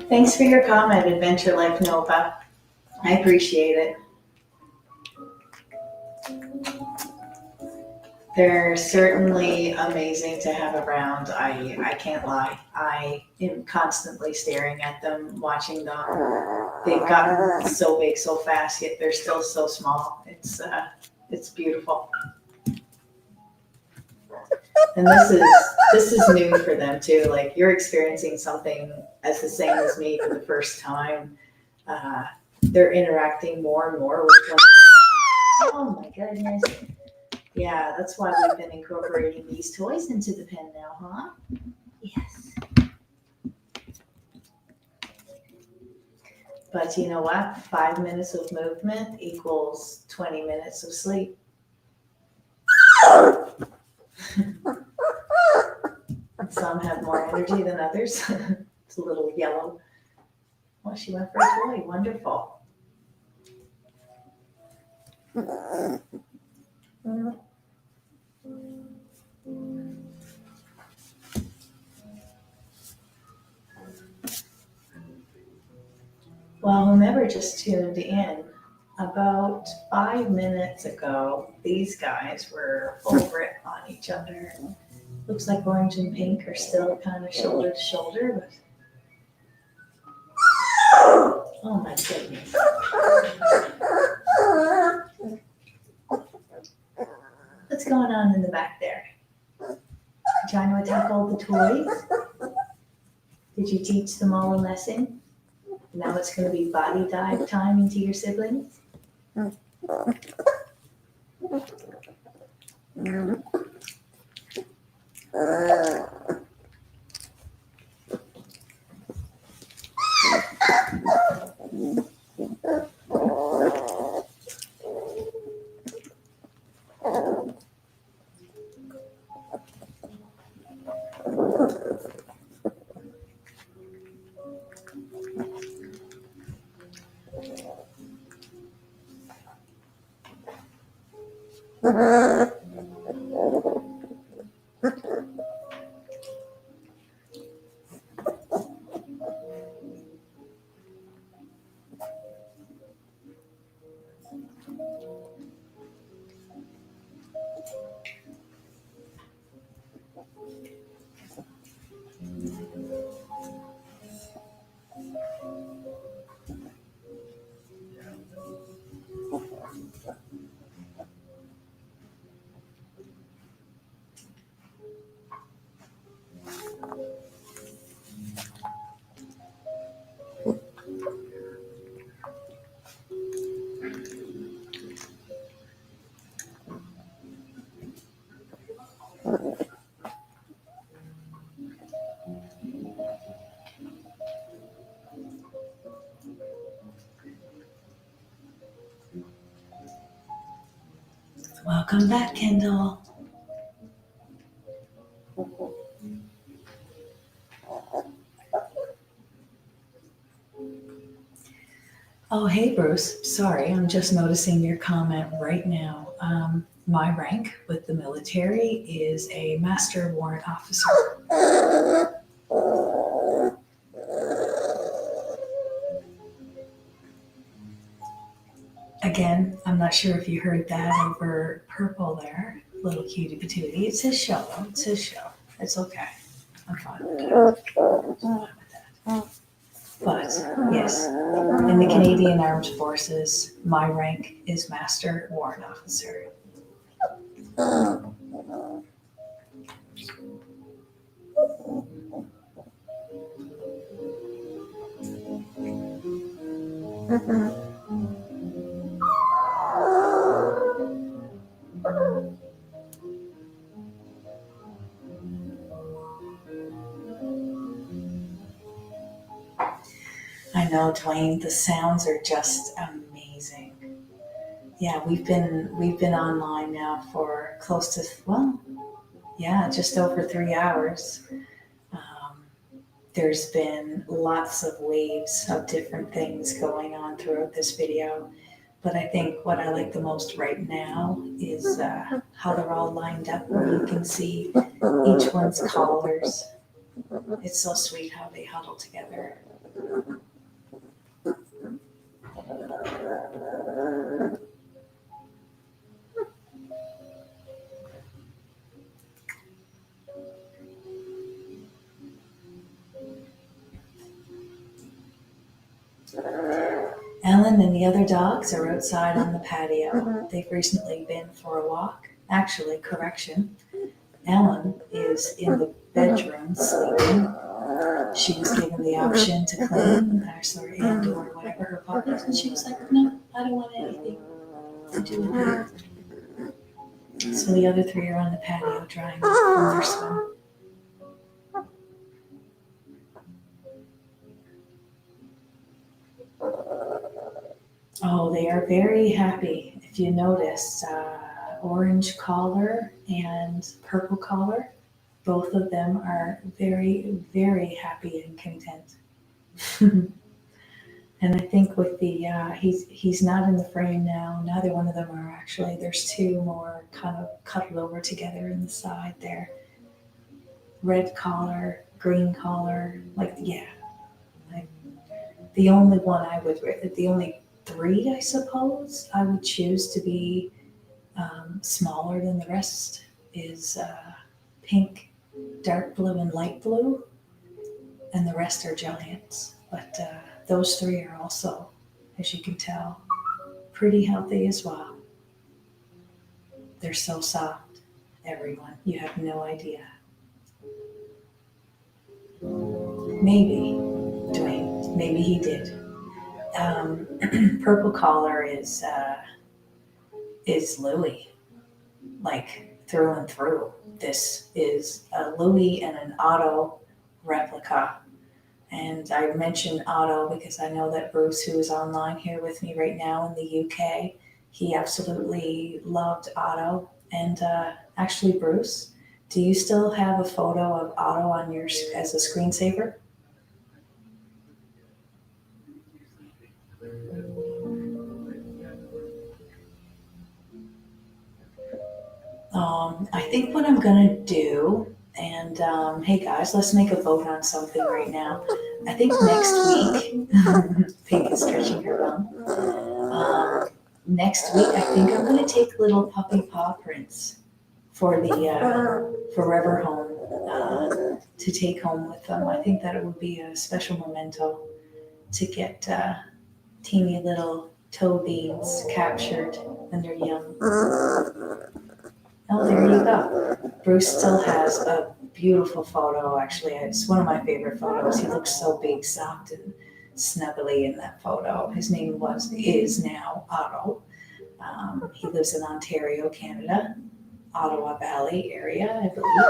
Thanks for your comment, Adventure Life Nova. I appreciate it. They're certainly amazing to have around. I can't lie. I am constantly staring at them, watching them. They've gotten so big so fast, yet they're still so small. It's beautiful. And this is new for them too. Like, you're experiencing something as the same as me for the first time. They're interacting more and more with one. Oh my goodness. Yeah, that's why we've been incorporating these toys into the pen now, huh? Yes. But you know what? 5 minutes of movement equals 20 minutes of sleep. Some have more energy than others. It's a little yellow. Well, she went for a toy. Wonderful. Well, whomever just tuned in, about 5 minutes ago, these guys were full grip on each other. Looks like orange and pink are still kind of shoulder to shoulder, but oh my goodness. What's going on in the back there? Trying to attack all the toys? Did you teach them all a lesson? Now it's going to be body dive time into your siblings? Welcome back, Kendall. Oh, hey, Bruce. Sorry, I'm just noticing your comment right now. My rank with the military is a Master Warrant Officer. Again, I'm not sure if you heard that over purple there. Little cutie patootie. It's his show, though. It's his show. It's okay. I'm fine with that. But yes, in the Canadian Armed Forces, my rank is Master Warrant Officer. I know, Dwayne, the sounds are just amazing. Yeah, we've been online now for close to, just over 3 hours. There's been lots of waves of different things going on throughout this video, but I think what I like the most right now is how they're all lined up where you can see each one's collars. It's so sweet how they huddle together. Ellen and the other dogs are outside on the patio. They've recently been for a walk. Actually, correction. Ellen is in the bedroom sleeping. She was given the option to clean and or whatever her puppies, and she was like, no, I don't want anything to do with it. So the other three are on the patio drying off from their swim. Oh, they are very happy. If you notice, orange collar and purple collar, both of them are very, very happy and content. And I think with the, he's not in the frame now. Neither one of them are actually. There's two more kind of cuddled over together in the side there. Red collar, green collar, the only one the only three, I suppose, I would choose to be smaller than the rest is pink, dark blue, and light blue, and the rest are giants. But those three are also, as you can tell, pretty healthy as well. They're so soft, everyone. You have no idea. Maybe, Dwayne, maybe he did. Purple collar is Louie, like through and through. This is a Louie and an Otto replica. And I mentioned Otto because I know that Bruce, who is online here with me right now in the UK, he absolutely loved Otto. And actually, Bruce, do you still have a photo of Otto on yours as a screensaver? I think what I'm gonna do, and hey guys, let's make a vote on something right now. I think next week, Pink is stretching her bum. Next week, I think I'm gonna take little puppy paw prints for the forever home to take home with them. I think that it would be a special memento to get teeny little toe beans captured when they're young. Oh, there you go. Bruce still has a beautiful photo. Actually, it's one of my favorite photos. He looks so big, soft, and snuggly in that photo. His name is now Otto. He lives in Ontario, Canada, Ottawa Valley area, I believe,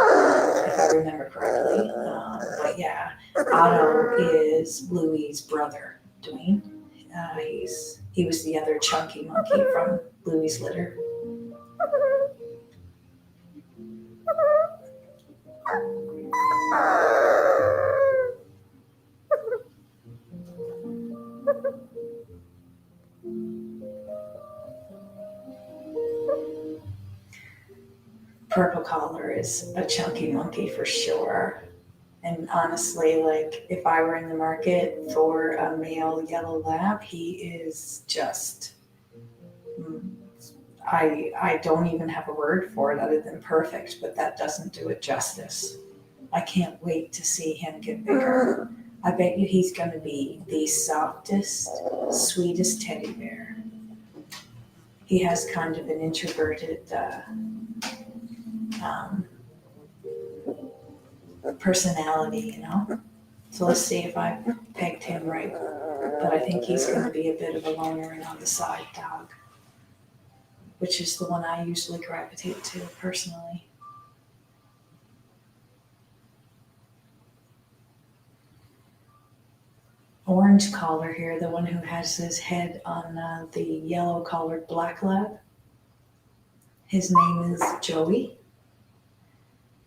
if I remember correctly. But yeah, Otto is Louie's brother, Dwayne. He was the other chunky monkey from Louie's litter. Purple collar is a chunky monkey for sure. And honestly, like if I were in the market for a male yellow lab, he is just, I don't even have a word for it other than perfect, but that doesn't do it justice. I can't wait to see him get bigger. I bet you he's going to be the softest, sweetest teddy bear. He has kind of an introverted personality, you know? So let's see if I pegged him right. But I think he's going to be a bit of a loner and on the side dog, which is the one I usually gravitate to personally. Orange collar here, the one who has his head on the yellow collared black lab. His name is Joey,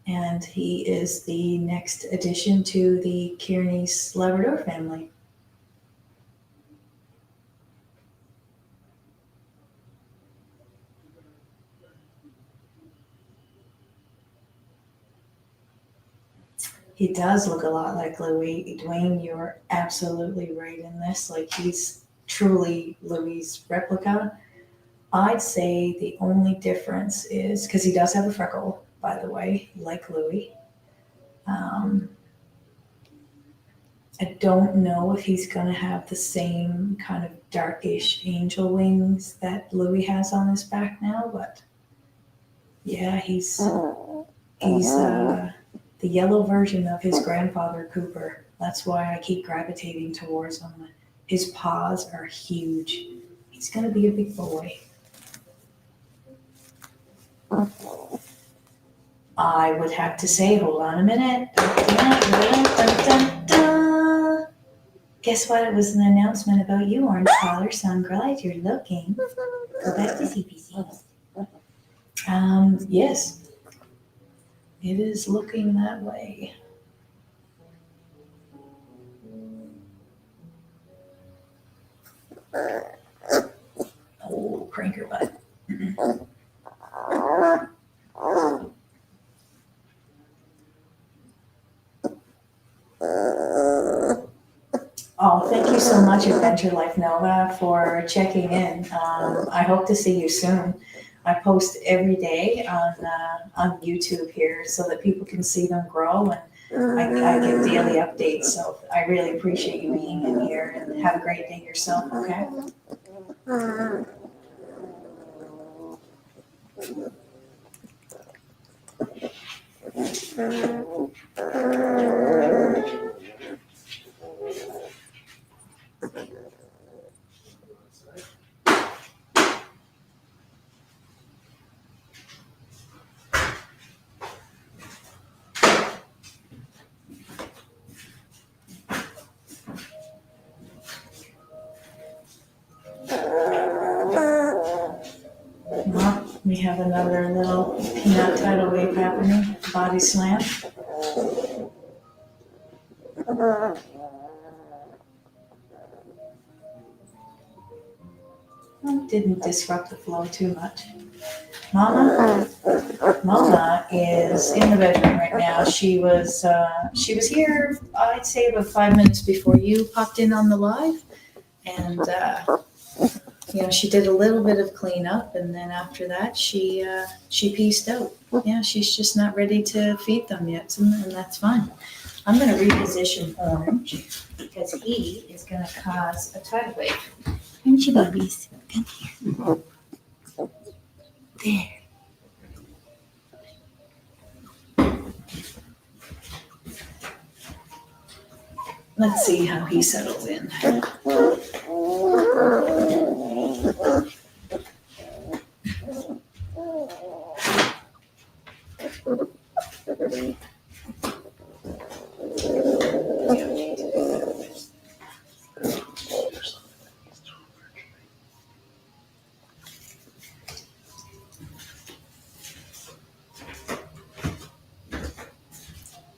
and he is the next addition to the Kearney's Labrador family. He does look a lot like Louie. Dwayne, you're absolutely right in this. Like he's truly Louie's replica. I'd say the only difference is, because he does have a freckle, by the way, like Louie. I don't know if he's going to have the same kind of darkish angel wings that Louie has on his back now, but yeah, he's the yellow version of his grandfather, Cooper. That's why I keep gravitating towards him. His paws are huge. He's going to be a big boy. I would have to say, hold on a minute. Guess what? It was an announcement about you, Orange Collar, so I'm glad you're looking. Go back to CPC. Yes. It is looking that way. Oh, cranker butt. Oh, thank you so much, Adventure Life Nova, for checking in. I hope to see you soon. I post every day on YouTube here so that people can see them grow, and I get daily updates. So I really appreciate you being in here, and have a great day yourself, okay? Well, we have another little peanut tidal wave happening, body slam. Well, didn't disrupt the flow too much. Mama is in the bedroom right now. She was here, I'd say about 5 minutes before you popped in on the live. And, she did a little bit of cleanup, and then after that, she pieced out. Yeah, she's just not ready to feed them yet, and that's fine. I'm going to reposition Orange because he is going to cause a tidal wave. Aren't you, babies? Come here. There. Let's see how he settles in.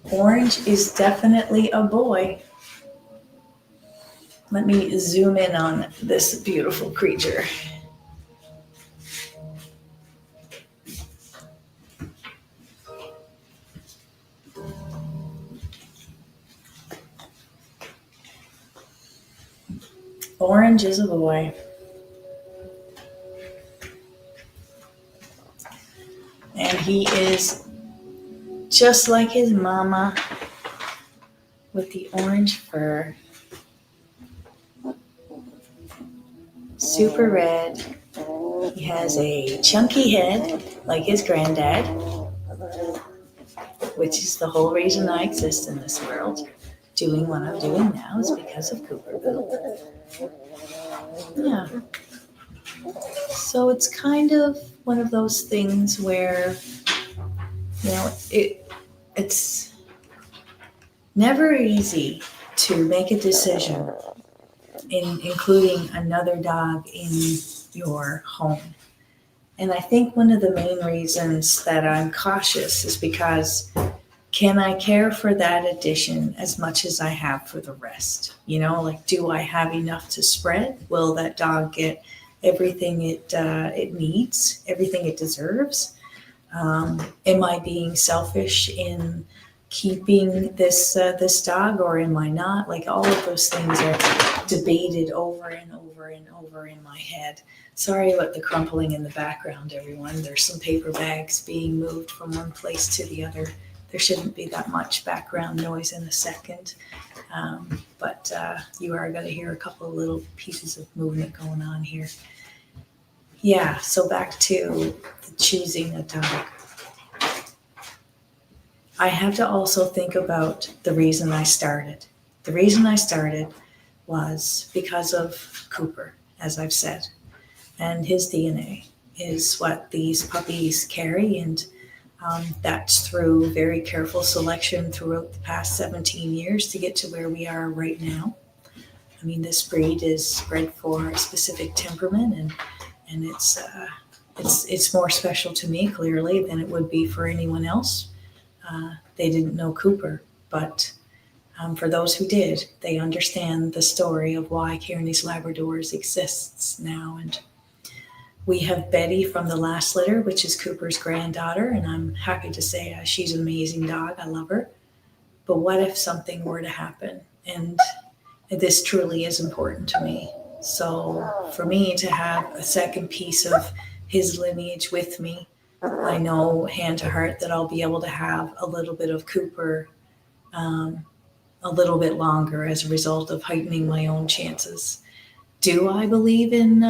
Orange is definitely a boy. Let me zoom in on this beautiful creature. Orange is a boy. And he is just like his mama with the orange fur. Super red. He has a chunky head like his granddad, which is the whole reason I exist in this world. Doing what I'm doing now is because of Cooper Bill. Yeah. So it's kind of one of those things where, it's never easy to make a decision in including another dog in your home. And I think one of the main reasons that I'm cautious is because can I care for that addition as much as I have for the rest? Do I have enough to spread? Will that dog get everything it needs, everything it deserves? Am I being selfish in keeping this dog, or am I not? All of those things are debated over and over and over in my head. Sorry about the crumpling in the background, everyone. There's some paper bags being moved from one place to the other. There shouldn't be that much background noise in a second, but you are going to hear a couple of little pieces of movement going on here. Yeah, so back to the choosing a dog. I have to also think about the reason I started. The reason I started was because of Cooper, as I've said, and his DNA is what these puppies carry, and that's through very careful selection throughout the past 17 years to get to where we are right now. I mean, this breed is bred for a specific temperament, and it's more special to me, clearly, than it would be for anyone else. They didn't know Cooper, but for those who did, they understand the story of why Kearney's Labradors exists now. And we have Betty from the last litter, which is Cooper's granddaughter, and I'm happy to say she's an amazing dog. I love her. But what if something were to happen? And this truly is important to me. So for me to have a second piece of his lineage with me, I know hand to heart that I'll be able to have a little bit of Cooper a little bit longer as a result of heightening my own chances. Do I believe in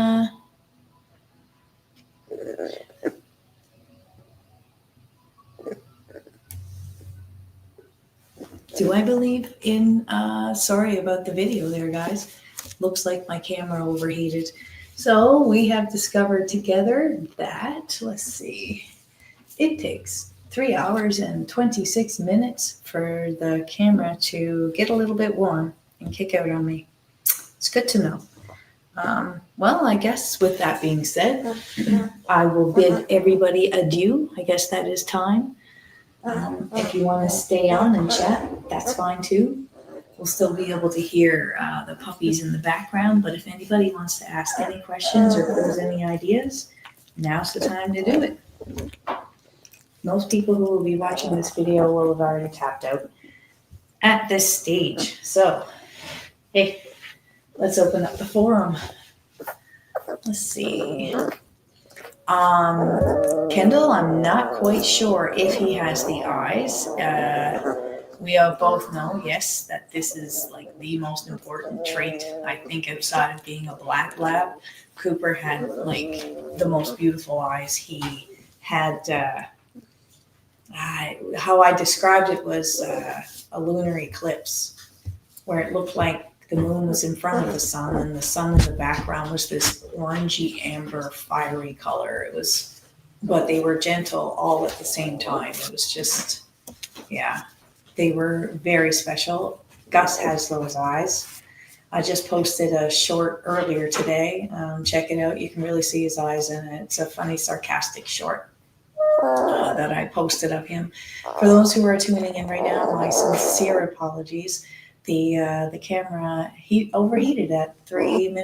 sorry about the video there, guys. Looks like my camera overheated. So we have discovered together that, let's see, it takes 3 hours and 26 minutes for the camera to get a little bit warm and kick out on me. It's good to know. Well, I guess with that being said, I will bid everybody adieu. I guess that is time. If you want to stay on and chat, that's fine too. We'll still be able to hear the puppies in the background, but if anybody wants to ask any questions or pose any ideas, now's the time to do it. Most people who will be watching this video will have already tapped out at this stage. So, hey, let's open up the forum. Let's see. Kendall, I'm not quite sure if he has the eyes. We both know, yes, that this is like the most important trait, I think, outside of being a black lab. Cooper had like the most beautiful eyes. He had, how I described it was a lunar eclipse, where it looked like the moon was in front of the sun and the sun in the background was this orangey amber fiery color. It was, but they were gentle all at the same time. It was just, yeah, they were very special. Gus has those eyes. I just posted a short earlier today. Check it out. You can really see his eyes in it. It's a funny, sarcastic short that I posted of him. For those who are tuning in right now, my sincere apologies. The camera overheated at 3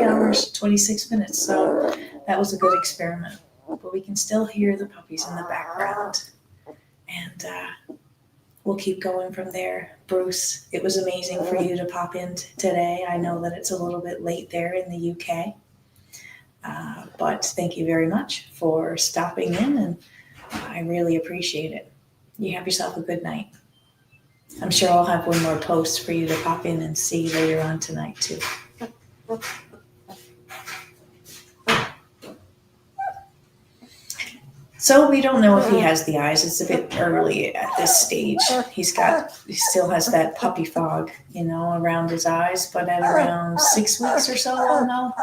hours, 26 minutes. So that was a good experiment. But we can still hear the puppies in the background. And we'll keep going from there. Bruce, it was amazing for you to pop in today. I know that it's a little bit late there in the UK. But thank you very much for stopping in, and I really appreciate it. You have yourself a good night. I'm sure I'll have one more post for you to pop in and see later on tonight too. So we don't know if he has the eyes. It's a bit early at this stage. He still has that puppy fog, around his eyes, but at around 6 weeks or so, I'll know.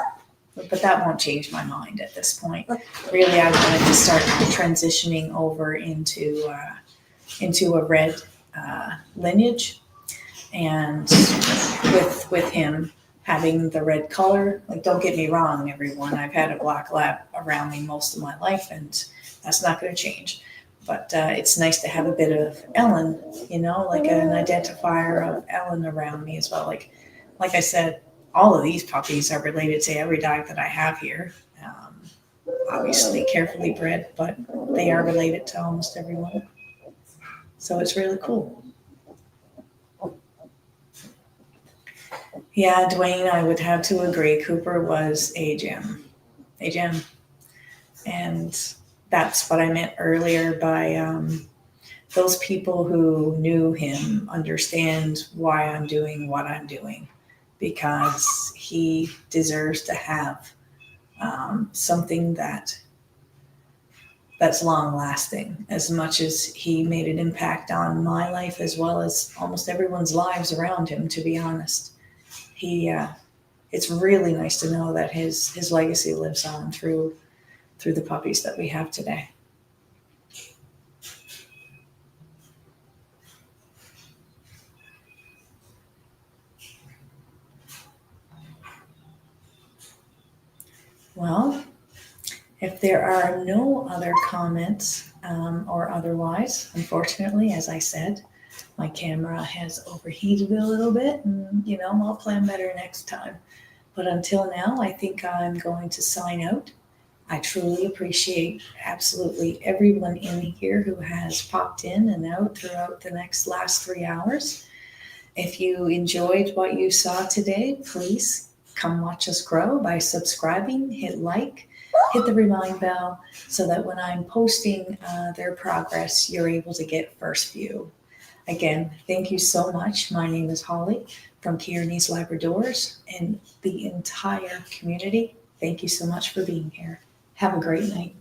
But that won't change my mind at this point. Really, I wanted to start transitioning over into a red lineage, and with him having the red color. Like, don't get me wrong, everyone. I've had a black lab around me most of my life, and that's not going to change. But it's nice to have a bit of Ellen, like an identifier of Ellen around me as well. Like I said, all of these puppies are related to every dog that I have here. Obviously carefully bred, but they are related to almost everyone. So it's really cool. Yeah, Dwayne, I would have to agree. Cooper was a gem. And that's what I meant earlier by those people who knew him understand why I'm doing what I'm doing, because he deserves to have something that's long lasting. As much as he made an impact on my life as well as almost everyone's lives around him, to be honest. It's really nice to know that his legacy lives on through the puppies that we have today. Well, if there are no other comments or otherwise, unfortunately, as I said, my camera has overheated a little bit, and I'll plan better next time. But until now, I think I'm going to sign out. I truly appreciate absolutely everyone in here who has popped in and out throughout the last 3 hours. If you enjoyed what you saw today, please come watch us grow by subscribing, hit like, hit the remind bell, so that when I'm posting their progress, you're able to get first view. Again, thank you so much. My name is Holly from Kearney's Labradors, and the entire community. Thank you so much for being here. Have a great night.